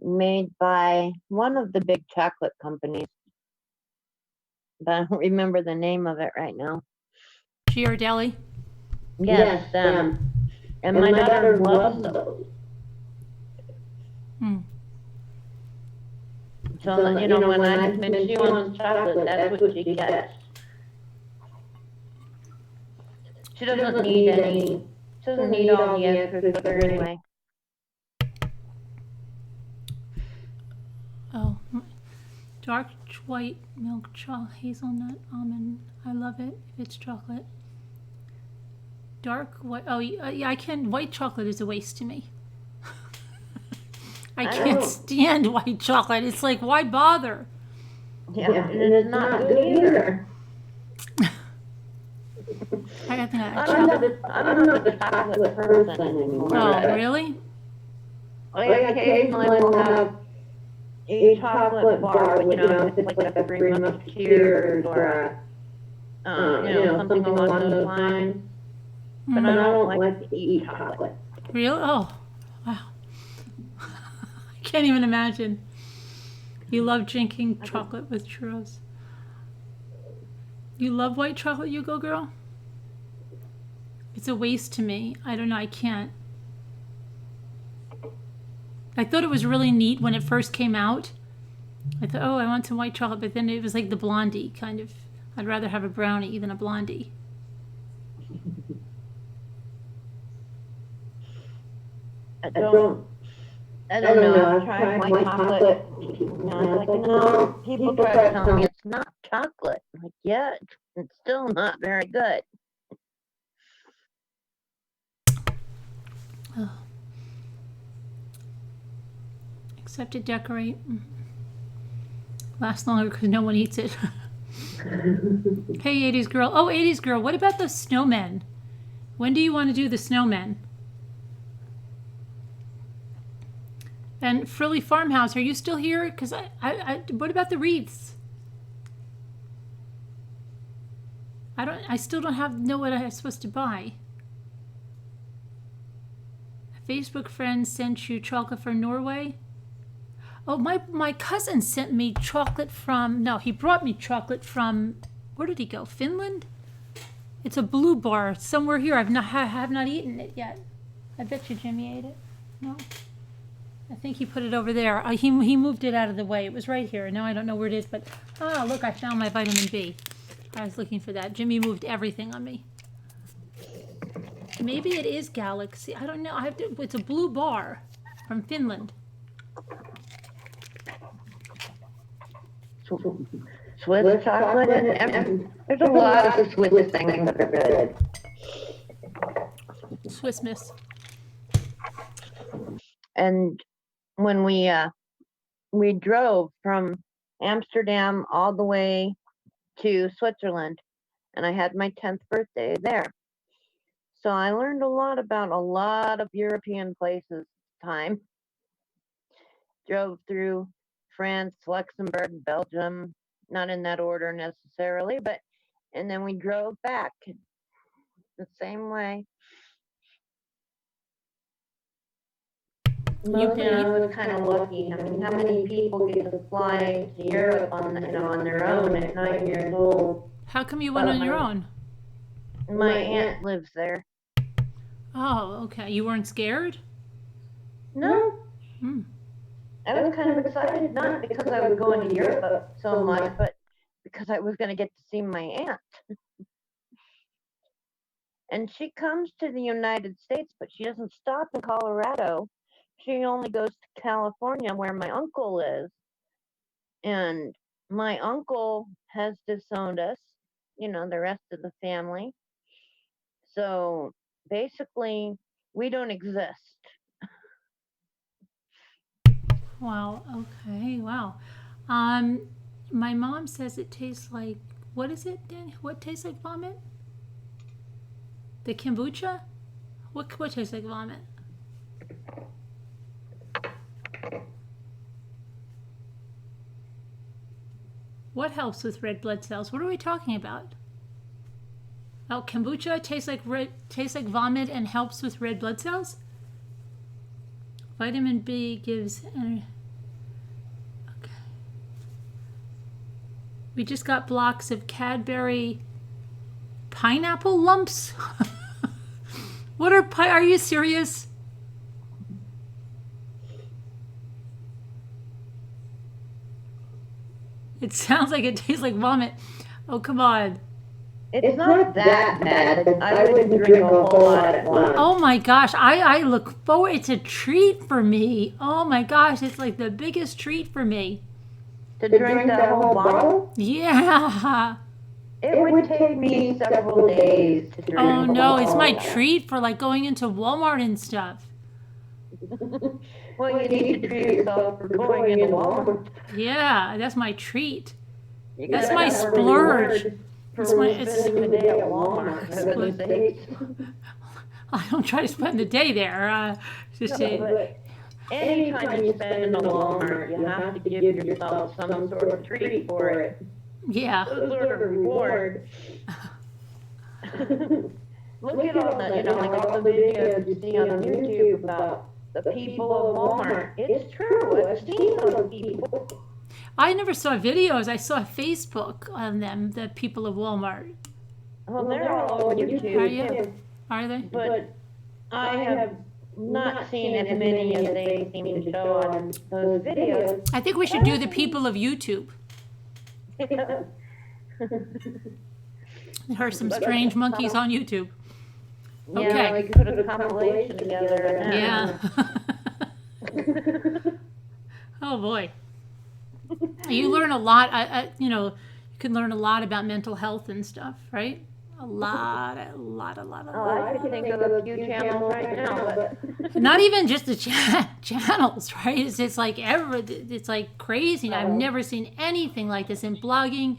made by one of the big chocolate companies. But I don't remember the name of it right now. Ghirardelli? Yes, them. And my daughter loves those. So then, when she wants chocolate, that's what she gets. She doesn't need all the extra sugar anyway. Oh, dark white milk chocolate, hazelnut, almond. I love it if it's chocolate. Dark white. Oh, yeah, I can. White chocolate is a waste to me. I can't stand white chocolate. It's like, why bother? Yeah, and it's not good either. I'm not a chocolate person anymore. Oh, really? I occasionally will have a chocolate bar, it's like a Three Musketeers or something along those lines. But I don't like to eat chocolate. Really? Oh, wow. I can't even imagine. You love drinking chocolate with churros. You love white chocolate, you go girl? It's a waste to me. I don't know. I can't. I thought it was really neat when it first came out. I thought, oh, I want some white chocolate, but then it was like the blondie kind of. I'd rather have a brownie than a blondie. I don't know. I've tried white chocolate. People try to tell me it's not chocolate. I'm like, yeah, it's still not very good. Oh. Except to decorate. Lasts longer because no one eats it. Hey, 80s girl. Oh, 80s girl. What about the snowmen? When do you want to do the snowmen? And Frilly Farmhouse, are you still here? Because what about the wreaths? I still don't know what I'm supposed to buy. A Facebook friend sent you chocolate from Norway. Oh, my cousin sent me chocolate from. No, he brought me chocolate from. Where did he go? Finland. It's a blue bar somewhere here. I have not eaten it yet. I bet you Jimmy ate it. No. I think he put it over there. He moved it out of the way. It was right here. Now I don't know where it is, but look, I found my vitamin B. I was looking for that. Jimmy moved everything on me. Maybe it is Galaxy. I don't know. It's a blue bar from Finland. Swiss chocolate. There's a lot of Swiss things that are good. Swiss Miss. And when we drove from Amsterdam all the way to Switzerland, and I had my 10th birthday there. So I learned a lot about a lot of European places at the time. Drove through France, Luxembourg, Belgium, not in that order necessarily, but and then we drove back the same way. You, I was kind of lucky. I mean, how many people get to fly to Europe on their own at 9 years old? how come you went on your own? My aunt lives there. Oh, okay. You weren't scared? No, Hmm. I was kind of excited, not because I was going to Europe so much, but because I was going to get to see my aunt. And she comes to the United States, but she doesn't stop in Colorado. She only goes to California, where my uncle is. And my uncle has disowned us, the rest of the family. So basically, we don't exist. Wow. Okay. Wow. Um, my mom says it tastes like, what is it, Dan? What tastes like vomit? The kombucha? What tastes like vomit? What helps with red blood cells? What are we talking about? Oh, kombucha tastes like vomit and helps with red blood cells. Vitamin B gives energy. Okay. We just got blocks of Cadbury pineapple lumps. What are you serious? It sounds like it tastes like vomit. Oh, come on. It's not that bad. I wouldn't drink a whole lot at once. Oh my gosh, I look forward. It's a treat for me. Oh my gosh, it's like the biggest treat for me. To drink that whole bottle? Yeah. It would take me several days to drink. Oh no, it's my treat for like going into Walmart and stuff. Well, you need to treat yourself for going into Walmart. Yeah, that's my treat. You That's gotta my have a splurge. reward It's for my- it's- spending the day at Walmart. for goodness sakes. I don't try to spend the day there. But anytime you spend in a Walmart, you have to give yourself some sort of treat for it. Yeah. Some sort of reward. Look at all the, like all the videos you see on YouTube about the people of Walmart. It's true. I've seen those people. I never saw videos. I saw Facebook on them, the people of Walmart. Well, they're all over YouTube. Are you? Are they? But I have not seen as many as they seem to show on those videos. I think we should do the people of YouTube. There are some strange monkeys on YouTube. Yeah, Okay. we could put a compilation together. Yeah. Oh boy. You learn a lot. You can learn a lot about mental health and stuff, right? A lot. Oh, I can think of a few channels right now, but Not even just the channels, right? It's like it's like crazy. I've never seen anything like this in blogging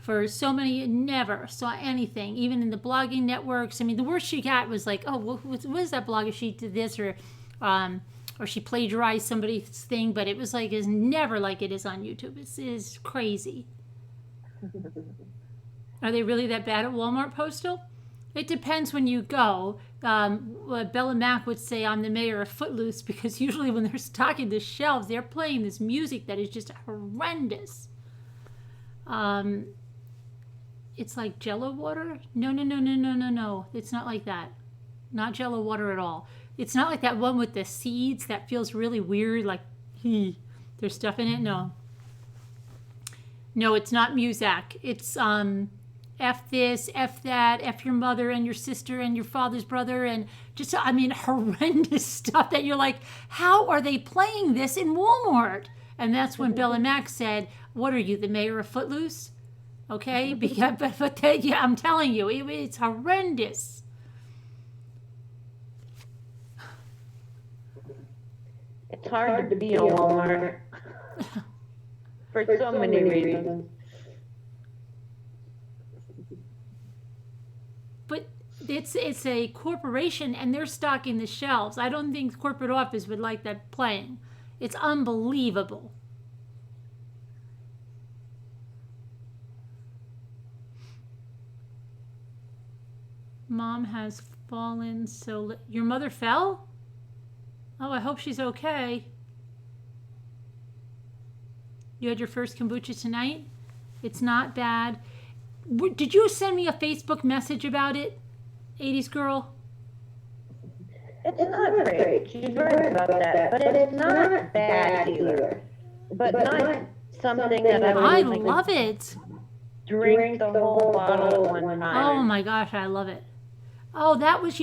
for so many. Never saw anything, even in the blogging networks. I mean, the worst she got was like, oh, what is that blogger? She did this, or she plagiarized somebody's thing, but it was like it's never like it is on YouTube. It is crazy. Are they really that bad at Walmart Postal? It depends when you go. Bella Mack would say, I'm the mayor of Footloose, because usually when they're stocking the shelves, they're playing this music that is just horrendous. It's like Jello water? No. It's not like that. Not Jello water at all. It's not like that one with the seeds that feels really weird, like there's stuff in it. No, it's not Muzak. It's F this, F that, F your mother and your sister and your father's brother, and just, horrendous stuff that you're like, how are they playing this in Walmart? And that's when Bella Mack said, what are you, the mayor of Footloose? Okay, because, but yeah, I'm telling you, it's horrendous. it's hard to be a Walmart for so many reasons. But it's a corporation and they're stocking the shelves. I don't think the corporate office would like that playing. It's unbelievable. Mom has fallen, so your mother fell? Oh, I hope she's okay. You had your first kombucha tonight? It's not bad. Did you send me a Facebook message about it, 80s girl? It's not great. She's right about that. But it's not bad either. But not something that I would love it. drink the whole bottle at one time. Oh my gosh, I love it. Oh, that was,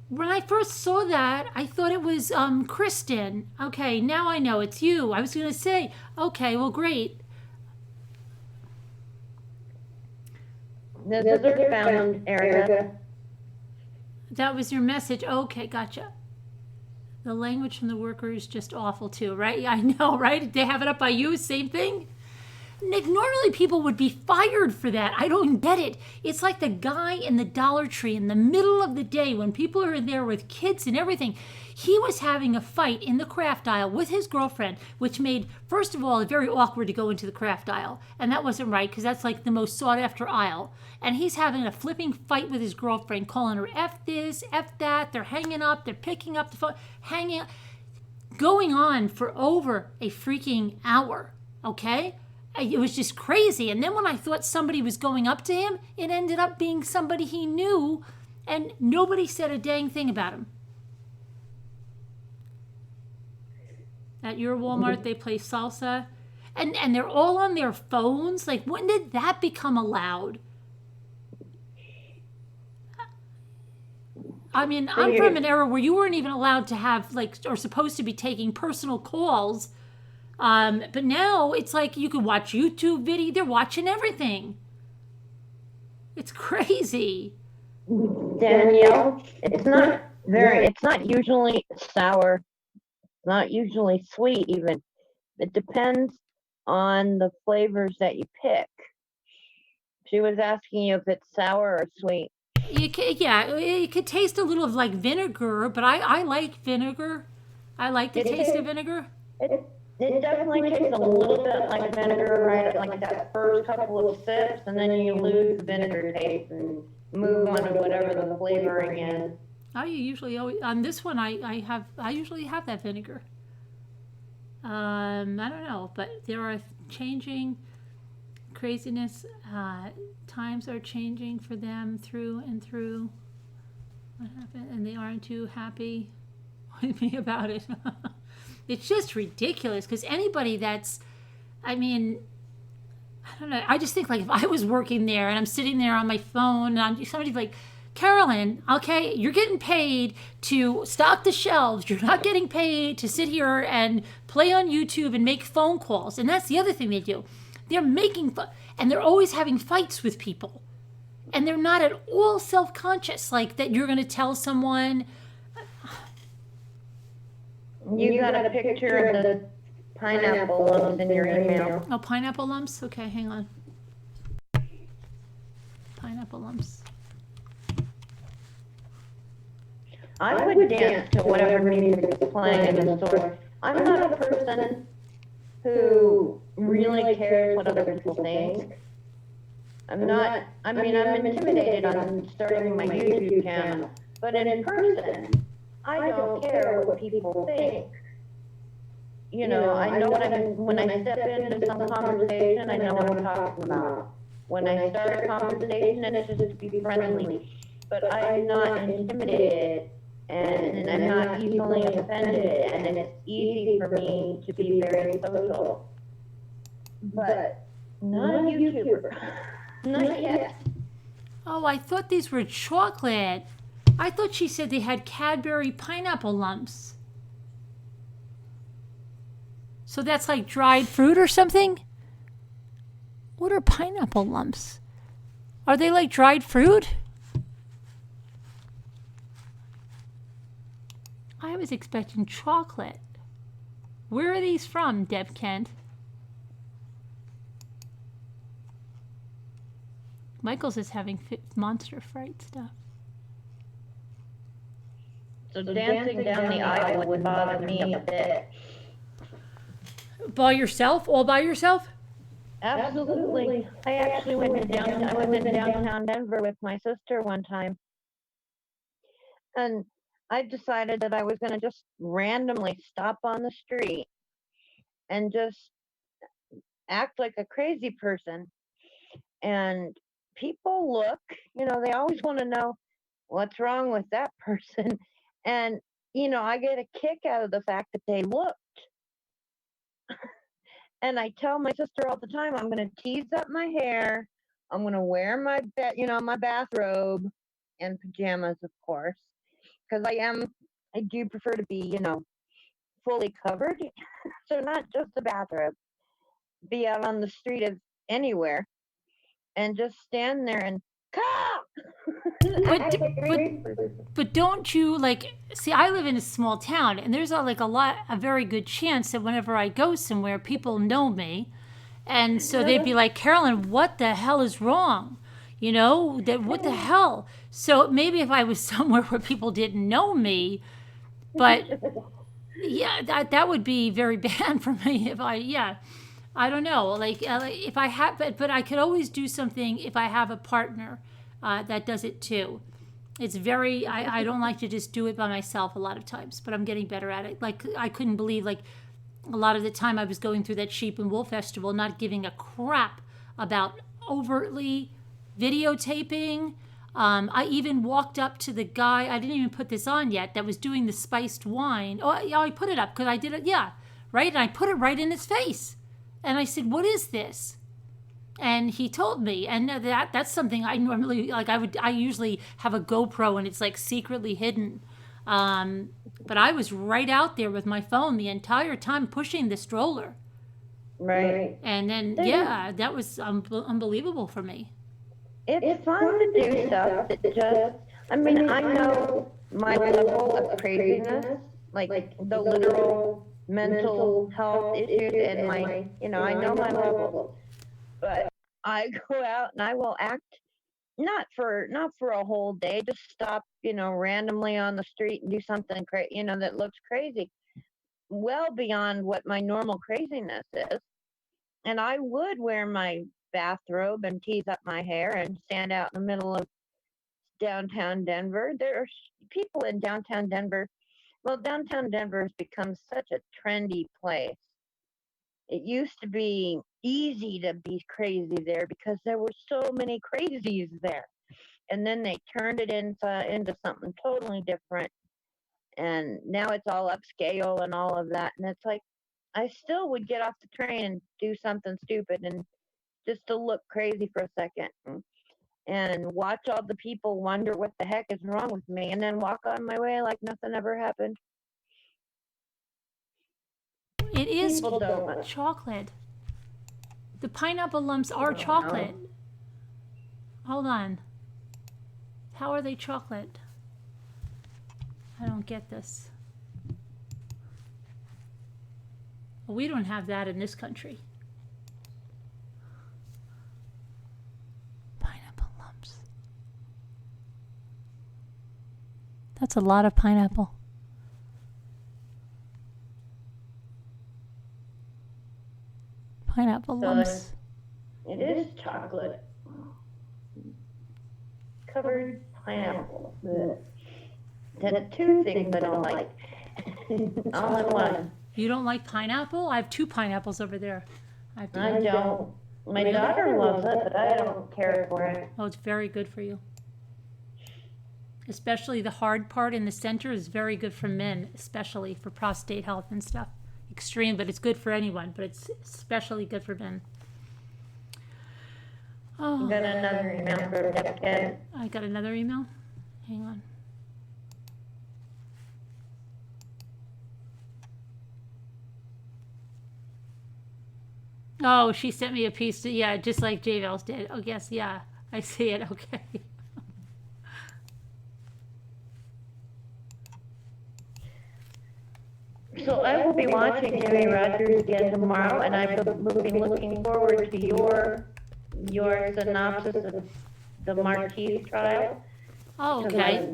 when I first saw that, I thought it was Kristen. Okay, now I know it's you. I was going to say, okay, well, great. This is our found, Erica. That was your message. Okay, gotcha. The language from the worker is just awful too, right? I know, right? They have it up by you, same thing. Nick, normally people would be fired for that. I don't get it. It's like the guy in the Dollar Tree in the middle of the day when people are there with kids and everything. He was having a fight in the craft aisle with his girlfriend, which made, first of all, it very awkward to go into the craft aisle. And that wasn't right because that's like the most sought after aisle. And he's having a flipping fight with his girlfriend, calling her F this, F that. They're hanging up, they're picking up the phone, hanging up. Going on for over a freaking hour, okay? It was just crazy. And then when I thought somebody was going up to him, it ended up being somebody he knew, and nobody said a dang thing about him. At your Walmart, they play salsa, and they're all on their phones. Like, when did that become allowed? I mean, I'm from an era where you weren't even allowed to have, or supposed to be taking personal calls. But now it's like you can watch YouTube video. They're watching everything. It's crazy. Danielle, it's not usually sour. It's not usually sweet even. It depends on the flavors that you pick. She was asking you if it's sour or sweet. It could taste a little of like vinegar, but I like vinegar. I like the taste of vinegar. It definitely tastes a little bit like vinegar, right? Like that first couple of sips, and then you lose the vinegar taste and move on to whatever the flavoring is. I usually always on this one I usually have that vinegar. I don't know, but there are changing craziness. Times are changing for them through and through. What happened? And they aren't too happy with me about it. It's just ridiculous because anybody that's, I mean, I don't know. I just think like if I was working there and I'm sitting there on my phone and somebody's like, Carolyn, okay, you're getting paid to stock the shelves. You're not getting paid to sit here and play on YouTube and make phone calls. And that's the other thing they do. They're making and they're always having fights with people. And they're not at all self-conscious, like that you're going to tell someone. You got a picture of the pineapple lumps in your email. Oh, pineapple lumps? Okay, hang on. Pineapple lumps. I would dance to whatever music is playing in the store. I'm not a person who really cares what other people think. I'm intimidated on starting my YouTube channel, but in person, I don't care what people think. You know, I know when I step into some conversation, I know what I'm talking about. When I start a conversation, it's just to be friendly, but I'm not intimidated. And I'm not easily offended, and it's easy for me to be very social. But not a YouTuber. Not yet. Oh, I thought these were chocolate. I thought she said they had Cadbury pineapple lumps. So that's like dried fruit or something? What are pineapple lumps? Are they like dried fruit? I was expecting chocolate. Where are these from, Deb Kent? Michael's is having monster fright stuff. So dancing down the aisle wouldn't bother me a bit. By yourself? All by yourself? Absolutely. I actually I was in downtown Denver with my sister one time, and I decided that I was going to just randomly stop on the street and just act like a crazy person. And people look, they always want to know what's wrong with that person. And, I get a kick out of the fact that they look. And I tell my sister all the time, I'm going to tease up my hair. I'm going to wear my bathrobe and pajamas, of course, because I do prefer to be, fully covered. So not just the bathrobe, be out on the street of anywhere and just stand there and But act like a but crazy person. but don't you like see? I live in a small town, and there's a very good chance that whenever I go somewhere, people know me, and so they'd be like, Carolyn, what the hell is wrong? That what the hell? So maybe if I was somewhere where people didn't know me, but yeah, that would be very bad for me if I don't know. Like if I have, but I could always do something if I have a partner that does it too. It's very, I don't like to just do it by myself a lot of times, but I'm getting better at it. Like, I couldn't believe, like, a lot of the time I was going through that Sheep and Wool Festival, not giving a crap about overtly videotaping. I even walked up to the guy, I didn't even put this on yet, that was doing the spiced wine. Oh, yeah, I put it up because I did it, yeah, right? And I put it right in his face. And I said, what is this? And he told me, and that's something I normally like. I usually have a GoPro and it's like secretly hidden, but I was right out there with my phone the entire time pushing the stroller. Right. And then yeah, that was unbelievable for me. It's fun to do stuff that just, I know my level of craziness, like the literal mental health issues, and I know my level, but I go out and I will act not for a whole day, just stop, randomly on the street and do something that looks crazy, well beyond what my normal craziness is. And I would wear my bathrobe and tease up my hair and stand out in the middle of downtown Denver. There's people in downtown Denver. Well, downtown Denver has become such a trendy place. It used to be easy to be crazy there because there were so many crazies there. And then they turned it into something totally different. And now it's all upscale and all of that. And it's like, I still would get off the train and do something stupid and just to look crazy for a second and watch all the people wonder what the heck is wrong with me and then walk on my way like nothing ever happened. It is People don't. chocolate. The pineapple lumps are chocolate. Hold on. How are they chocolate? I don't get this. Well, we don't have that in this country. Pineapple lumps. That's a lot of pineapple. Pineapple So lumps. it is chocolate covered pineapple. That's two things I don't like. All in one. You don't like pineapple? I have 2 pineapples over there. I don't. My daughter loves it, but I don't care for it. Oh, it's very good for you. Especially the hard part in the center is very good for men, especially for prostate health and stuff. Extreme, but it's good for anyone, but it's especially good for men. Oh, You got another email for Deb. I got another email. Hang on. Oh, she sent me a piece. Yeah, just like JVL's did. Oh, yes, yeah. I see it. Okay. So I will be watching Jimmy Rodgers again tomorrow, and I will be looking forward to your synopsis of the Markeith trial. Oh, okay.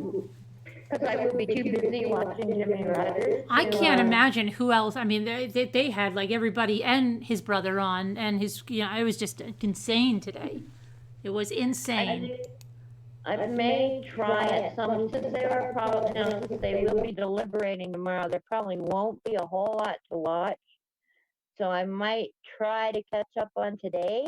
because I would be too busy watching Jimmy Rodgers. I can't imagine who else. I mean, they had like everybody and his brother on, and his, it was just insane today. It was insane. I may try at some, since they are probably, since they will be deliberating tomorrow, there probably won't be a whole lot to watch. So I might try to catch up on today.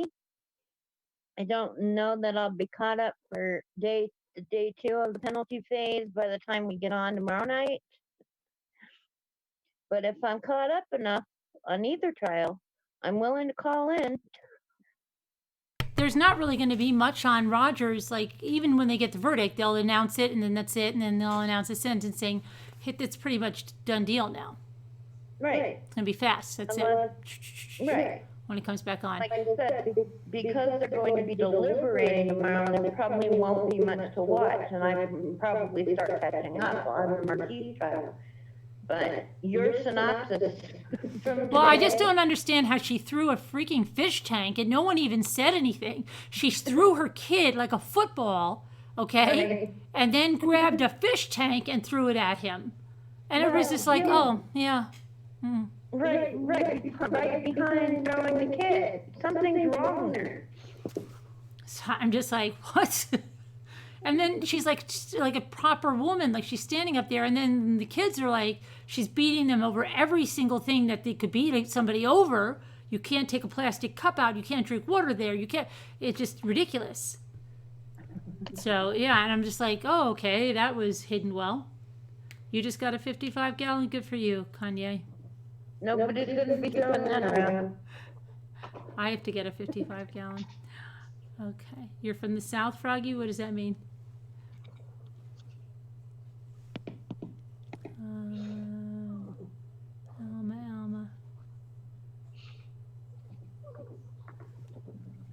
I don't know that I'll be caught up for day 2 of the penalty phase by the time we get on tomorrow night. But if I'm caught up enough on either trial, I'm willing to call in. There's not really going to be much on Rodgers. Like, even when they get the verdict, they'll announce it, and then that's it, and then they'll announce the sentencing. It's pretty much done deal now. Right. It's going to be fast. That's it. Right. When it comes back on. Like I said, because they're going to be deliberating tomorrow, there probably won't be much to watch, and I probably start catching up on the Markeith trial. But your synopsis from today, Well, I just don't understand how she threw a freaking fish tank and no one even said anything. She threw her kid like a football, okay? And then grabbed a fish tank and threw it at him. And it was just like, oh, yeah. Right behind throwing the kid. Something's wrong there. So I'm just like, what? And then she's like a proper woman, like she's standing up there, and then the kids are like, she's beating them over every single thing that they could beat somebody over. You can't take a plastic cup out. You can't drink water there. You can't. It's just ridiculous. So yeah, and I'm just like, oh, okay, that was hidden well. You just got a 55-gallon. Good for you, Kanye. Nobody's going to be throwing that around. I have to get a 55-gallon. Okay. You're from the South, Froggy? What does that mean? Alma.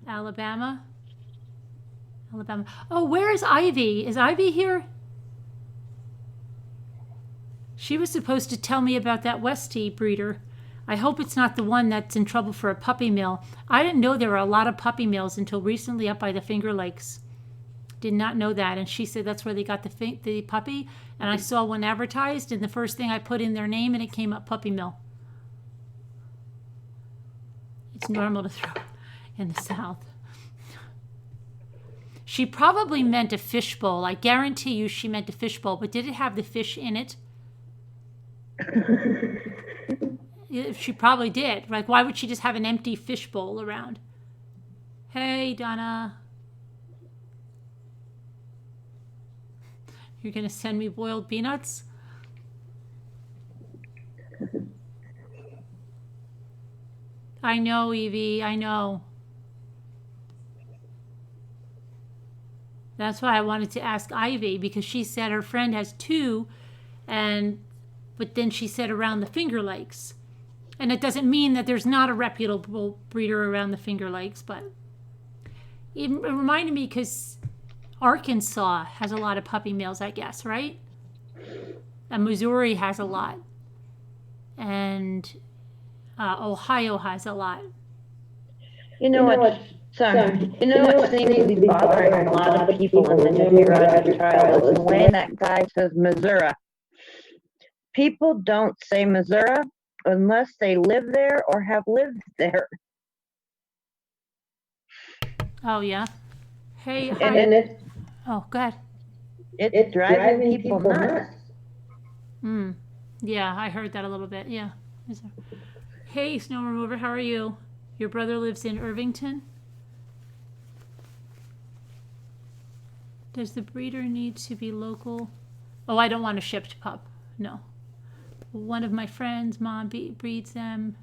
Alabama? Oh, where is Ivy? Is Ivy here? She was supposed to tell me about that Westie breeder. I hope it's not the one that's in trouble for a puppy mill. I didn't know there were a lot of puppy mills until recently up by the Finger Lakes. Did not know that. And she said that's where they got the puppy. And I saw one advertised, and the first thing I put in their name, and it came up puppy mill. It's normal to throw in the South. She probably meant a fishbowl. I guarantee you she meant a fishbowl. But did it have the fish in it? She probably did. Like, why would she just have an empty fishbowl around? Hey, Donna. You're going to send me boiled peanuts? I know, Evie. I know. That's why I wanted to ask Ivy, because she said her friend has 2, but then she said around the Finger Lakes. And it doesn't mean that there's not a reputable breeder around the Finger Lakes, but it reminded me because Arkansas has a lot of puppy mills, I guess, right? And Missouri has a lot. And Ohio has a lot. You know what seems to be bothering a lot of people in the Jimmy Rodgers trial is the way that guy says Missouri. People don't say Missouri unless they live there or have lived there. Oh, yeah? Hey, hi. And Oh, go ahead. It's driving people nuts. Yeah, I heard that a little bit. Yeah. Hey, Snow Remover, how are you? Your brother lives in Irvington? Does the breeder need to be local? Oh, I don't want a shipped pup. No. One of my friends' mom breeds them.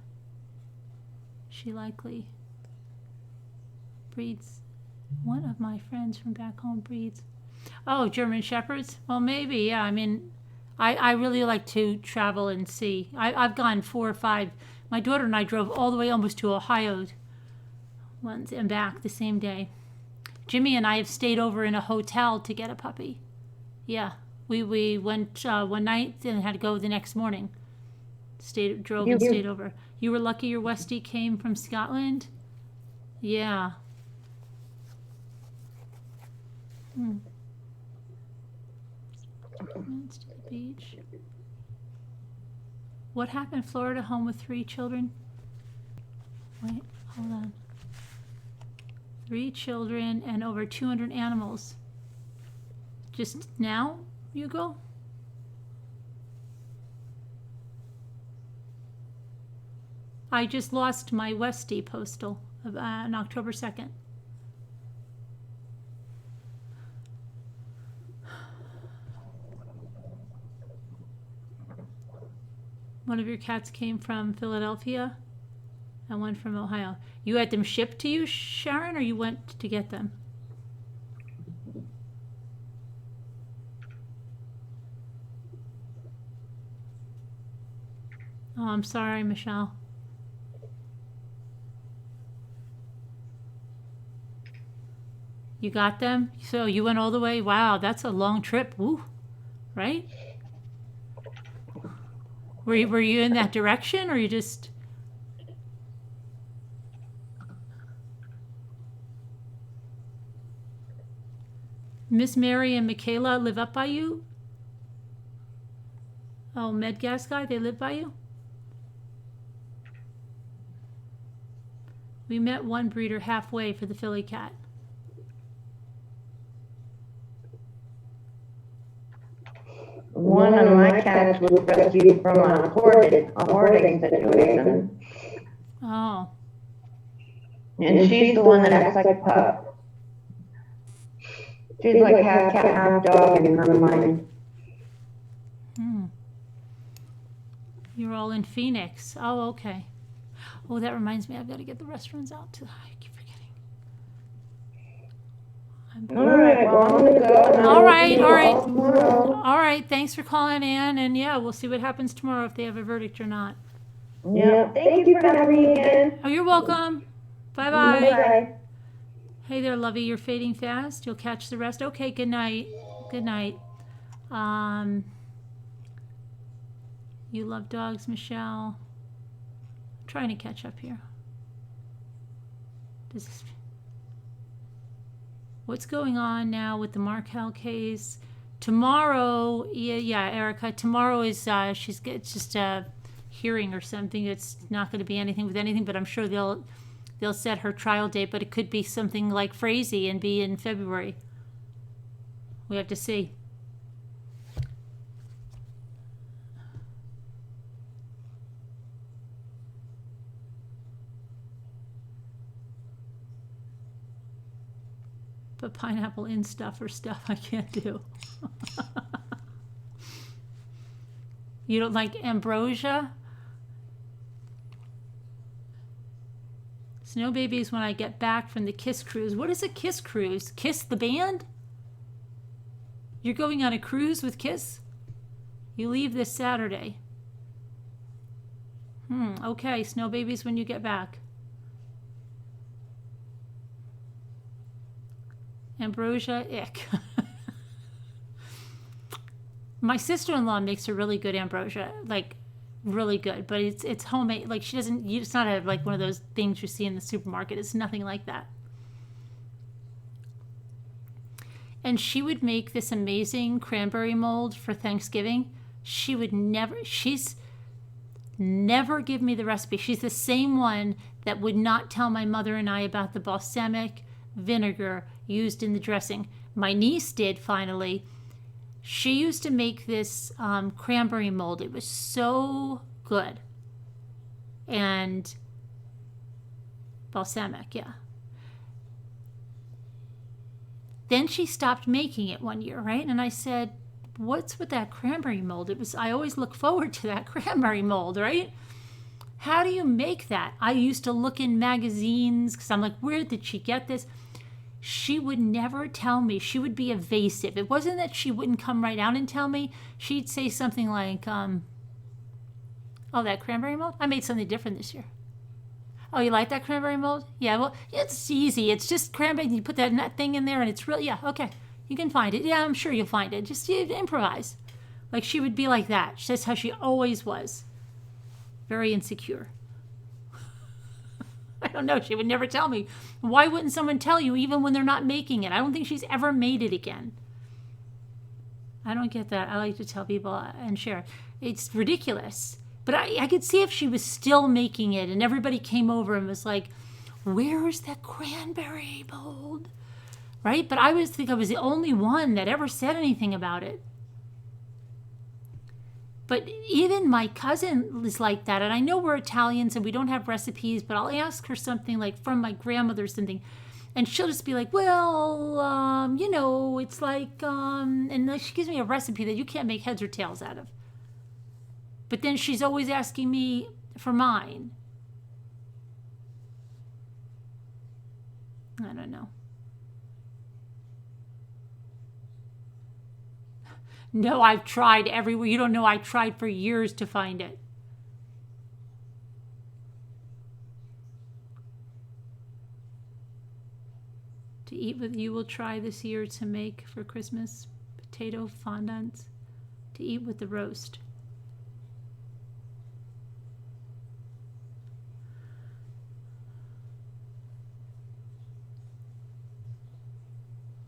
She likely breeds. One of my friends from back home breeds. Oh, German Shepherds? Well, maybe, yeah. I mean, I really like to travel and see. I've gone 4 or 5. My daughter and I drove all the way almost to Ohio once and back the same day. Jimmy and I have stayed over in a hotel to get a puppy. Yeah, we went one night and had to go the next morning. Stayed over. You were lucky your Westie came from Scotland? Yeah. Minutes to the beach. What happened? Florida home with 3 children? Wait, hold on. 3 children and over 200 animals. Just now, Hugo? I just lost my Westie postal on October 2nd. One of your cats came from Philadelphia and one from Ohio. You had them shipped to you, Sharon, or you went to get them? Oh, I'm sorry, Michelle. You got them? So you went all the way? Wow, that's a long trip. Woo, right? Were you in that direction, or you just... Miss Mary and Michaela live up by you? Oh, Medgas guy, they live by you? We met one breeder halfway for the Philly cat. One of my cats was rescued from a hoarding situation. Oh. And she's the one that acts like a pup. She's like half cat, half dog in her mind. You're all in Phoenix. Oh, okay. Oh, that reminds me, I've got to get the restaurants out to... I keep forgetting. All right, well, I'm gonna go. All right. All right, thanks for calling in, and yeah, we'll see what happens tomorrow if they have a verdict or not. Yeah, thank you for having me again. Oh, you're welcome. Bye-bye. Bye. Hey there, Lovey, you're fading fast. You'll catch the rest. Okay, good night. Good night. You love dogs, Michelle. I'm trying to catch up here. What's going on now with the Markel case? Tomorrow, yeah, Erica. Tomorrow is it's just a hearing or something. It's not going to be anything with anything, but I'm sure they'll set her trial date. But it could be something like Frazee and be in February. We have to see. But pineapple in stuff or stuff I can't do. You don't like ambrosia? Snow babies when I get back from the Kiss cruise. What is a Kiss cruise? Kiss the band? You're going on a cruise with Kiss? You leave this Saturday. Okay, snow babies when you get back. Ambrosia, ick. My sister-in-law makes a really good ambrosia, like really good, but it's homemade. Like she doesn't. It's not like one of those things you see in the supermarket. It's nothing like that. And she would make this amazing cranberry mold for Thanksgiving. She's never give me the recipe. She's the same one that would not tell my mother and I about the balsamic vinegar used in the dressing. My niece did finally. She used to make this cranberry mold. It was so good. And balsamic, yeah. Then she stopped making it one year, right? And I said, what's with that cranberry mold? I always look forward to that cranberry mold, right? How do you make that? I used to look in magazines because I'm like, where did she get this? She would never tell me. She would be evasive. It wasn't that she wouldn't come right out and tell me. She'd say something like, oh, that cranberry mold? I made something different this year. Oh, you like that cranberry mold? Yeah, well, it's easy. It's just cranberry. You put that nut thing in there and it's real. Yeah, okay. You can find it. Yeah, I'm sure you'll find it. Just improvise. Like she would be like that. That's how she always was. Very insecure. I don't know. She would never tell me. Why wouldn't someone tell you even when they're not making it? I don't think she's ever made it again. I don't get that. I like to tell people and share. It's ridiculous. But I could see if she was still making it and everybody came over and was like, where is that cranberry mold? Right? But I think I was the only one that ever said anything about it. But even my cousin is like that. And I know we're Italians and we don't have recipes, but I'll ask her something like from my grandmother or something. And she'll just be like, well, it's like, and she gives me a recipe that you can't make heads or tails out of. But then she's always asking me for mine. I don't know. No, I've tried everywhere. You don't know, I tried for years to find it. To eat with you will try this year to make for Christmas potato fondants to eat with the roast.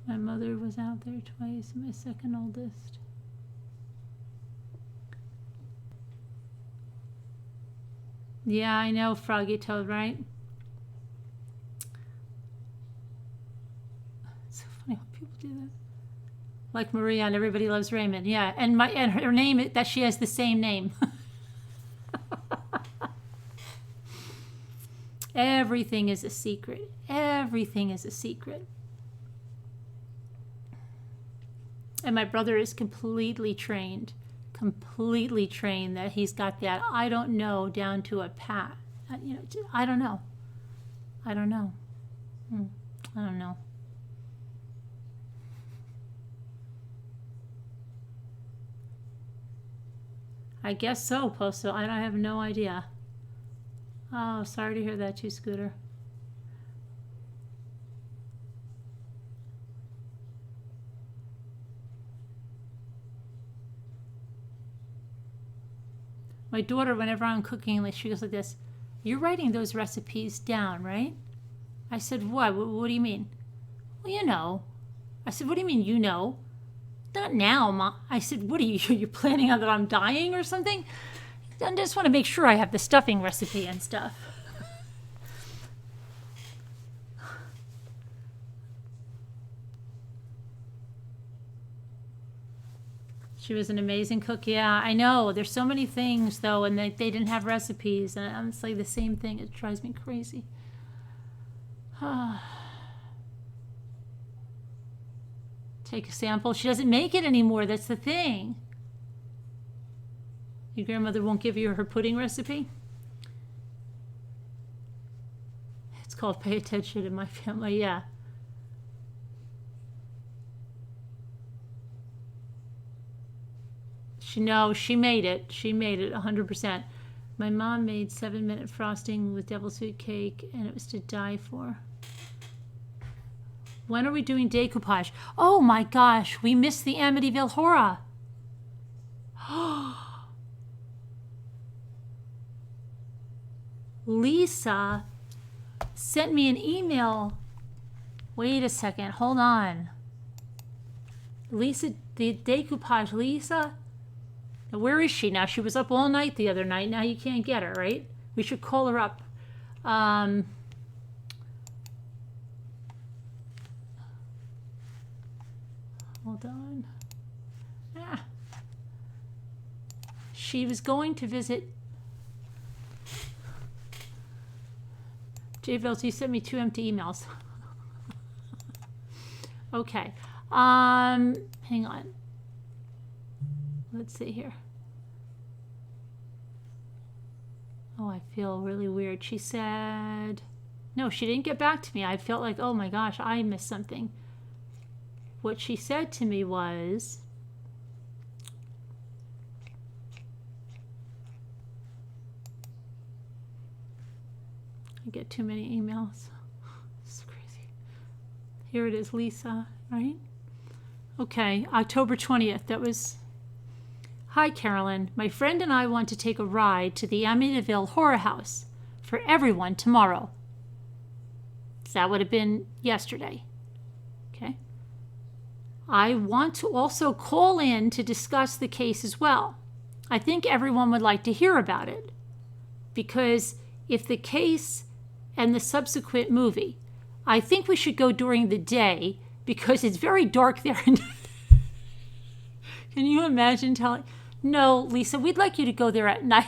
My mother was out there twice, my second oldest. Yeah, I know, Froggy Toad, right? It's so funny how people do that. Like Maria on Everybody Loves Raymond. Yeah, and her name, that she has the same name. Everything is a secret. Everything is a secret. And my brother is completely trained that he's got that I don't know down to a pat. I don't know. I don't know. I don't know. I guess so, Postal. I have no idea. Oh, sorry to hear that too, Scooter. My daughter, whenever I'm cooking, she goes like this, you're writing those recipes down, right? I said, what? What do you mean? Well, you know. I said, what do you mean, you know? Not now, Mom. I said, what are you planning on that I'm dying or something? I just want to make sure I have the stuffing recipe and stuff. She was an amazing cook. Yeah, I know. There's so many things, though, and they didn't have recipes. And it's like the same thing. It drives me crazy. Take a sample. She doesn't make it anymore. That's the thing. Your grandmother won't give you her pudding recipe? It's called Pay Attention in my family, yeah. She made it. She made it 100%. My mom made 7-minute frosting with devil's food cake, and it was to die for. When are we doing decoupage? Oh my gosh, we missed the Amityville Horror. Lisa sent me an email. Wait a second, hold on. Lisa, the decoupage, Lisa? Now, where is she now? She was up all night the other night. Now you can't get her, right? We should call her up. Hold on. She was going to visit. J-Vels, you sent me 2 empty emails. Okay. Hang on. Let's see here. Oh, I feel really weird. She said, no, she didn't get back to me. I felt like, oh my gosh, I missed something. What she said to me was, I get too many emails. This is crazy. Here it is, Lisa, right? Okay, October 20th. That was, hi, Carolyn. My friend and I want to take a ride to the Amityville Horror House for everyone tomorrow. So that would have been yesterday. Okay. I want to also call in to discuss the case as well. I think everyone would like to hear about it, because if the case and the subsequent movie, I think we should go during the day because it's very dark there. Can you imagine telling? No, Lisa, we'd like you to go there at night.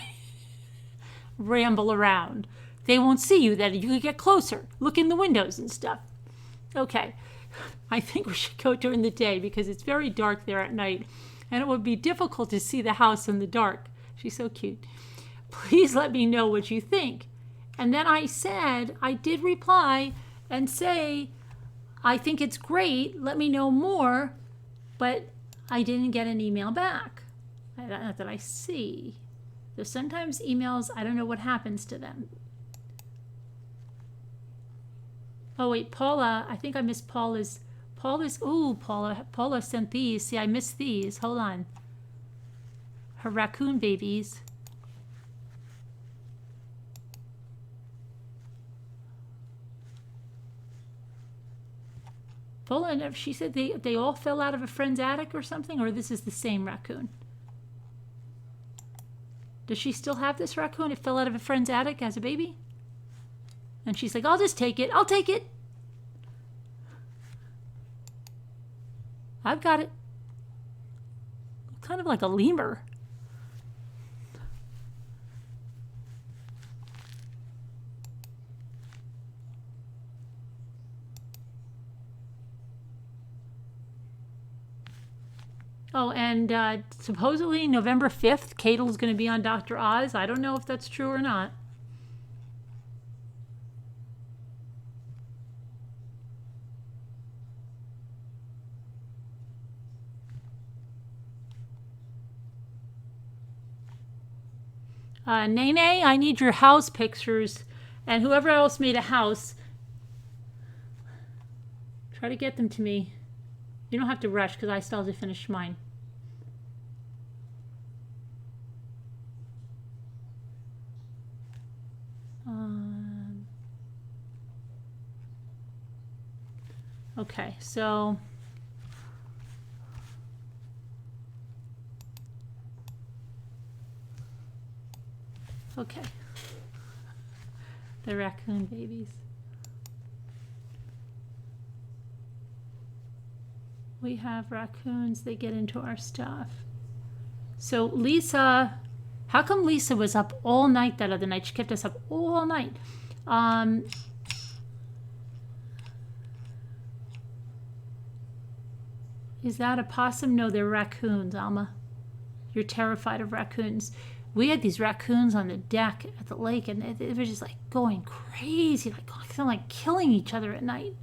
Ramble around. They won't see you then. You could get closer. Look in the windows and stuff. Okay. I think we should go during the day because it's very dark there at night. And it would be difficult to see the house in the dark. She's so cute. Please let me know what you think. And then I did reply and say, I think it's great. Let me know more. But I didn't get an email back. Not that I see. There's sometimes emails, I don't know what happens to them. Oh, wait, Paula. I think I missed Paula's. Paula sent these. See, I missed these. Hold on. Her raccoon babies. Paula, she said they all fell out of a friend's attic or something, or this is the same raccoon. Does she still have this raccoon? It fell out of a friend's attic as a baby? And she's like, I'll just take it. I'll take it. I've got it. Kind of like a lemur. Oh, and supposedly November 5th, Catel's going to be on Dr. Oz. I don't know if that's true or not. Nene, I need your house pictures. And whoever else made a house, try to get them to me. You don't have to rush because I still have to finish mine. Okay, so okay. The raccoon babies. We have raccoons, they get into our stuff. So Lisa, how come Lisa was up all night that other night? She kept us up all night. Is that a possum? No, they're raccoons, Alma. You're terrified of raccoons. We had these raccoons on the deck at the lake, and they were just like going crazy, like killing each other at night.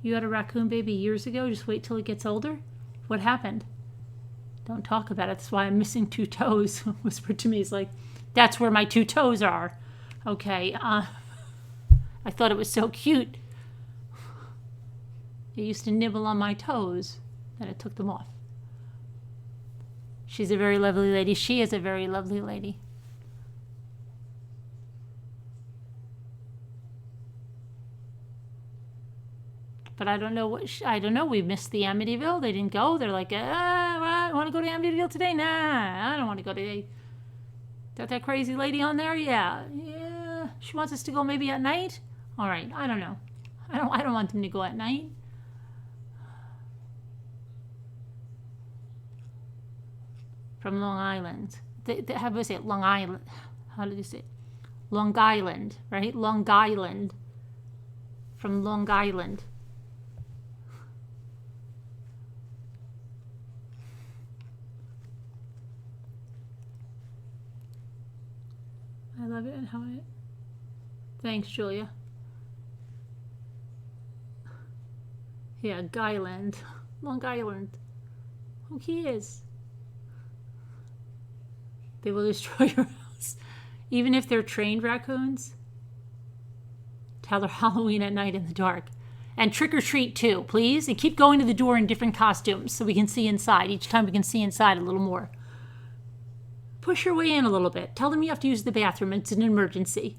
You had a raccoon baby years ago. Just wait till it gets older. What happened? Don't talk about it. That's why I'm missing 2 toes. Whispered to me. He's like, that's where my 2 toes are. Okay. I thought it was so cute. It used to nibble on my toes. Then it took them off. She's a very lovely lady. She is a very lovely lady. But I don't know I don't know. We missed the Amityville. They didn't go. They're like, I want to go to Amityville today? Nah, I don't want to go today. Got that crazy lady on there? Yeah. She wants us to go maybe at night? All right. I don't know. I don't want them to go at night. From Long Island. How do they say it? Long Island. How do they say it? Long Island, right? Long Island. From Long Island. I love it and how it. Thanks, Julia. Yeah, Guyland. Long Island. Who cares? They will destroy your house. Even if they're trained raccoons. Tell her Halloween at night in the dark. And trick or treat too, please. And keep going to the door in different costumes so we can see inside. Each time we can see inside a little more. Push your way in a little bit. Tell them you have to use the bathroom. It's an emergency.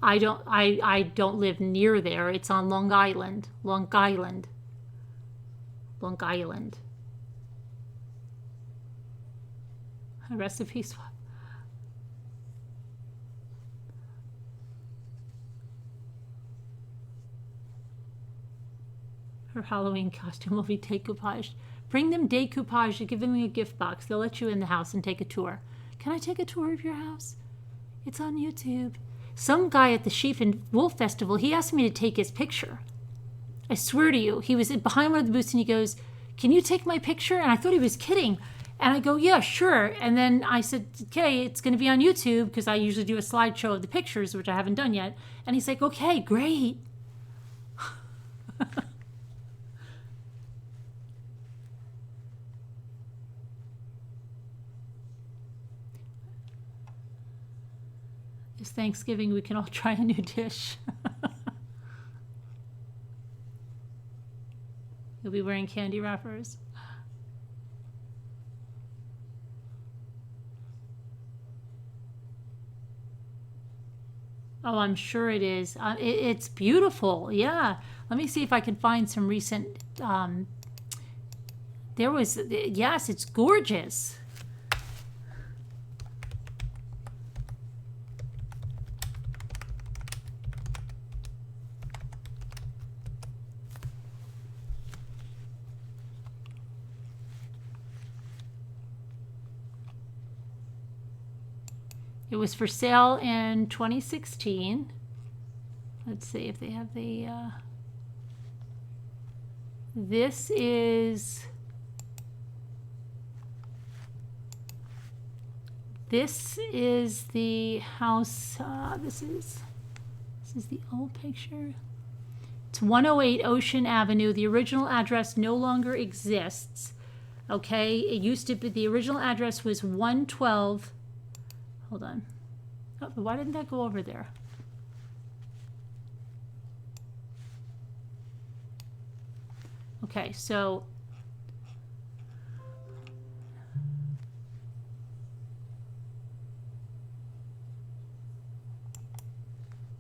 I don't live near there. It's on Long Island. Long Island. Rest in peace. Her Halloween costume will be decoupaged. Bring them decoupage and give them a gift box. They'll let you in the house and take a tour. Can I take a tour of your house? It's on YouTube. Some guy at the Sheep and Wolf Festival, he asked me to take his picture. I swear to you, he was behind one of the booths and he goes, "Can you take my picture?" And I thought he was kidding. And I go, "Yeah, sure." And then I said, "Okay, it's going to be on YouTube," because I usually do a slideshow of the pictures, which I haven't done yet. And he's like, "Okay, great." This Thanksgiving, we can all try a new dish. You'll be wearing candy wrappers. Oh, I'm sure it is. It's beautiful. Yeah. Let me see if I can find some recent. Yes, it's gorgeous. It was for sale in 2016. Let's see if they have the, this is the house, this is the old picture. It's 108 Ocean Avenue. The original address no longer exists. Okay, it used to be, the original address was 112. Hold on. Oh, why didn't that go over there? Okay, so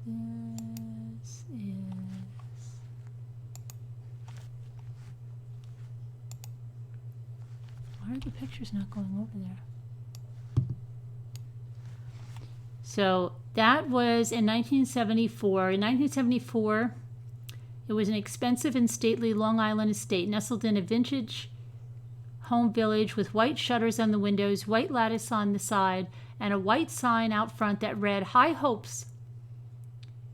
this is, why are the pictures not going over there? So that was in 1974. In 1974, it was an expensive and stately Long Island estate nestled in a vintage home village with white shutters on the windows, white lattice on the side, and a white sign out front that read "High Hopes."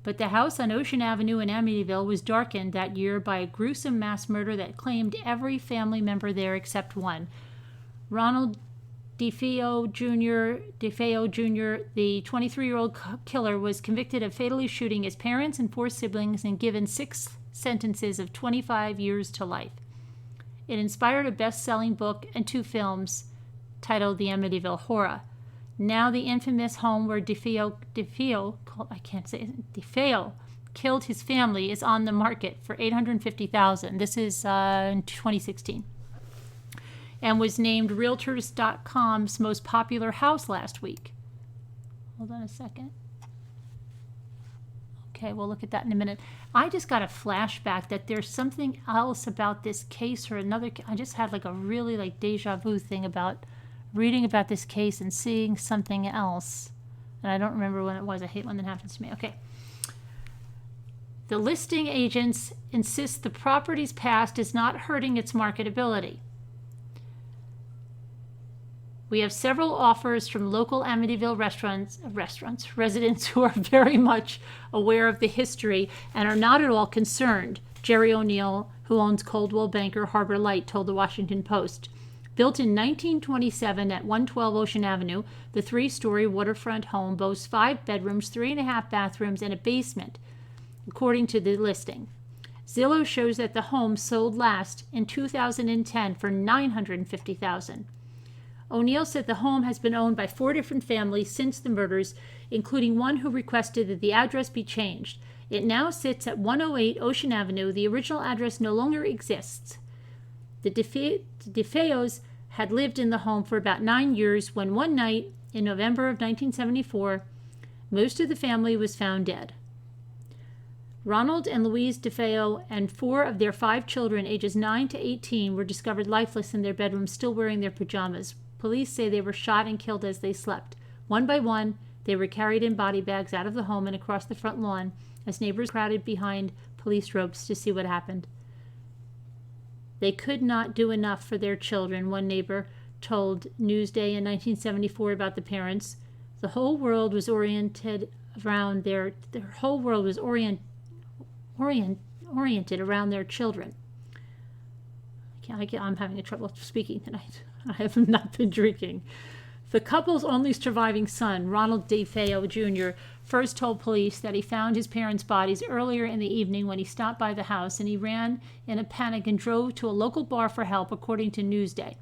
But the house on Ocean Avenue in Amityville was darkened that year by a gruesome mass murder that claimed every family member there except one. Ronald DeFeo Jr., the 23-year-old killer, was convicted of fatally shooting his parents and 4 siblings and given 6 sentences of 25 years to life. It inspired a best-selling book and 2 films titled The Amityville Horror. Now the infamous home where DeFeo killed his family is on the market for $850,000. This is in 2016. And was named Realtors.com's most popular house last week. Hold on a second. Okay, we'll look at that in a minute. I just got a flashback that there's something else about this case or another. I just had like a really like deja vu thing about reading about this case and seeing something else. And I don't remember when it was. I hate when that happens to me. Okay. The listing agents insist the property's past is not hurting its marketability. We have several offers from local Amityville residents who are very much aware of the history and are not at all concerned, Jerry O'Neill, who owns Coldwell Banker Harbor Light, told the Washington Post. Built in 1927 at 112 Ocean Avenue, the 3-story waterfront home boasts 5 bedrooms, 3.5 bathrooms, and a basement, according to the listing. Zillow shows that the home sold last in 2010 for $950,000. O'Neill said the home has been owned by 4 different families since the murders, including one who requested that the address be changed. It now sits at 108 Ocean Avenue. The original address no longer exists. The DeFeos had lived in the home for about 9 years when one night in November of 1974, Most of the family was found dead. Ronald and Louise DeFeo and 4 of their 5 children, ages 9 to 18, were discovered lifeless in their bedrooms, still wearing their pajamas. Police say they were shot and killed as they slept. One by one, they were carried in body bags out of the home and across the front lawn as neighbors crowded behind police ropes to see what happened. They could not do enough for their children, one neighbor told Newsday in 1974 about the parents. The whole world was oriented around their oriented around their children. I'm having trouble speaking tonight. I have not been drinking. The couple's only surviving son, Ronald DeFeo Jr., first told police that he found his parents' bodies earlier in the evening when he stopped by the house, and he ran in a panic and drove to a local bar for help, according to Newsday.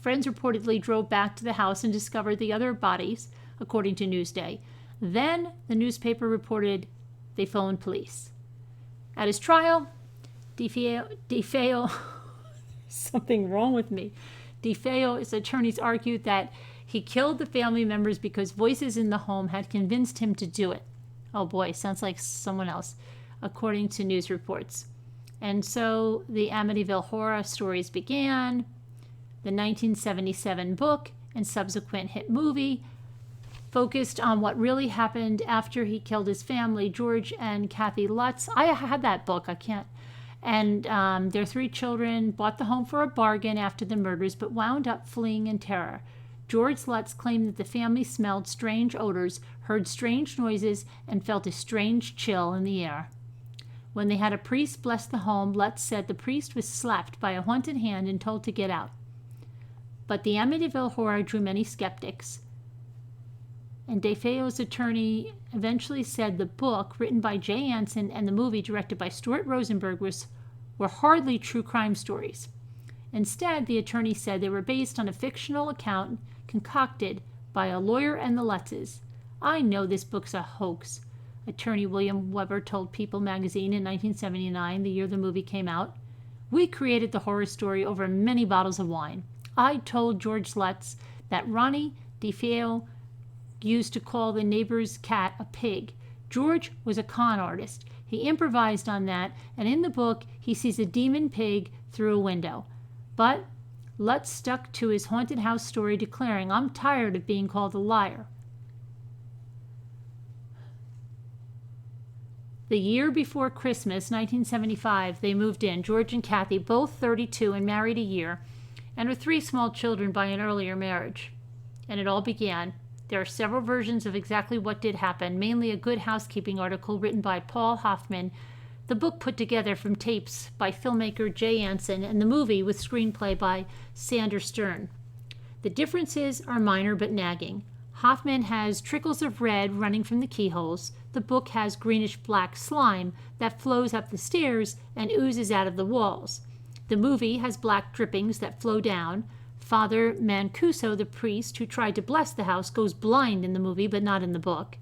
Friends reportedly drove back to the house and discovered the other bodies, according to Newsday. Then the newspaper reported they phoned police. At his trial, DeFeo something wrong with me. DeFeo's attorneys argued that he killed the family members because voices in the home had convinced him to do it. Oh boy, sounds like someone else, according to news reports. And so the Amityville Horror stories began. The 1977 book and subsequent hit movie focused on what really happened after he killed his family, George and Kathy Lutz. I had that book. And their 3 children bought the home for a bargain after the murders, but wound up fleeing in terror. George Lutz claimed that the family smelled strange odors, heard strange noises, and felt a strange chill in the air. When they had a priest bless the home, Lutz said the priest was slapped by a haunted hand and told to get out. But the Amityville Horror drew many skeptics. And DeFeo's attorney eventually said the book, written by Jay Anson, and the movie, directed by Stuart Rosenberg, were hardly true crime stories. Instead, the attorney said they were based on a fictional account concocted by a lawyer and the Lutzes. I know this book's a hoax, attorney William Weber told People magazine in 1979, the year the movie came out. We created the horror story over many bottles of wine. I told George Lutz that Ronnie DeFeo used to call the neighbor's cat a pig. George was a con artist. He improvised on that, and in the book, he sees a demon pig through a window. But Lutz stuck to his haunted house story, declaring, I'm tired of being called a liar. The year before Christmas, 1975, they moved in, George and Kathy, both 32 and married a year, and with 3 small children by an earlier marriage. And it all began. There are several versions of exactly what did happen, mainly a Good Housekeeping article written by Paul Hoffman, the book put together from tapes by filmmaker Jay Anson, and the movie with screenplay by Sander Stern. The differences are minor but nagging. Hoffman has trickles of red running from the keyholes. The book has greenish-black slime that flows up the stairs and oozes out of the walls. The movie has black drippings that flow down. Father Mancuso, the priest who tried to bless the house, goes blind in the movie but not in the book.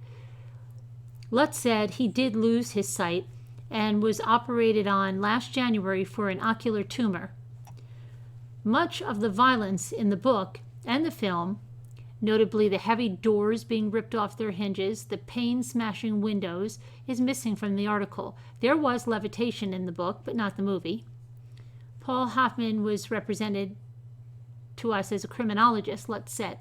Lutz said he did lose his sight and was operated on last January for an ocular tumor. Much of the violence in the book and the film, notably the heavy doors being ripped off their hinges, the pane-smashing windows, is missing from the article. There was levitation in the book, but not the movie. Paul Hoffman was represented to us as a criminologist, Lutz said.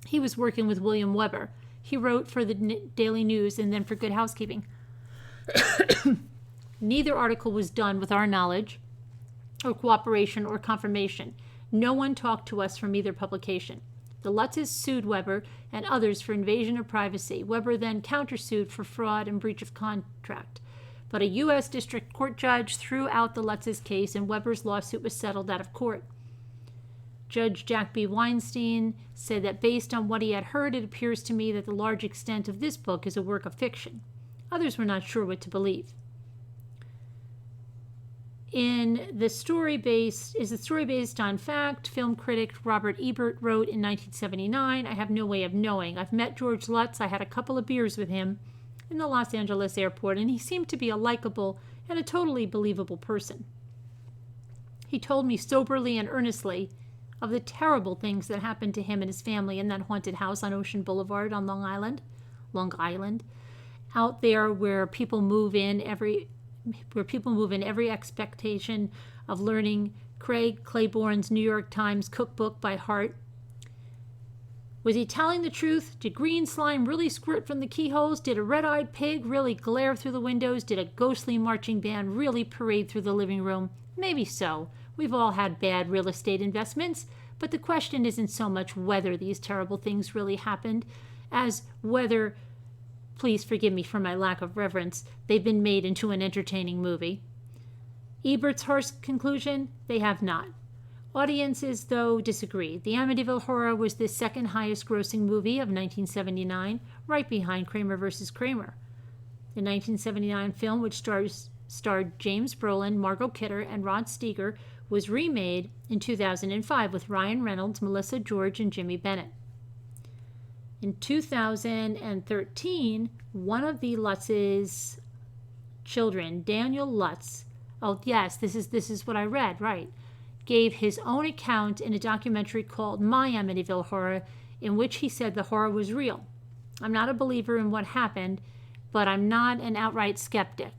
He was working with William Weber. He wrote for the Daily News and then for Good Housekeeping. Neither article was done with our knowledge or cooperation or confirmation. No one talked to us from either publication. The Lutzes sued Weber and others for invasion of privacy. Weber then countersued for fraud and breach of contract. But a U.S. District Court judge threw out the Lutzes case, and Weber's lawsuit was settled out of court. Judge Jack B. Weinstein said that based on what he had heard, it appears to me that the large extent of this book is a work of fiction. Others were not sure what to believe. The story based on fact? Film critic Robert Ebert wrote in 1979, I have no way of knowing. I've met George Lutz. I had a couple of beers with him in the Los Angeles airport, and he seemed to be a likable and a totally believable person. He told me soberly and earnestly of the terrible things that happened to him and his family in that haunted house on Ocean Boulevard on Long Island. Long Island, out there where people move in every expectation of learning Craig Claiborne's New York Times cookbook by heart. Was he telling the truth? Did green slime really squirt from the keyholes? Did a red-eyed pig really glare through the windows? Did a ghostly marching band really parade through the living room? Maybe so. We've all had bad real estate investments, but the question isn't so much whether these terrible things really happened as whether, please forgive me for my lack of reverence, they've been made into an entertaining movie. Ebert's harsh conclusion, they have not. Audiences, though, disagree. The Amityville Horror was the second highest grossing movie of 1979, right behind Kramer vs. Kramer. The 1979 film, which starred James Brolin, Margot Kidder, and Rod Steiger, was remade in 2005 with Ryan Reynolds, Melissa George, and Jimmy Bennett. In 2013, one of the Lutz's children, Daniel Lutz, oh yes, this is what I read, right, gave his own account in a documentary called My Amityville Horror, in which he said the horror was real. I'm not a believer in what happened, but I'm not an outright skeptic.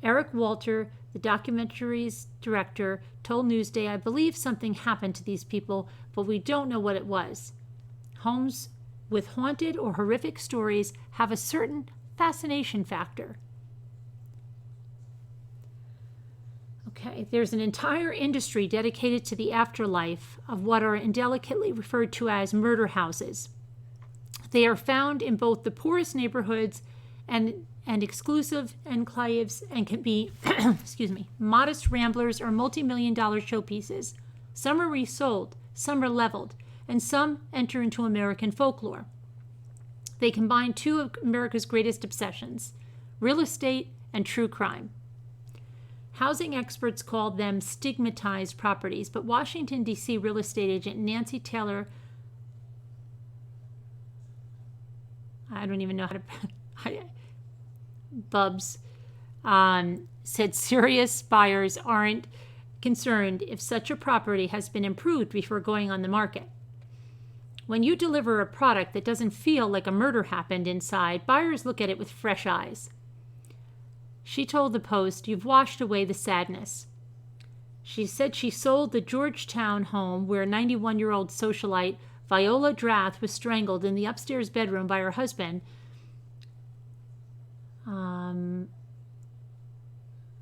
Eric Walter, the documentary's director, told Newsday, I believe something happened to these people, but we don't know what it was. Homes with haunted or horrific stories have a certain fascination factor. Okay, there's an entire industry dedicated to the afterlife of what are indelicately referred to as murder houses. They are found in both the poorest neighborhoods and exclusive enclaves and can be, modest ramblers or multi-million-dollar showpieces. Some are resold, some are leveled, and some enter into American folklore. They combine two of America's greatest obsessions, real estate and true crime. Housing experts called them stigmatized properties, but Washington, D.C. real estate agent Nancy Taylor, I don't even know how to, Bubs, said serious buyers aren't concerned if such a property has been improved before going on the market. When you deliver a product that doesn't feel like a murder happened inside, buyers look at it with fresh eyes. She told the Post, you've washed away the sadness. She said she sold the Georgetown home where 91-year-old socialite Viola Drath was strangled in the upstairs bedroom by her husband.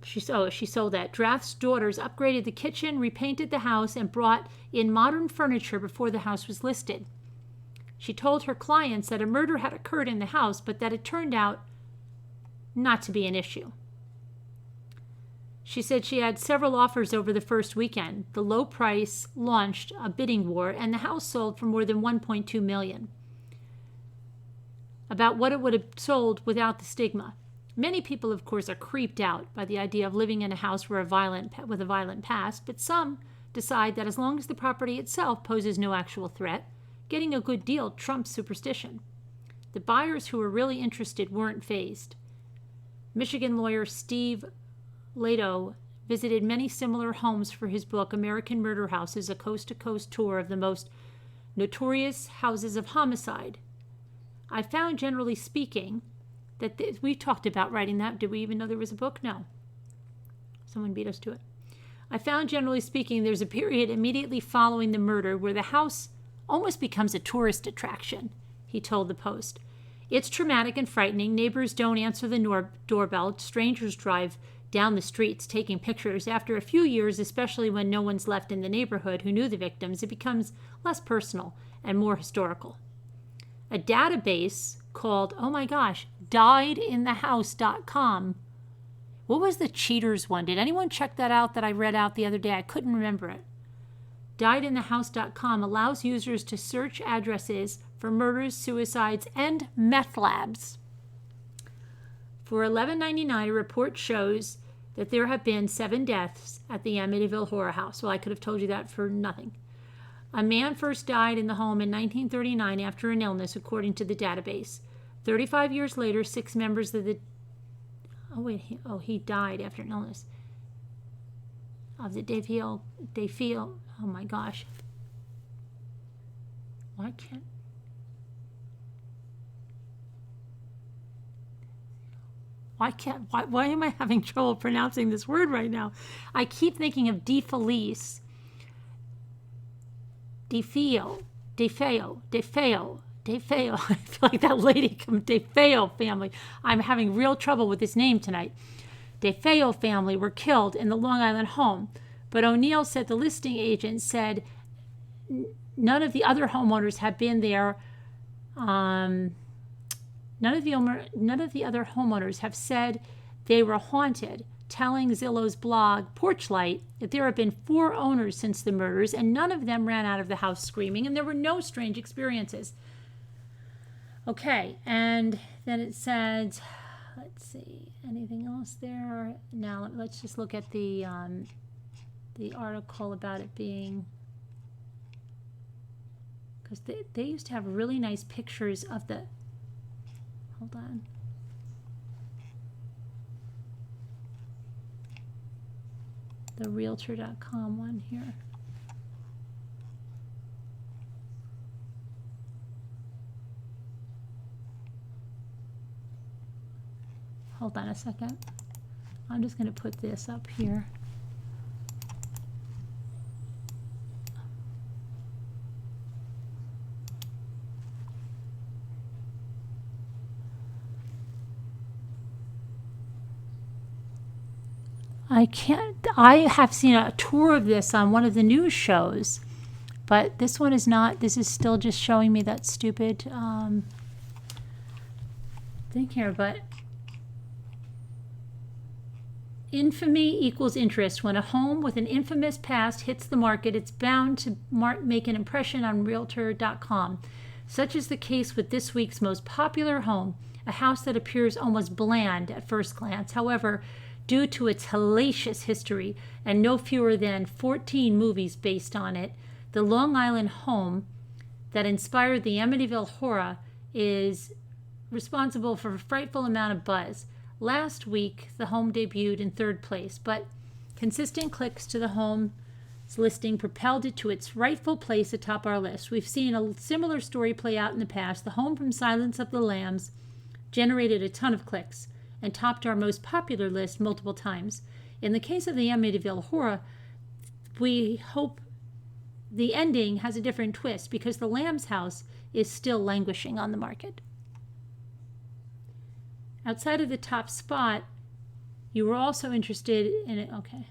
She sold that. Drath's daughters upgraded the kitchen, repainted the house, and brought in modern furniture before the house was listed. She told her clients that a murder had occurred in the house, but that it turned out not to be an issue. She said she had several offers over the first weekend. The low price launched a bidding war, and the house sold for more than $1.2 million. About what it would have sold without the stigma. Many people, of course, are creeped out by the idea of living in a house with a violent past, but some decide that as long as the property itself poses no actual threat, getting a good deal trumps superstition. The buyers who were really interested weren't fazed. Michigan lawyer Steve Lato visited many similar homes for his book American Murder Houses, a coast-to-coast tour of the most notorious houses of homicide. I found, generally speaking, that we talked about writing that. Did we even know there was a book? No. Someone beat us to it. I found, generally speaking, there's a period immediately following the murder where the house almost becomes a tourist attraction, he told the Post. It's traumatic and frightening. Neighbors don't answer the doorbell. Strangers drive down the streets taking pictures. After a few years, especially when no one's left in the neighborhood who knew the victims, it becomes less personal and more historical. A database called, oh my gosh, diedinthehouse.com. What was the cheaters one? Did anyone check that out that I read out the other day? I couldn't remember it. Diedinthehouse.com allows users to search addresses for murders, suicides, and meth labs. For $11.99, a report shows that there have been 7 deaths at the Amityville Horror House. Well, I could have told you that for nothing. A man first died in the home in 1939 after an illness, according to the database. 35 years later, 6 members of the... he died after an illness. Of the oh my gosh. Why can't... Why am I having trouble pronouncing this word right now? I keep thinking of DeFelice, DeFeo. I feel like that lady from DeFeo family. I'm having real trouble with this name tonight. DeFeo family were killed in the Long Island home, but O'Neill said the listing agent said none of the other homeowners have been there. None of the other homeowners have said they were haunted, telling Zillow's blog Porchlight that there have been 4 owners since the murders, and none of them ran out of the house screaming, and there were no strange experiences. Okay, and then it said, let's see, anything else there? Now let's just look at the article about it being, because they used to have really nice pictures of the, hold on. The Realtor.com one here. Hold on a second. I'm just going to put this up here. I have seen a tour of this on one of the news shows, but this one is not. This is still just showing me that stupid thing here, but infamy equals interest. When a home with an infamous past hits the market, it's bound to make an impression on Realtor.com. Such is the case with this week's most popular home, a house that appears almost bland at first glance. However, due to its hellacious history and no fewer than 14 movies based on it, the Long Island home that inspired the Amityville horror is responsible for a frightful amount of buzz. Last week, the home debuted in 3rd place, but consistent clicks to the home's listing propelled it to its rightful place atop our list. We've seen a similar story play out in the past. The home from Silence of the Lambs generated a ton of clicks and topped our most popular list multiple times. In the case of the Amityville horror, we hope the ending has a different twist because the Lambs house is still languishing on the market. Outside of the top spot, you were also interested in it. Okay.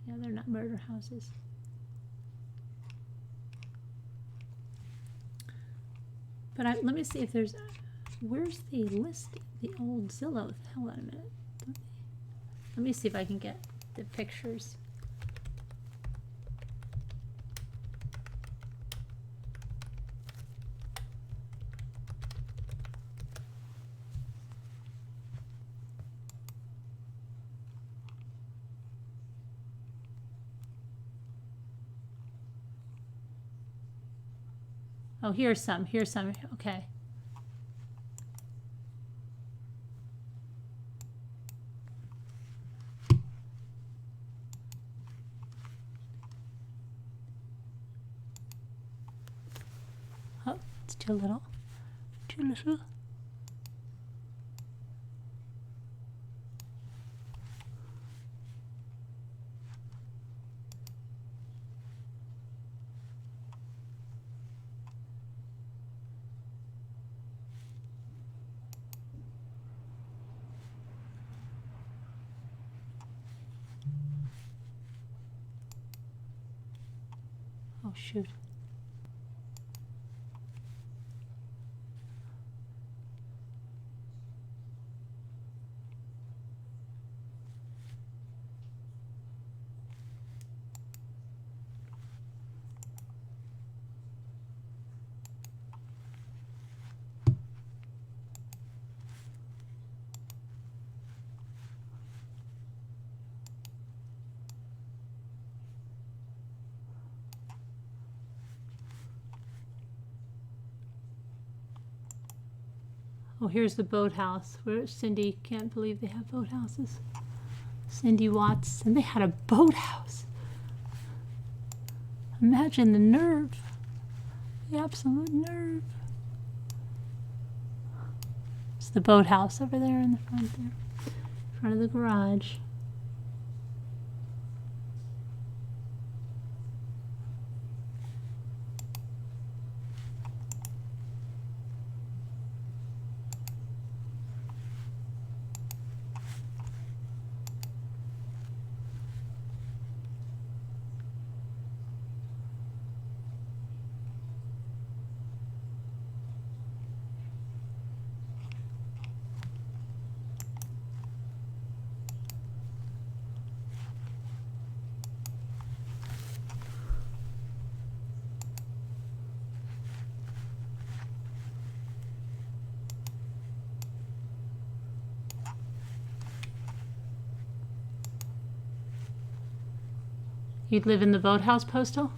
Yeah, they're not murder houses. But let me see if there's, where's the list? The old Zillow. Hold on a minute. Let me see if I can get the pictures. Oh, here's some. Okay. Oh, it's too little. Too little. Oh, shoot. Oh, here's the boathouse where Cindy can't believe they have boathouses. Cindy Watts, and they had a boathouse. Imagine the nerve, the absolute nerve. It's the boathouse over there in the front there. Front of the garage. You'd live in the boathouse, Postal?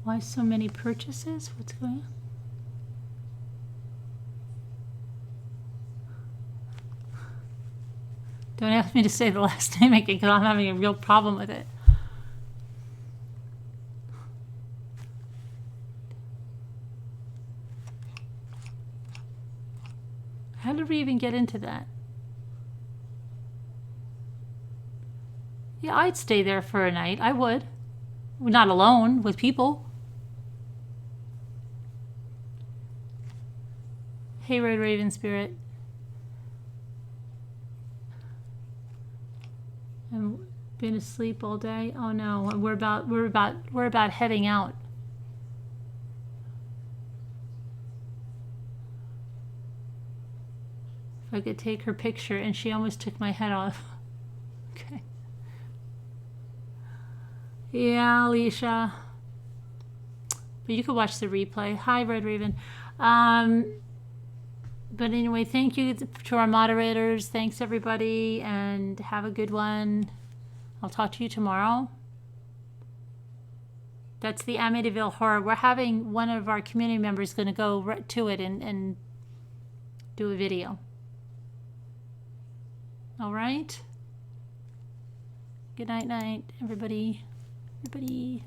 Why so many purchases? What's going on? Don't ask me to say the last name again because I'm having a real problem with it. How did we even get into that? Yeah, I'd stay there for a night. I would. Not alone, with people. Hey, Red Raven Spirit. I've been asleep all day. Oh no, we're about heading out. If I could take her picture, and she almost took my head off. Okay. Yeah, Alicia. But you could watch the replay. Hi, Red Raven. But anyway, thank you to our moderators. Thanks, everybody, and have a good one. I'll talk to you tomorrow. That's the Amityville Horror. We're having one of our community members going to go right to it and do a video. All right? Good night, everybody. Everybody.